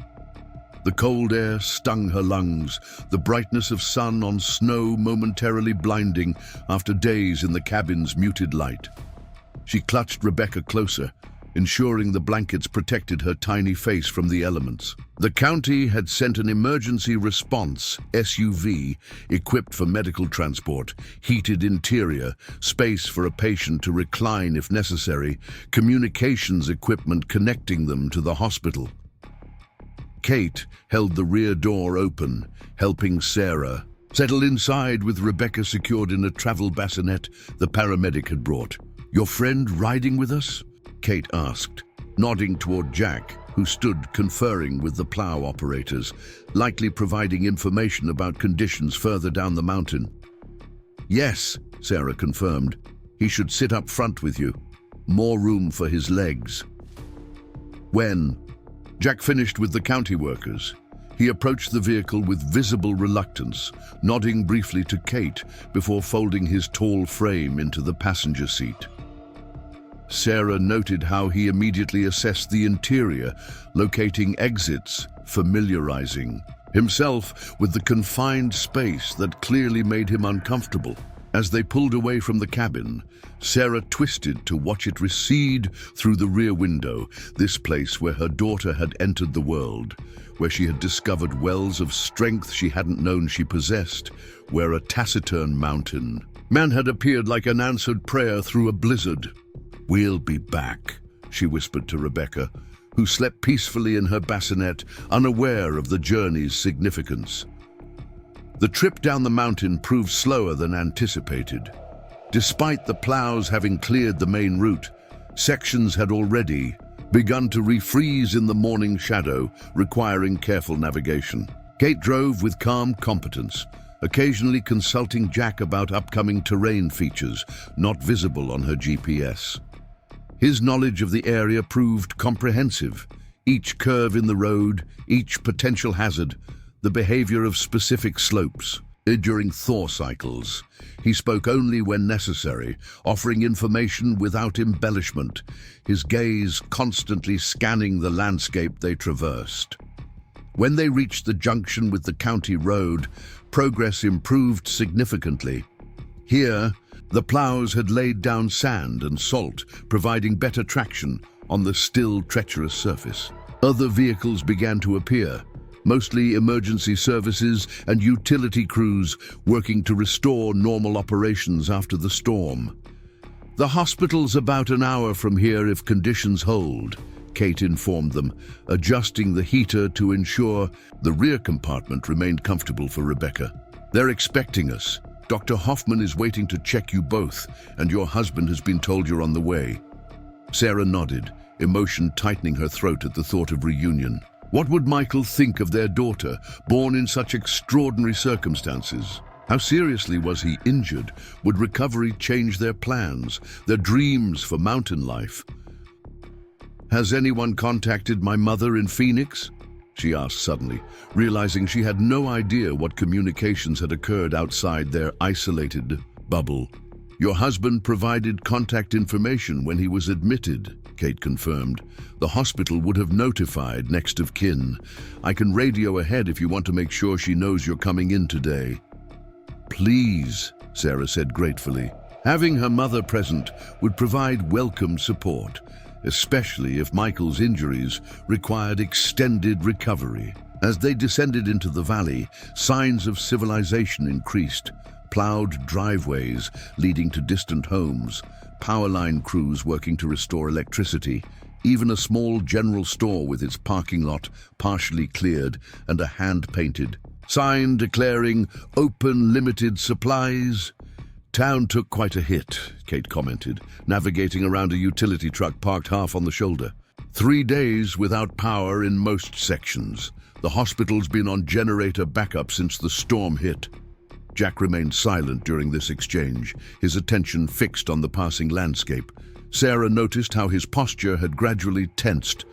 S1: The cold air stung her lungs, the brightness of sun on snow momentarily blinding after days in the cabin's muted light. She clutched Rebecca closer, ensuring the blankets protected her tiny face from the elements. The county had sent an emergency response SUV equipped for medical transport, heated interior, space for a patient to recline if necessary, communications equipment connecting them to the hospital. Kate held the rear door open, helping Sarah settle inside with Rebecca secured in a travel bassinet the paramedic had brought. "Your friend riding with us?" Kate asked, nodding toward Jack, who stood conferring with the plow operators, likely providing information about conditions further down the mountain. "Yes," Sarah confirmed. "He should sit up front with you. More room for his legs." When Jack finished with the county workers, he approached the vehicle with visible reluctance, nodding briefly to Kate before folding his tall frame into the passenger seat. Sarah noted how he immediately assessed the interior, locating exits, familiarizing himself with the confined space that clearly made him uncomfortable. As they pulled away from the cabin, Sarah twisted to watch it recede through the rear window, this place where her daughter had entered the world, where she had discovered wells of strength she hadn't known she possessed, where a taciturn mountain man had appeared like an answered prayer through a blizzard. "We'll be back," she whispered to Rebecca, who slept peacefully in her bassinet, unaware of the journey's significance. The trip down the mountain proved slower than anticipated. Despite the plows having cleared the main route, sections had already begun to refreeze in the morning shadow, requiring careful navigation. Kate drove with calm competence, occasionally consulting Jack about upcoming terrain features not visible on her GPS. His knowledge of the area proved comprehensive. Each curve in the road, each potential hazard, the behavior of specific slopes. During thaw cycles, he spoke only when necessary, offering information without embellishment, his gaze constantly scanning the landscape they traversed. When they reached the junction with the county road, progress improved significantly. Here, the plows had laid down sand and salt, providing better traction on the still treacherous surface. Other vehicles began to appear, mostly emergency services and utility crews working to restore normal operations after the storm. "The hospital's about an hour from here if conditions hold," Kate informed them, adjusting the heater to ensure the rear compartment remained comfortable for Rebecca. "They're expecting us. Dr. Hoffman is waiting to check you both, and your husband has been told you're on the way." Sarah nodded, emotion tightening her throat at the thought of reunion. What would Michael think of their daughter, born in such extraordinary circumstances? How seriously was he injured? Would recovery change their plans, their dreams for mountain life? "Has anyone contacted my mother in Phoenix?" she asked suddenly, realizing she had no idea what communications had occurred outside their isolated bubble. "Your husband provided contact information when he was admitted," Kate confirmed. "The hospital would have notified next of kin. I can radio ahead if you want to make sure she knows you're coming in today." "Please," Sarah said gratefully. Having her mother present would provide welcome support, especially if Michael's injuries required extended recovery. As they descended into the valley, signs of civilization increased. Plowed driveways leading to distant homes, power line crews working to restore electricity, even a small general store with its parking lot partially cleared and a hand-painted sign declaring "Open Limited Supplies." "Town took quite a hit," Kate commented, navigating around a utility truck parked half on the shoulder. 3 days without power in most sections. The hospital's been on generator backup since the storm hit." Jack remained silent during this exchange, his attention fixed on the passing landscape. Sarah noticed how his posture had gradually tensed.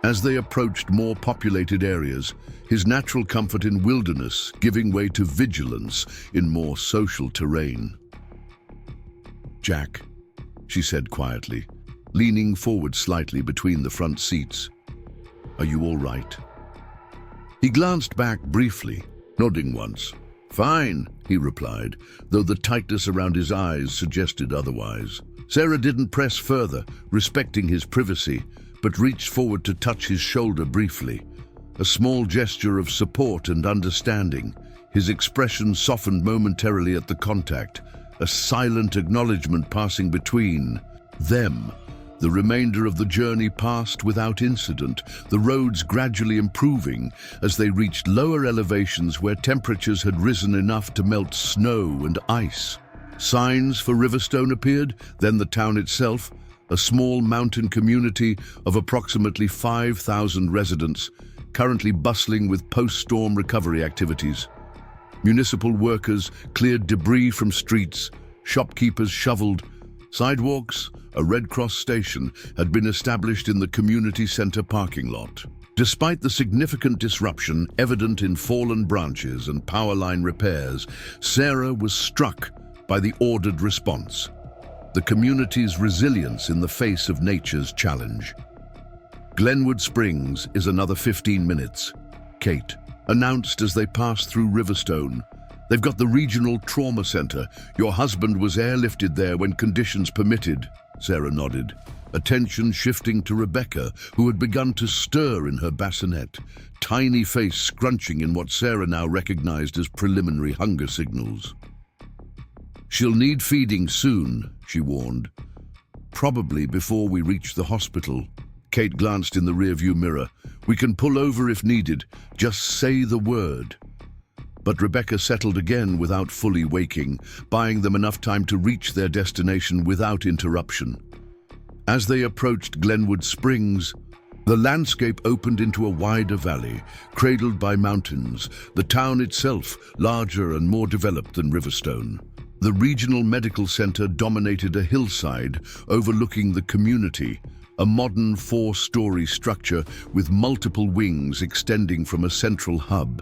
S1: As they approached more populated areas, his natural comfort in wilderness giving way to vigilance in more social terrain. "Jack," she said quietly, leaning forward slightly between the front seats. "Are you all right?" He glanced back briefly, nodding once. "Fine," he replied, though the tightness around his eyes suggested otherwise. Sarah didn't press further, respecting his privacy, but reached forward to touch his shoulder briefly. A small gesture of support and understanding. His expression softened momentarily at the contact, a silent acknowledgement passing between them. The remainder of the journey passed without incident, the roads gradually improving as they reached lower elevations where temperatures had risen enough to melt snow and ice. Signs for Riverstone appeared, then the town itself, a small mountain community of approximately 5,000 residents, currently bustling with post-storm recovery activities. Municipal workers cleared debris from streets, shopkeepers shoveled. Sidewalks, a Red Cross station, had been established in the community center parking lot. Despite the significant disruption evident in fallen branches and power line repairs, Sarah was struck by the ordered response, the community's resilience in the face of nature's challenge. "Glenwood Springs is another 15 minutes, Kate announced as they passed through Riverstone. "They've got the regional trauma center. Your husband was airlifted there when conditions permitted." Sarah nodded, attention shifting to Rebecca, who had begun to stir in her bassinet, tiny face scrunching in what Sarah now recognized as preliminary hunger signals. "She'll need feeding soon," she warned. "Probably before we reach the hospital." Kate glanced in the rearview mirror. "We can pull over if needed. Just say the word." But Rebecca settled again without fully waking, buying them enough time to reach their destination without interruption. As they approached Glenwood Springs, the landscape opened into a wider valley, cradled by mountains, the town itself larger and more developed than Riverstone. The regional medical center dominated a hillside overlooking the community, a modern 4-story structure with multiple wings extending from a central hub.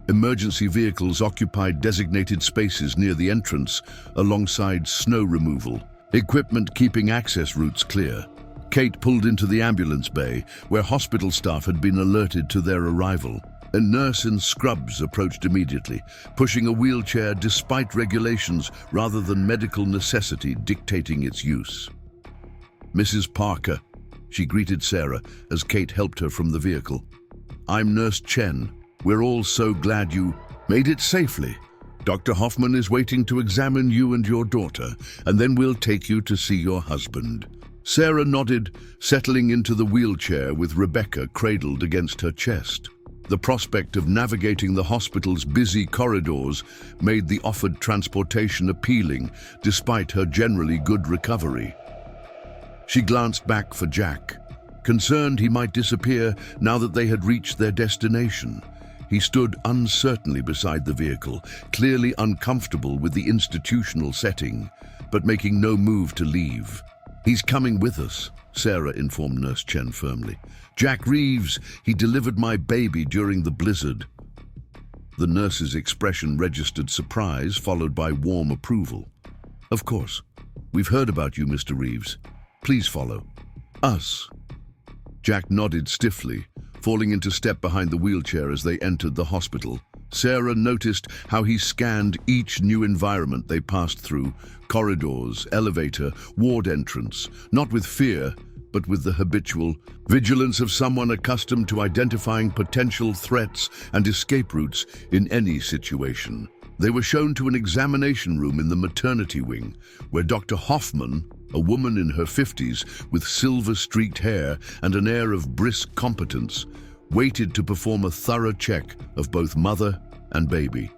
S1: Emergency vehicles occupied designated spaces near the entrance, alongside snow removal, equipment keeping access routes clear. Kate pulled into the ambulance bay, where hospital staff had been alerted to their arrival. A nurse in scrubs approached immediately, pushing a wheelchair despite regulations rather than medical necessity dictating its use. "Mrs. Parker," she greeted Sarah as Kate helped her from the vehicle. "I'm Nurse Chen. We're all so glad you made it safely. Dr. Hoffman is waiting to examine you and your daughter, and then we'll take you to see your husband." Sarah nodded, settling into the wheelchair with Rebecca cradled against her chest. The prospect of navigating the hospital's busy corridors made the offered transportation appealing, despite her generally good recovery. She glanced back for Jack, concerned he might disappear now that they had reached their destination. He stood uncertainly beside the vehicle, clearly uncomfortable with the institutional setting, but making no move to leave. "He's coming with us," Sarah informed Nurse Chen firmly. "Jack Reeves, he delivered my baby during the blizzard." The nurse's expression registered surprise, followed by warm approval. "Of course. We've heard about you, Mr. Reeves. Please follow us." Jack nodded stiffly, falling into step behind the wheelchair as they entered the hospital. Sarah noticed how he scanned each new environment they passed through, corridors, elevator, ward entrance, not with fear, but with the habitual vigilance of someone accustomed to identifying potential threats and escape routes in any situation. They were shown to an examination room in the maternity wing, where Dr. Hoffman, a woman in her 50s with silver-streaked hair and an air of brisk competence, waited to perform a thorough check of both mother and baby.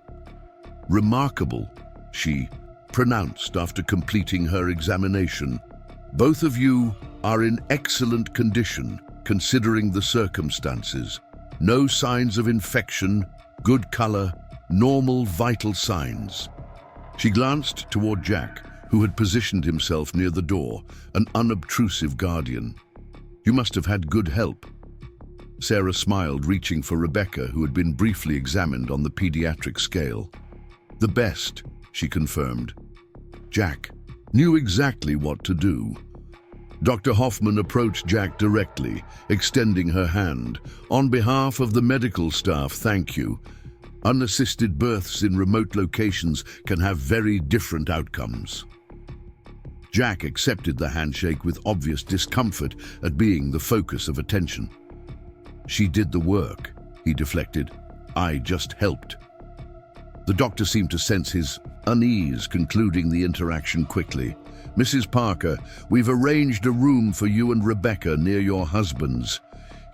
S1: "Remarkable," she pronounced after completing her examination. "Both of you are in excellent condition, considering the circumstances. No signs of infection, good color, normal vital signs." She glanced toward Jack, who had positioned himself near the door, an unobtrusive guardian. "You must have had good help." Sarah smiled, reaching for Rebecca, who had been briefly examined on the pediatric scale. "The best," she confirmed. Jack knew exactly what to do. Dr. Hoffman approached Jack directly, extending her hand. "On behalf of the medical staff, thank you. Unassisted births in remote locations can have very different outcomes." Jack accepted the handshake with obvious discomfort at being the focus of attention. "She did the work," he deflected. "I just helped." The doctor seemed to sense his unease, concluding the interaction quickly. "Mrs. Parker, we've arranged a room for you and Rebecca near your husband's.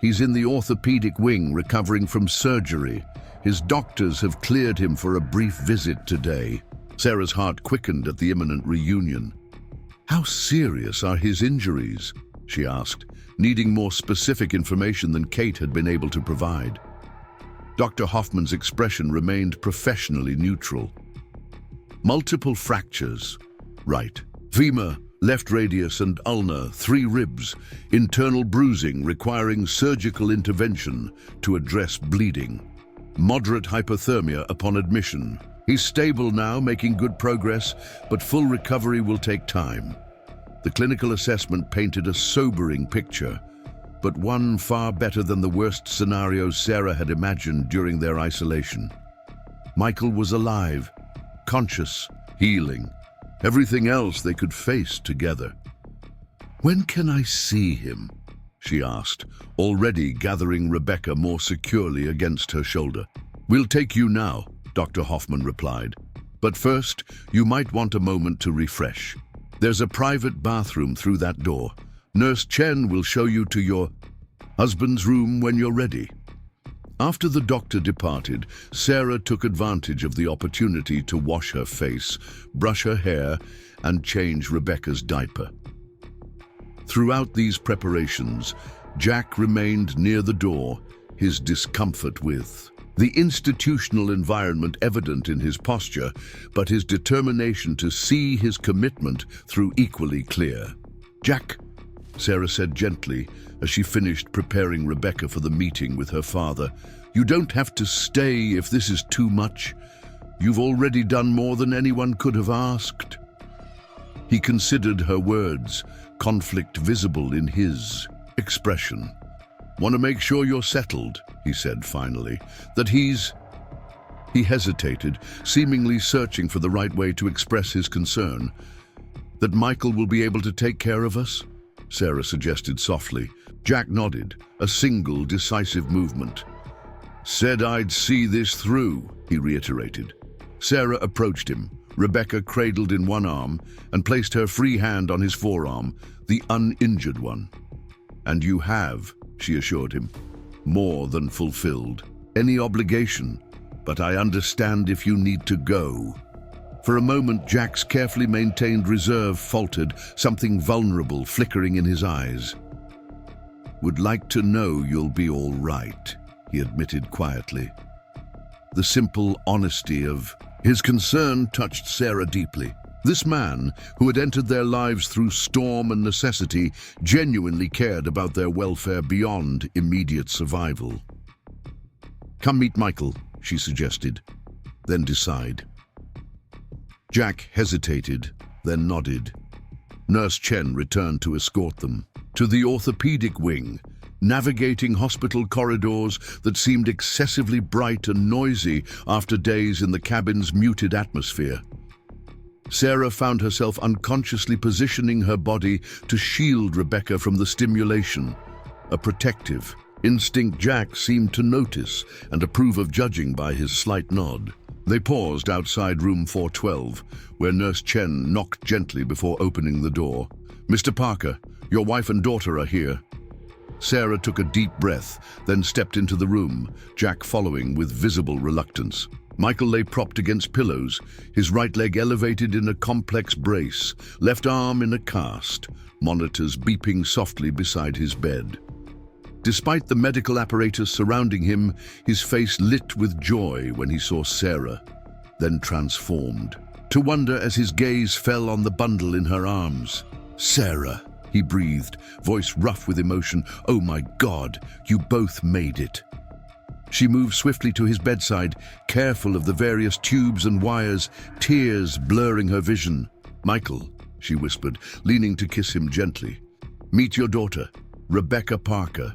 S1: He's in the orthopedic wing recovering from surgery. His doctors have cleared him for a brief visit today." Sarah's heart quickened at the imminent reunion. "How serious are his injuries?" she asked, needing more specific information than Kate had been able to provide. Dr. Hoffman's expression remained professionally neutral. "Multiple fractures. Right. Femur, left radius and ulnar, 3 ribs. Internal bruising requiring surgical intervention to address bleeding. Moderate hypothermia upon admission. He's stable now, making good progress, but full recovery will take time." The clinical assessment painted a sobering picture, but one far better than the worst scenarios Sarah had imagined during their isolation. Michael was alive, conscious, healing, everything else they could face together. "When can I see him?" she asked, already gathering Rebecca more securely against her shoulder. "We'll take you now," Dr. Hoffman replied. "But first, you might want a moment to refresh. There's a private bathroom through that door. Nurse Chen will show you to your husband's room when you're ready." After the doctor departed, Sarah took advantage of the opportunity to wash her face, brush her hair, and change Rebecca's diaper. Throughout these preparations, Jack remained near the door, his discomfort with the institutional environment evident in his posture, but his determination to see his commitment through equally clear. "Jack," Sarah said gently as she finished preparing Rebecca for the meeting with her father, "you don't have to stay if this is too much. You've already done more than anyone could have asked." He considered her words, conflict visible in his expression. "Want to make sure you're settled," he said finally. "That he's—" He hesitated, seemingly searching for the right way to express his concern. "That Michael will be able to take care of us?" Sarah suggested softly. Jack nodded, a single decisive movement. "Said I'd see this through," he reiterated. Sarah approached him, Rebecca cradled in one arm, and placed her free hand on his forearm, the uninjured one. "And you have," she assured him, "more than fulfilled. Any obligation, but I understand if you need to go." For a moment, Jack's carefully maintained reserve faltered, something vulnerable flickering in his eyes. "Would like to know you'll be all right," he admitted quietly. The simple honesty of his concern touched Sarah deeply. This man, who had entered their lives through storm and necessity, genuinely cared about their welfare beyond immediate survival. "Come meet Michael," she suggested. "Then decide." Jack hesitated, then nodded. Nurse Chen returned to escort them to the orthopedic wing, navigating hospital corridors that seemed excessively bright and noisy after days in the cabin's muted atmosphere. Sarah found herself unconsciously positioning her body to shield Rebecca from the stimulation, a protective instinct Jack seemed to notice and approve of, judging by his slight nod. They paused outside room 412, where Nurse Chen knocked gently before opening the door. "Mr. Parker, your wife and daughter are here." Sarah took a deep breath, then stepped into the room, Jack following with visible reluctance. Michael lay propped against pillows, his right leg elevated in a complex brace, left arm in a cast, monitors beeping softly beside his bed. Despite the medical apparatus surrounding him, his face lit with joy when he saw Sarah, then transformed, to wonder as his gaze fell on the bundle in her arms. "Sarah," he breathed, voice rough with emotion. "Oh my God, you both made it." She moved swiftly to his bedside, careful of the various tubes and wires, tears blurring her vision. "Michael," she whispered, leaning to kiss him gently. Meet your daughter, Rebecca Parker."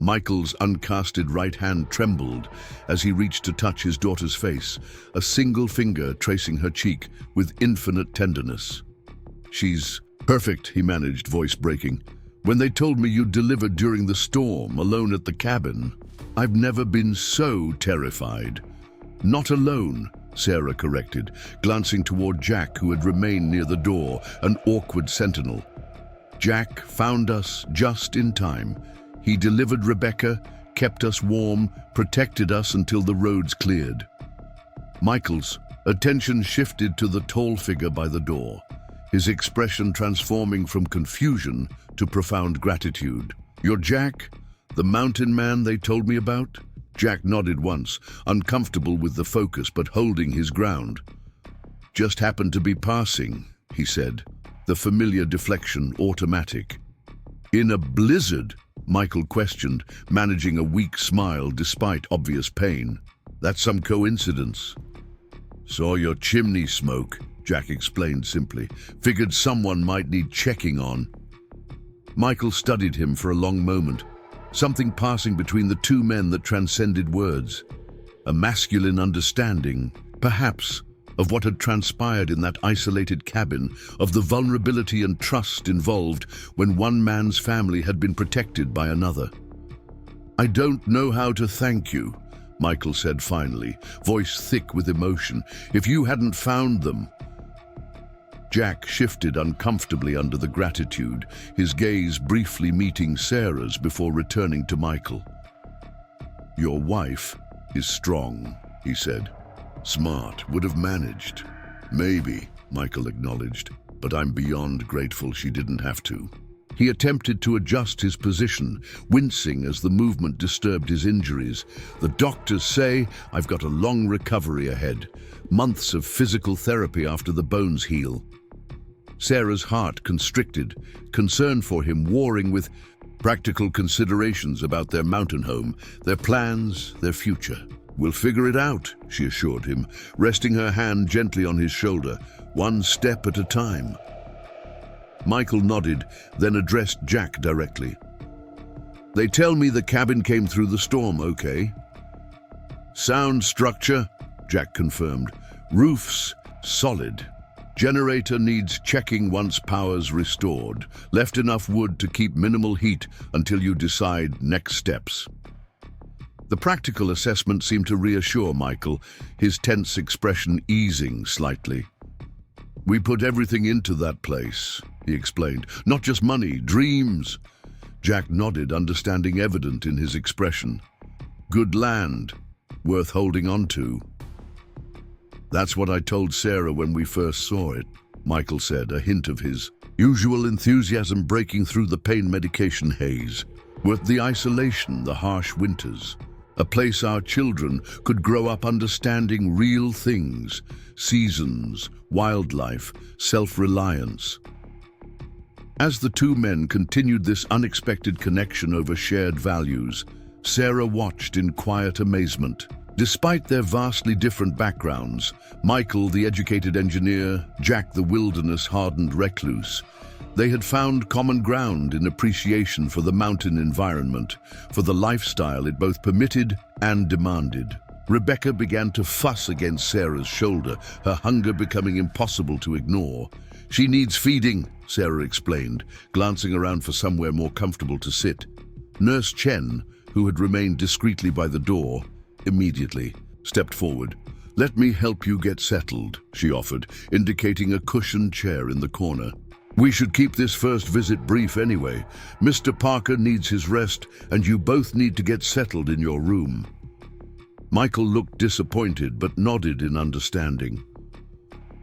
S1: Michael's uncasted right hand trembled as he reached to touch his daughter's face, a single finger tracing her cheek with infinite tenderness. "She's perfect," he managed, voice breaking. "When they told me you delivered during the storm, alone at the cabin, I've never been so terrified." "Not alone," Sarah corrected, glancing toward Jack, who had remained near the door, an awkward sentinel. "Jack found us just in time. He delivered Rebecca, kept us warm, protected us until the roads cleared." Michael's attention shifted to the tall figure by the door, his expression transforming from confusion to profound gratitude. "You're Jack, the mountain man they told me about?" Jack nodded once, uncomfortable with the focus but holding his ground. "Just happened to be passing," he said, the familiar deflection automatic. "In a blizzard?" Michael questioned, managing a weak smile despite obvious pain. "That's some coincidence." "Saw your chimney smoke," Jack explained simply. "Figured someone might need checking on." Michael studied him for a long moment, something passing between the two men that transcended words. A masculine understanding, perhaps, of what had transpired in that isolated cabin, of the vulnerability and trust involved when one man's family had been protected by another. "I don't know how to thank you," Michael said finally, voice thick with emotion. "If you hadn't found them—" Jack shifted uncomfortably under the gratitude, his gaze briefly meeting Sarah's before returning to Michael. "Your wife is strong," he said. "Smart, would have managed." "Maybe," Michael acknowledged, "but I'm beyond grateful she didn't have to." He attempted to adjust his position, wincing as the movement disturbed his injuries. "The doctors say I've got a long recovery ahead, months of physical therapy after the bones heal." Sarah's heart constricted, concern for him warring with practical considerations about their mountain home, their plans, their future. "We'll figure it out," she assured him, resting her hand gently on his shoulder, "one step at a time." Michael nodded, then addressed Jack directly. "They tell me the cabin came through the storm okay?" "Sound structure," Jack confirmed. "Roof's solid. Generator needs checking once power's restored. Left enough wood to keep minimal heat until you decide next steps." The practical assessment seemed to reassure Michael, his tense expression easing slightly. "We put everything into that place," he explained. "Not just money, dreams." Jack nodded, understanding evident in his expression. "Good land, worth holding on to." "That's what I told Sarah when we first saw it," Michael said, a hint of his usual enthusiasm breaking through the pain medication haze. "Worth the isolation, the harsh winters. A place our children could grow up understanding real things, seasons, wildlife, self-reliance." As the two men continued this unexpected connection over shared values, Sarah watched in quiet amazement. Despite their vastly different backgrounds, Michael the educated engineer, Jack the wilderness-hardened recluse, they had found common ground in appreciation for the mountain environment, for the lifestyle it both permitted and demanded. Rebecca began to fuss against Sarah's shoulder, her hunger becoming impossible to ignore. "She needs feeding," Sarah explained, glancing around for somewhere more comfortable to sit. Nurse Chen, who had remained discreetly by the door, immediately stepped forward. "Let me help you get settled," she offered, indicating a cushioned chair in the corner. "We should keep this first visit brief anyway. Mr. Parker needs his rest, and you both need to get settled in your room." Michael looked disappointed but nodded in understanding.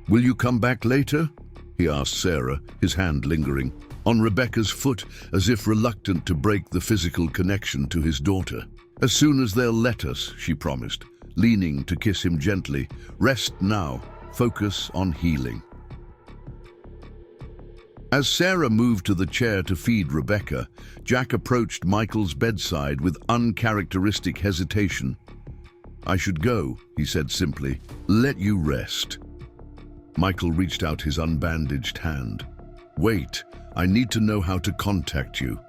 S1: "Will you come back later?" he asked Sarah, his hand lingering on Rebecca's foot as if reluctant to break the physical connection to his daughter. "As soon as they'll let us," she promised, leaning to kiss him gently. "Rest now. Focus on healing." As Sarah moved to the chair to feed Rebecca, Jack approached Michael's bedside with uncharacteristic hesitation. "I should go," he said simply. "Let you rest." Michael reached out his unbandaged hand. "Wait, I need to know how to contact you.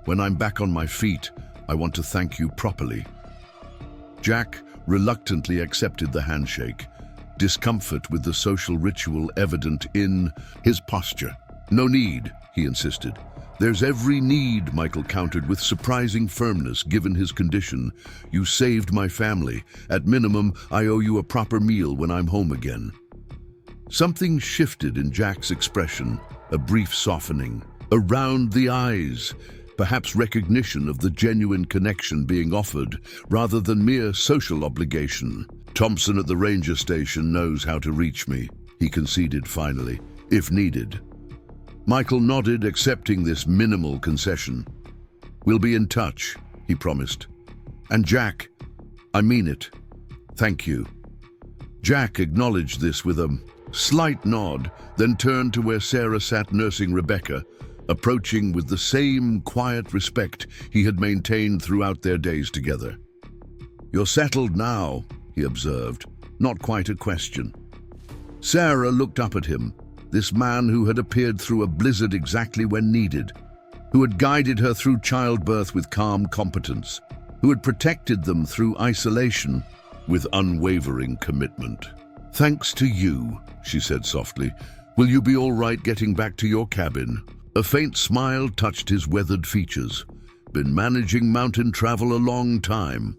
S1: When I'm back on my feet, I want to thank you properly." Jack reluctantly accepted the handshake, discomfort with the social ritual evident in his posture. "No need," he insisted. "There's every need," Michael countered with surprising firmness given his condition. "You saved my family. At minimum, I owe you a proper meal when I'm home again." Something shifted in Jack's expression, a brief softening. Around the eyes, perhaps recognition of the genuine connection being offered, rather than mere social obligation. "Thompson at the ranger station knows how to reach me," he conceded finally, "if needed." Michael nodded, accepting this minimal concession. "We'll be in touch," he promised. "And Jack, I mean it. Thank you." Jack acknowledged this with a slight nod, then turned to where Sarah sat nursing Rebecca, approaching with the same quiet respect he had maintained throughout their days together. "You're settled now," he observed, not quite a question. Sarah looked up at him, this man who had appeared through a blizzard exactly when needed, who had guided her through childbirth with calm competence, who had protected them through isolation with unwavering commitment. "Thanks to you," she said softly. "Will you be all right getting back to your cabin?" A faint smile touched his weathered features. "Been managing mountain travel a long time."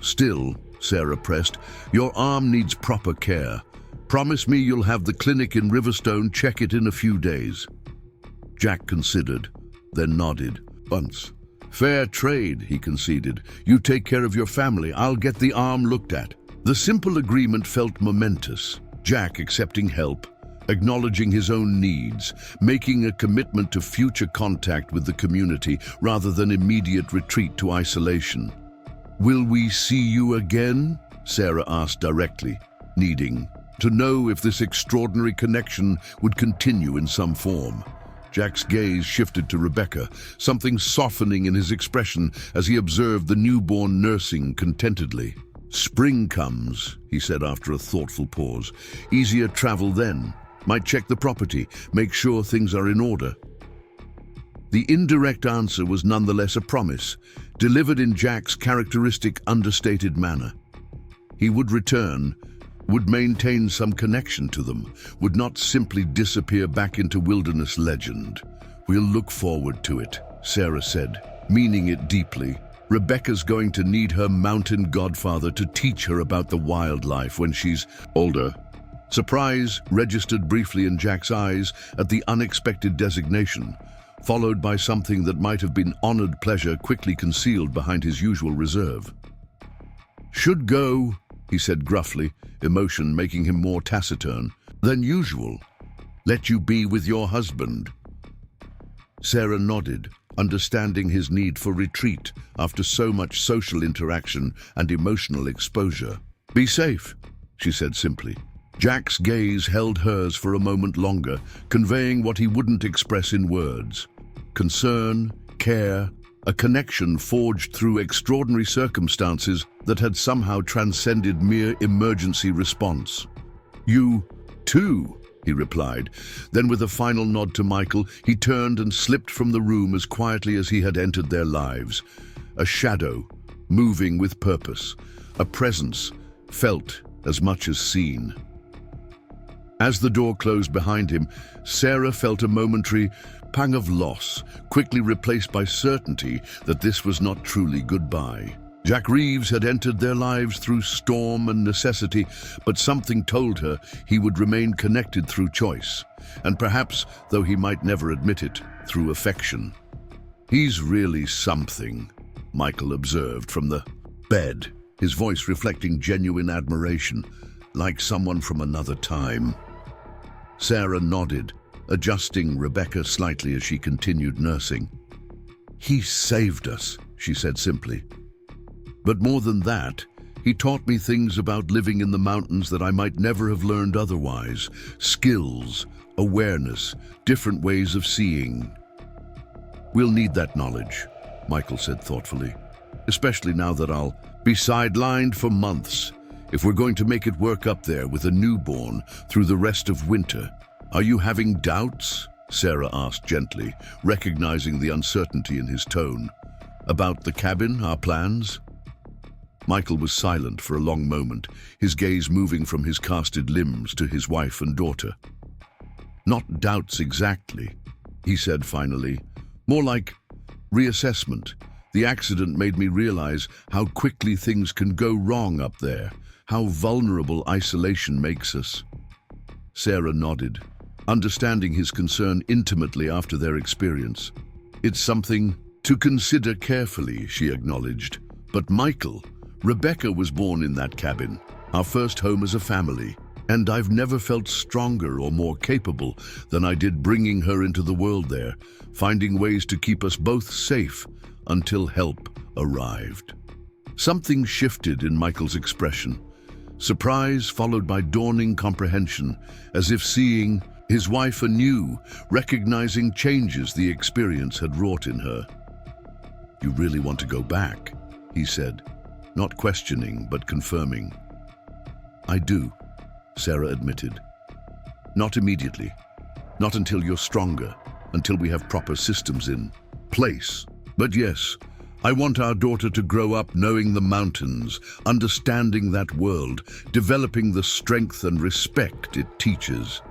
S1: "Still," Sarah pressed, "your arm needs proper care. Promise me you'll have the clinic in Riverstone check it in a few days." Jack considered, then nodded. "Once. Fair trade," he conceded. "You take care of your family, I'll get the arm looked at." The simple agreement felt momentous. Jack accepting help, acknowledging his own needs, making a commitment to future contact with the community rather than immediate retreat to isolation. "Will we see you again?" Sarah asked directly, needing to know if this extraordinary connection would continue in some form. Jack's gaze shifted to Rebecca, something softening in his expression as he observed the newborn nursing contentedly. "Spring comes," he said after a thoughtful pause. "Easier travel then. Might check the property, make sure things are in order." The indirect answer was nonetheless a promise, delivered in Jack's characteristic understated manner. He would return, would maintain some connection to them, would not simply disappear back into wilderness legend. "We'll look forward to it," Sarah said, meaning it deeply. Rebecca's going to need her mountain godfather to teach her about the wildlife when she's older. Surprise registered briefly in Jack's eyes at the unexpected designation, followed by something that might have been honored pleasure quickly concealed behind his usual reserve. "Should go," he said gruffly, emotion making him more taciturn than usual. "Let you be with your husband." Sarah nodded, understanding his need for retreat after so much social interaction and emotional exposure. "Be safe," she said simply. Jack's gaze held hers for a moment longer, conveying what he wouldn't express in words. Concern, care, a connection forged through extraordinary circumstances that had somehow transcended mere emergency response. "You, too," he replied. Then with a final nod to Michael, he turned and slipped from the room as quietly as he had entered their lives. A shadow, moving with purpose, a presence, felt as much as seen. As the door closed behind him, Sarah felt a momentary pang of loss, quickly replaced by certainty that this was not truly goodbye. Jack Reeves had entered their lives through storm and necessity, but something told her he would remain connected through choice, and perhaps, though he might never admit it, through affection. "He's really something," Michael observed from the bed, his voice reflecting genuine admiration, like someone from another time. Sarah nodded, adjusting Rebecca slightly as she continued nursing. "He saved us," she said simply. "But more than that, he taught me things about living in the mountains that I might never have learned otherwise. Skills, awareness, different ways of seeing." "We'll need that knowledge," Michael said thoughtfully, "especially now that I'll be sidelined for months. If we're going to make it work up there with a newborn through the rest of winter, are you having doubts?" Sarah asked gently, recognizing the uncertainty in his tone. About the cabin, our plans? Michael was silent for a long moment, his gaze moving from his casted limbs to his wife and daughter. Not doubts exactly, he said finally. More like reassessment. The accident made me realize how quickly things can go wrong up there, how vulnerable isolation makes us. Sarah nodded, understanding his concern intimately after their experience. It's something to consider carefully, she acknowledged. But Michael, Rebecca was born in that cabin, our first home as a family, and I've never felt stronger or more capable than I did bringing her into the world there, finding ways to keep us both safe until help arrived. Something shifted in Michael's expression. Surprise followed by dawning comprehension, as if seeing his wife anew, recognizing changes the experience had wrought in her. "You really want to go back?" he said, not questioning but confirming. "I do," Sarah admitted. "Not immediately. Not until you're stronger, until we have proper systems in place. But yes, I want our daughter to grow up knowing the mountains, understanding that world, developing the strength and respect it teaches."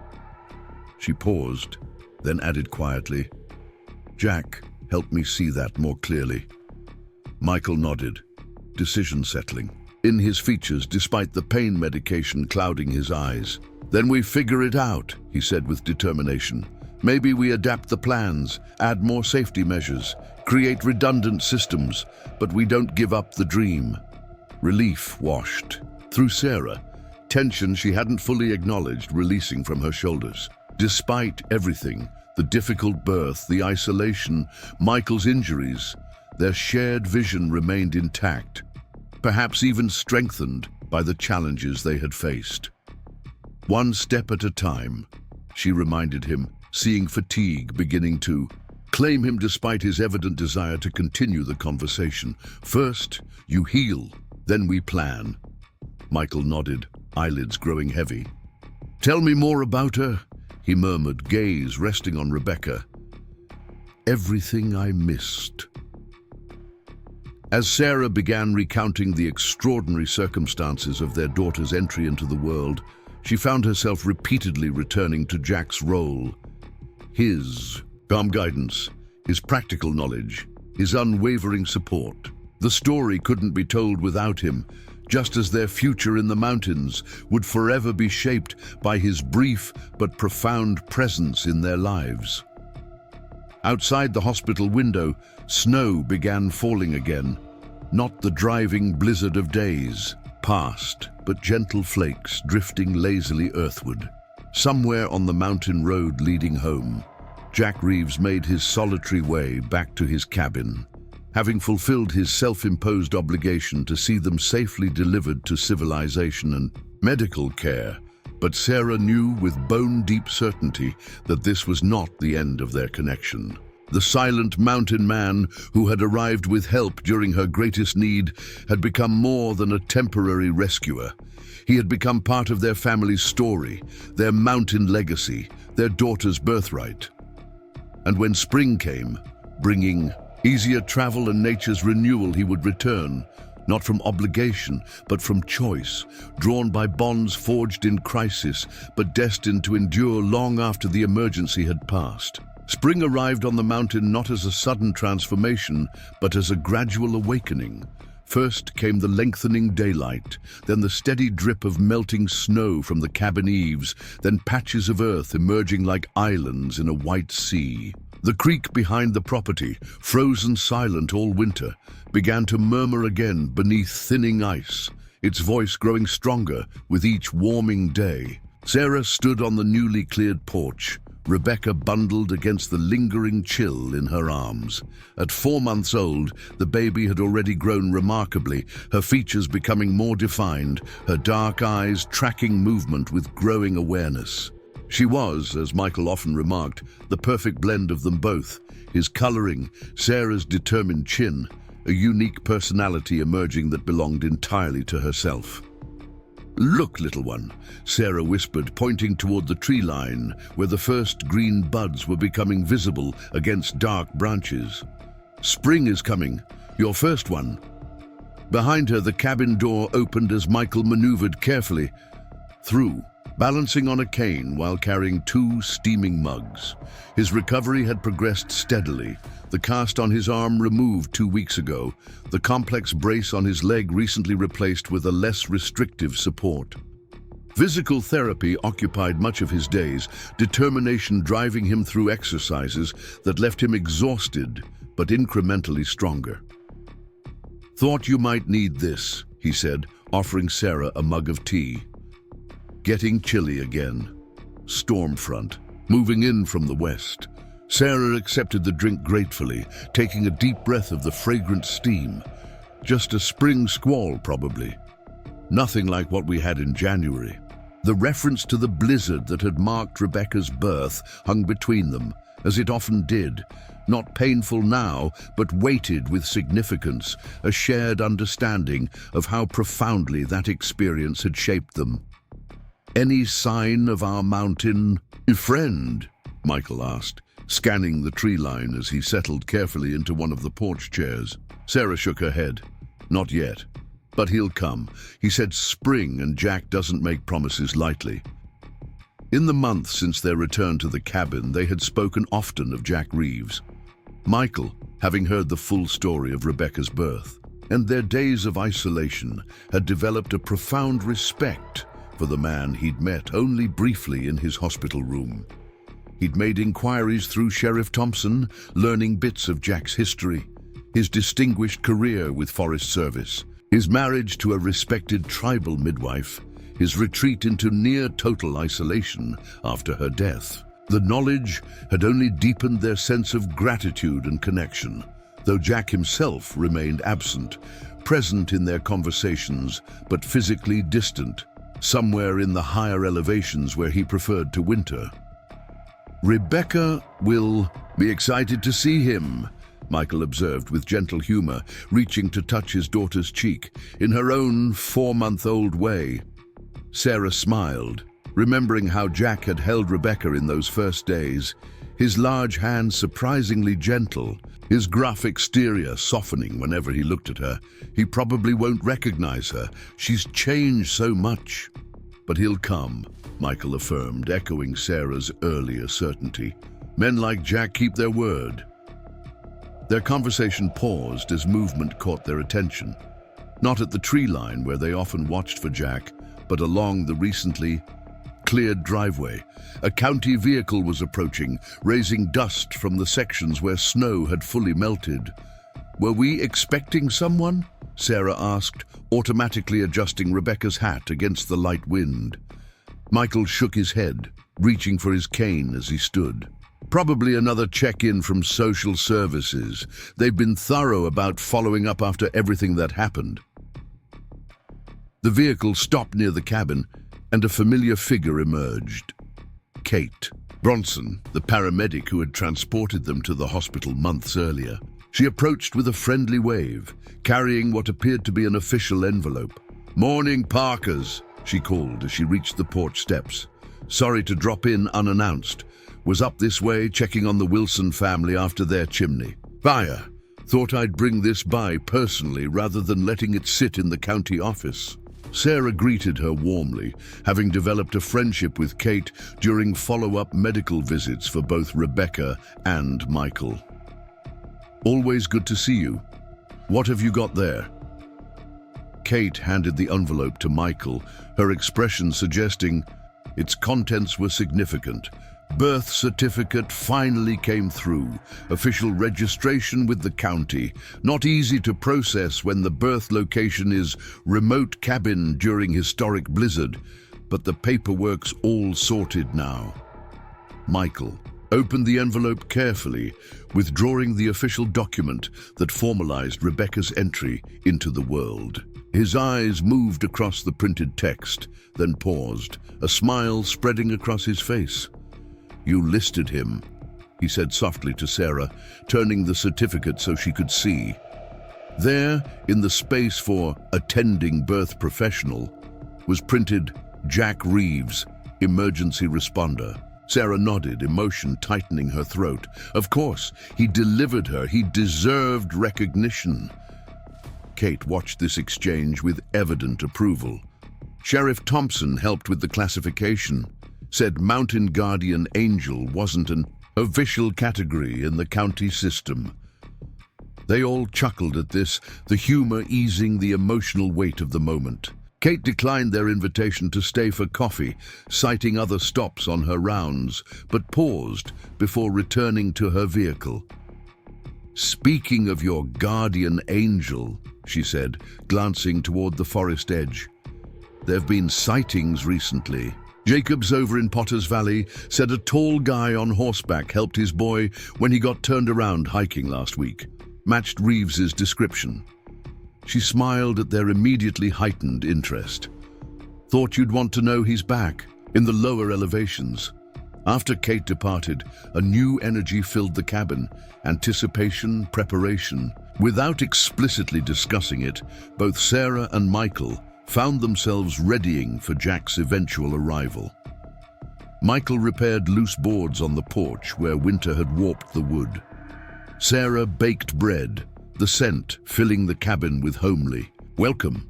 S1: She paused, then added quietly, "Jack, help me see that more clearly." Michael nodded, decision settling in his features despite the pain medication clouding his eyes. "Then we figure it out," he said with determination. "Maybe we adapt the plans, add more safety measures, create redundant systems, but we don't give up the dream." Relief washed through Sarah, tension she hadn't fully acknowledged releasing from her shoulders. Despite everything, the difficult birth, the isolation, Michael's injuries, their shared vision remained intact, perhaps even strengthened by the challenges they had faced. One step at a time, she reminded him, seeing fatigue beginning to claim him despite his evident desire to continue the conversation. "First, you heal, then we plan." Michael nodded, eyelids growing heavy. "Tell me more about her," he murmured, gaze resting on Rebecca. "Everything I missed." As Sarah began recounting the extraordinary circumstances of their daughter's entry into the world, she found herself repeatedly returning to Jack's role. His calm guidance, his practical knowledge, his unwavering support. The story couldn't be told without him, just as their future in the mountains would forever be shaped by his brief but profound presence in their lives. Outside the hospital window, snow began falling again, not the driving blizzard of days past, but gentle flakes drifting lazily earthward. Somewhere on the mountain road leading home, Jack Reeves made his solitary way back to his cabin, having fulfilled his self-imposed obligation to see them safely delivered to civilization and medical care. But Sarah knew with bone-deep certainty that this was not the end of their connection. The silent mountain man who had arrived with help during her greatest need had become more than a temporary rescuer. He had become part of their family's story, their mountain legacy, their daughter's birthright. And when spring came, bringing easier travel and nature's renewal, he would return, not from obligation, but from choice, drawn by bonds forged in crisis, but destined to endure long after the emergency had passed. Spring arrived on the mountain not as a sudden transformation, but as a gradual awakening. First came the lengthening daylight, then the steady drip of melting snow from the cabin eaves, then patches of earth emerging like islands in a white sea. The creek behind the property, frozen silent all winter, began to murmur again beneath thinning ice, its voice growing stronger with each warming day. Sarah stood on the newly cleared porch, Rebecca bundled against the lingering chill in her arms. At 4 months old, the baby had already grown remarkably, her features becoming more defined, her dark eyes tracking movement with growing awareness. She was, as Michael often remarked, the perfect blend of them both, his coloring, Sarah's determined chin, a unique personality emerging that belonged entirely to herself. "Look, little one," Sarah whispered, pointing toward the tree line where the first green buds were becoming visible against dark branches. "Spring is coming, your first one." Behind her, the cabin door opened as Michael maneuvered carefully through, balancing on a cane while carrying 2 steaming mugs. His recovery had progressed steadily. The cast on his arm removed 2 weeks ago, the complex brace on his leg recently replaced with a less restrictive support. Physical therapy occupied much of his days, determination driving him through exercises that left him exhausted but incrementally stronger. "Thought you might need this," he said, offering Sarah a mug of tea. Getting chilly again. Storm front, moving in from the west. Sarah accepted the drink gratefully, taking a deep breath of the fragrant steam. Just a spring squall, probably. Nothing like what we had in January. The reference to the blizzard that had marked Rebecca's birth hung between them, as it often did. Not painful now, but weighted with significance, a shared understanding of how profoundly that experience had shaped them. "Any sign of our mountain friend?" Michael asked, scanning the tree line as he settled carefully into one of the porch chairs. Sarah shook her head. "Not yet. But he'll come." He said spring, and Jack doesn't make promises lightly. In the month since their return to the cabin, they had spoken often of Jack Reeves. Michael, having heard the full story of Rebecca's birth, and their days of isolation, had developed a profound respect for the man he'd met only briefly in his hospital room. He'd made inquiries through Sheriff Thompson, learning bits of Jack's history, his distinguished career with Forest Service, his marriage to a respected tribal midwife, his retreat into near-total isolation after her death. The knowledge had only deepened their sense of gratitude and connection, though Jack himself remained absent, present in their conversations, but physically distant, somewhere in the higher elevations where he preferred to winter. "Rebecca will be excited to see him," Michael observed with gentle humor, reaching to touch his daughter's cheek, in her own 4-month-old way. Sarah smiled, remembering how Jack had held Rebecca in those first days, his large hand surprisingly gentle, his gruff exterior softening whenever he looked at her. "He probably won't recognize her. She's changed so much." "But he'll come," Michael affirmed, echoing Sarah's earlier certainty. Men like Jack keep their word. Their conversation paused as movement caught their attention. Not at the tree line where they often watched for Jack, but along the recently cleared driveway. A county vehicle was approaching, raising dust from the sections where snow had fully melted. "Were we expecting someone?" Sarah asked, automatically adjusting Rebecca's hat against the light wind. Michael shook his head, reaching for his cane as he stood. "Probably another check-in from social services. They've been thorough about following up after everything that happened." The vehicle stopped near the cabin, and a familiar figure emerged. Kate Bronson, the paramedic who had transported them to the hospital months earlier. She approached with a friendly wave, carrying what appeared to be an official envelope. "Morning, Parkers," she called as she reached the porch steps. "Sorry to drop in unannounced. Was up this way checking on the Wilson family after their chimney. Fire. Thought I'd bring this by personally rather than letting it sit in the county office." Sarah greeted her warmly, having developed a friendship with Kate during follow-up medical visits for both Rebecca and Michael. "Always good to see you. What have you got there?" Kate handed the envelope to Michael, her expression suggesting its contents were significant. Birth certificate finally came through. Official registration with the county. Not easy to process when the birth location is remote cabin during historic blizzard, but the paperwork's all sorted now. Michael opened the envelope carefully, withdrawing the official document that formalized Rebecca's entry into the world. His eyes moved across the printed text, then paused, a smile spreading across his face. "You listed him," he said softly to Sarah, turning the certificate so she could see. There, in the space for attending birth professional, was printed, "Jack Reeves, emergency responder." Sarah nodded, emotion tightening her throat. Of course, he delivered her. He deserved recognition. Kate watched this exchange with evident approval. Sheriff Thompson helped with the classification, said Mountain Guardian Angel wasn't an official category in the county system. They all chuckled at this, the humor easing the emotional weight of the moment. Kate declined their invitation to stay for coffee, citing other stops on her rounds, but paused before returning to her vehicle. "Speaking of your guardian angel," she said, glancing toward the forest edge, "there have been sightings recently." Jacobs over in Potter's Valley said a tall guy on horseback helped his boy when he got turned around hiking last week. Matched Reeves's description. She smiled at their immediately heightened interest. "Thought you'd want to know he's back, in the lower elevations." After Kate departed, a new energy filled the cabin, anticipation, preparation. Without explicitly discussing it, both Sarah and Michael found themselves readying for Jack's eventual arrival. Michael repaired loose boards on the porch where winter had warped the wood. Sarah baked bread, the scent filling the cabin with homely welcome.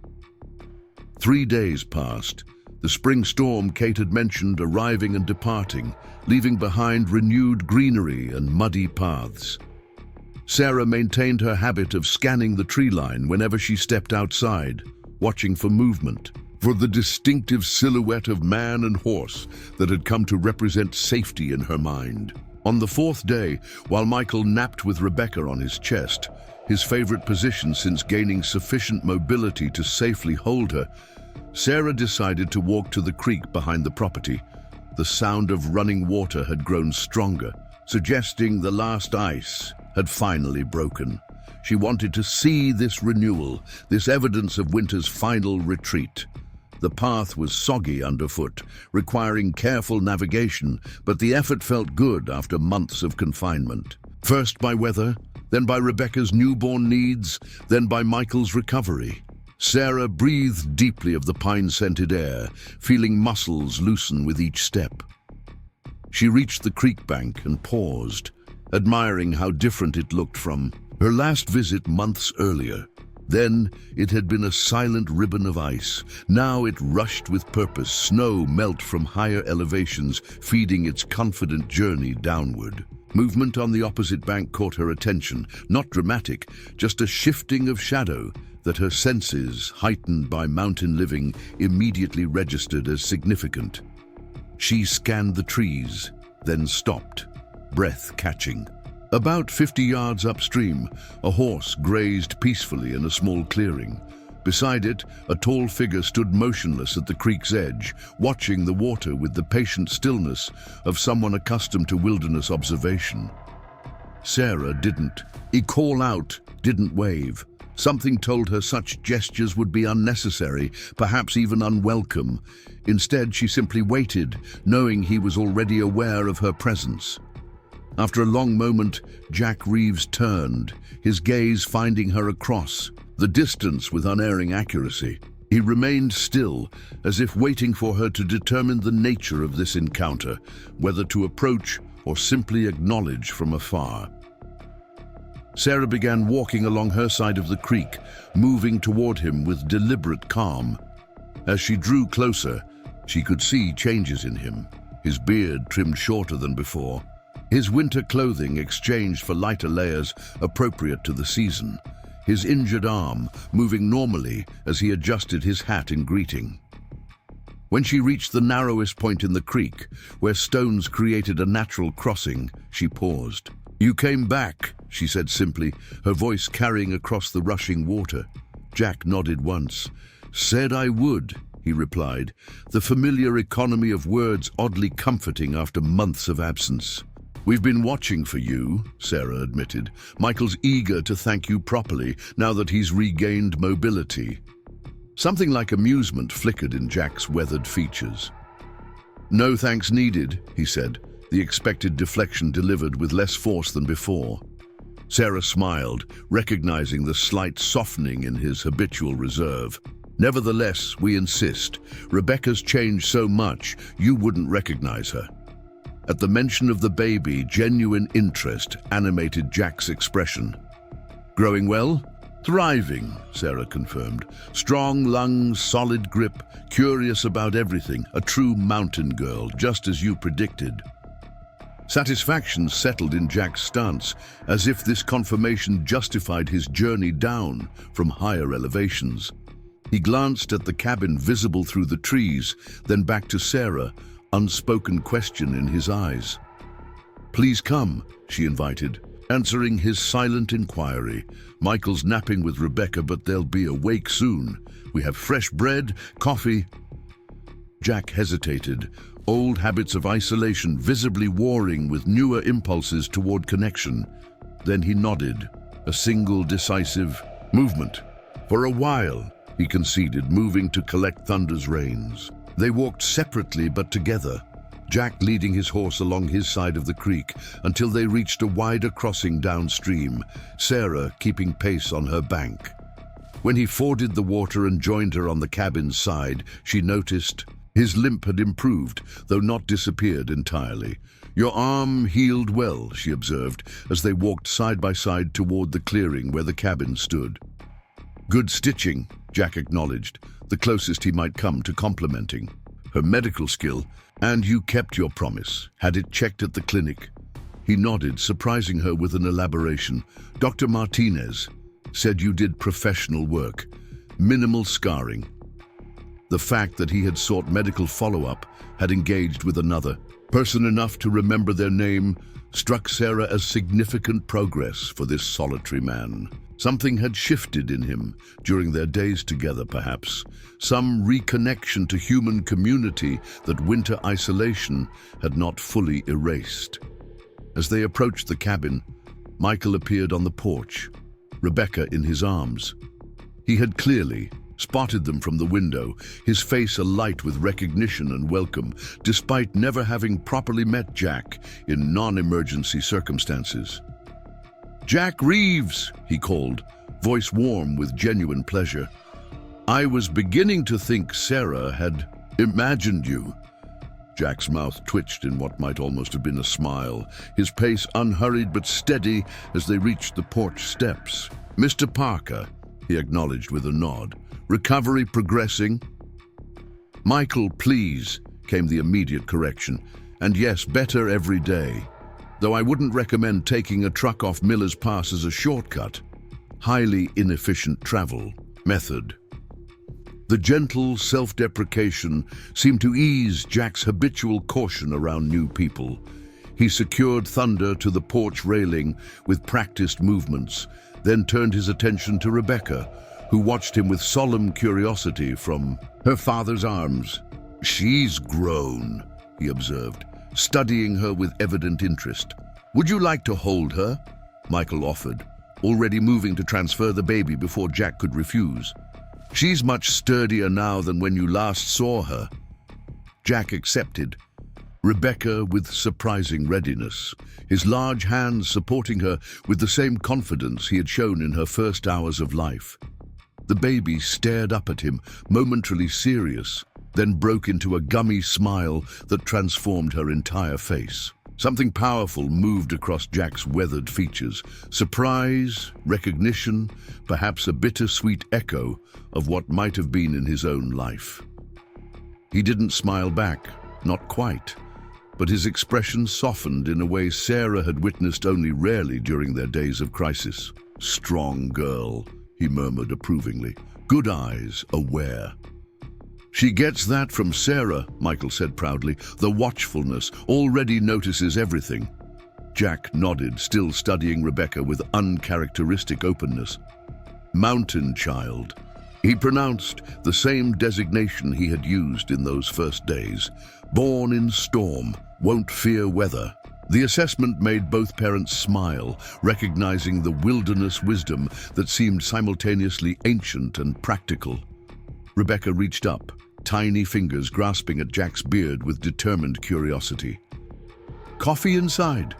S1: 3 days passed, the spring storm Kate had mentioned arriving and departing, leaving behind renewed greenery and muddy paths. Sarah maintained her habit of scanning the tree line whenever she stepped outside, watching for movement, for the distinctive silhouette of man and horse that had come to represent safety in her mind. On the 4th day, while Michael napped with Rebecca on his chest, his favorite position since gaining sufficient mobility to safely hold her, Sarah decided to walk to the creek behind the property. The sound of running water had grown stronger, suggesting the last ice had finally broken. She wanted to see this renewal, this evidence of winter's final retreat. The path was soggy underfoot, requiring careful navigation, but the effort felt good after months of confinement. First by weather, then by Rebecca's newborn needs, then by Michael's recovery. Sarah breathed deeply of the pine-scented air, feeling muscles loosen with each step. She reached the creek bank and paused, admiring how different it looked from her last visit months earlier. Then it had been a silent ribbon of ice. Now it rushed with purpose, snow melt from higher elevations, feeding its confident journey downward. Movement on the opposite bank caught her attention, not dramatic, just a shifting of shadow that her senses, heightened by mountain living, immediately registered as significant. She scanned the trees, then stopped, breath catching. About 50 yards upstream, a horse grazed peacefully in a small clearing. Beside it, a tall figure stood motionless at the creek's edge, watching the water with the patient stillness of someone accustomed to wilderness observation. Sarah didn't call out, didn't wave. Something told her such gestures would be unnecessary, perhaps even unwelcome. Instead, she simply waited, knowing he was already aware of her presence. After a long moment, Jack Reeves turned, his gaze finding her across the distance with unerring accuracy. He remained still, as if waiting for her to determine the nature of this encounter, whether to approach or simply acknowledge from afar. Sarah began walking along her side of the creek, moving toward him with deliberate calm. As she drew closer, she could see changes in him, his beard trimmed shorter than before, his winter clothing exchanged for lighter layers appropriate to the season, his injured arm moving normally as he adjusted his hat in greeting. When she reached the narrowest point in the creek, where stones created a natural crossing, she paused. "You came back," she said simply, her voice carrying across the rushing water. Jack nodded once. "Said I would," he replied, the familiar economy of words oddly comforting after months of absence. "We've been watching for you," Sarah admitted. "Michael's eager to thank you properly now that he's regained mobility." Something like amusement flickered in Jack's weathered features. "No thanks needed," he said, the expected deflection delivered with less force than before. Sarah smiled, recognizing the slight softening in his habitual reserve. Nevertheless, we insist. Rebecca's changed so much, you wouldn't recognize her. At the mention of the baby, genuine interest animated Jack's expression. Growing well? Thriving, Sarah confirmed. Strong lungs, solid grip, curious about everything. A true mountain girl, just as you predicted. Satisfaction settled in Jack's stance, as if this confirmation justified his journey down from higher elevations. He glanced at the cabin visible through the trees, then back to Sarah, unspoken question in his eyes. "Please come," she invited, answering his silent inquiry. "Michael's napping with Rebecca, but they'll be awake soon. We have fresh bread, coffee." Jack hesitated, old habits of isolation visibly warring with newer impulses toward connection. Then he nodded, a single decisive movement. For a while, he conceded, moving to collect Thunder's reins. They walked separately but together, Jack leading his horse along his side of the creek until they reached a wider crossing downstream, Sarah keeping pace on her bank. When he forded the water and joined her on the cabin's side, she noticed his limp had improved, though not disappeared entirely. "Your arm healed well," she observed, as they walked side by side toward the clearing where the cabin stood. "Good stitching," Jack acknowledged, the closest he might come to complimenting her medical skill. "And you kept your promise, had it checked at the clinic." He nodded, surprising her with an elaboration. "Dr. Martinez said you did professional work, minimal scarring." The fact that he had sought medical follow-up, had engaged with another person enough to remember their name, struck Sarah as significant progress for this solitary man. Something had shifted in him during their days together, perhaps. Some reconnection to human community that winter isolation had not fully erased. As they approached the cabin, Michael appeared on the porch, Rebecca in his arms. He had clearly spotted them from the window, his face alight with recognition and welcome, despite never having properly met Jack in non-emergency circumstances. "Jack Reeves," he called, voice warm with genuine pleasure. "I was beginning to think Sarah had imagined you." Jack's mouth twitched in what might almost have been a smile, his pace unhurried but steady as they reached the porch steps. "Mr. Parker," he acknowledged with a nod. "Recovery progressing?" "Michael, please," came the immediate correction. "And yes, better every day. Though I wouldn't recommend taking a truck off Miller's Pass as a shortcut. Highly inefficient travel method." The gentle self-deprecation seemed to ease Jack's habitual caution around new people. He secured Thunder to the porch railing with practiced movements, then turned his attention to Rebecca, who watched him with solemn curiosity from her father's arms. "She's grown," he observed, studying her with evident interest. "Would you like to hold her?" Michael offered, already moving to transfer the baby before Jack could refuse. "She's much sturdier now than when you last saw her." Jack accepted, Rebecca with surprising readiness, his large hands supporting her with the same confidence he had shown in her first hours of life. The baby stared up at him, momentarily serious, then broke into a gummy smile that transformed her entire face. Something powerful moved across Jack's weathered features. Surprise, recognition, perhaps a bittersweet echo of what might have been in his own life. He didn't smile back, not quite, but his expression softened in a way Sarah had witnessed only rarely during their days of crisis. "Strong girl," he murmured approvingly. "Good eyes, aware." "She gets that from Sarah," Michael said proudly. "The watchfulness, already notices everything." Jack nodded, still studying Rebecca with uncharacteristic openness. "Mountain child." He pronounced the same designation he had used in those first days. "Born in storm, won't fear weather." The assessment made both parents smile, recognizing the wilderness wisdom that seemed simultaneously ancient and practical. Rebecca reached up, tiny fingers grasping at Jack's beard with determined curiosity. "Coffee inside,"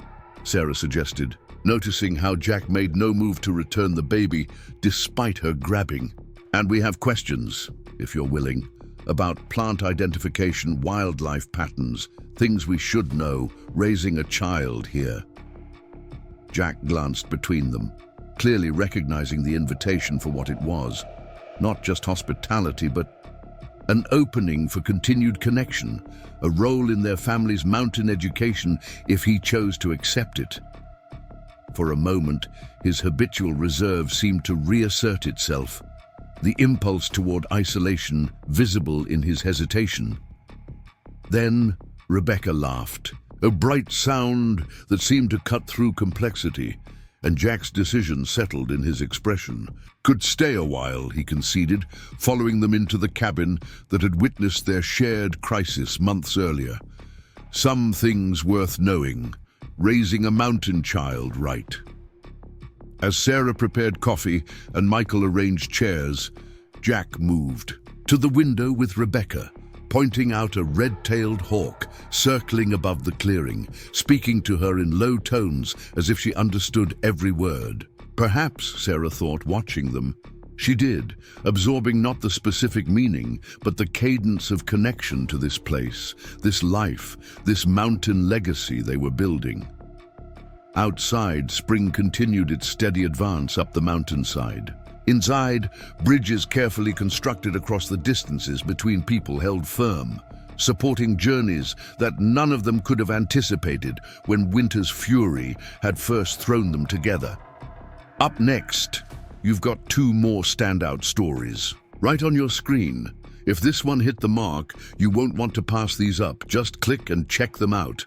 S1: Sarah suggested, noticing how Jack made no move to return the baby despite her grabbing. "And we have questions," if you're willing, about plant identification, wildlife patterns, things we should know, raising a child here. Jack glanced between them, clearly recognizing the invitation for what it was. Not just hospitality, but an opening for continued connection, a role in their family's mountain education if he chose to accept it. For a moment, his habitual reserve seemed to reassert itself, the impulse toward isolation visible in his hesitation. Then Rebecca laughed, a bright sound that seemed to cut through complexity, and Jack's decision settled in his expression. Could stay a while, he conceded, following them into the cabin that had witnessed their shared crisis months earlier. Some things worth knowing, raising a mountain child right. As Sarah prepared coffee and Michael arranged chairs, Jack moved to the window with Rebecca, pointing out a red-tailed hawk circling above the clearing, speaking to her in low tones as if she understood every word. Perhaps, Sarah thought, watching them. She did, absorbing not the specific meaning, but the cadence of connection to this place, this life, this mountain legacy they were building. Outside, spring continued its steady advance up the mountainside. Inside, bridges carefully constructed across the distances between people held firm, supporting journeys that none of them could have anticipated when winter's fury had first thrown them together. Up next, you've got two more standout stories, right on your screen. If this one hit the mark, you won't want to pass these up. Just click and check them out.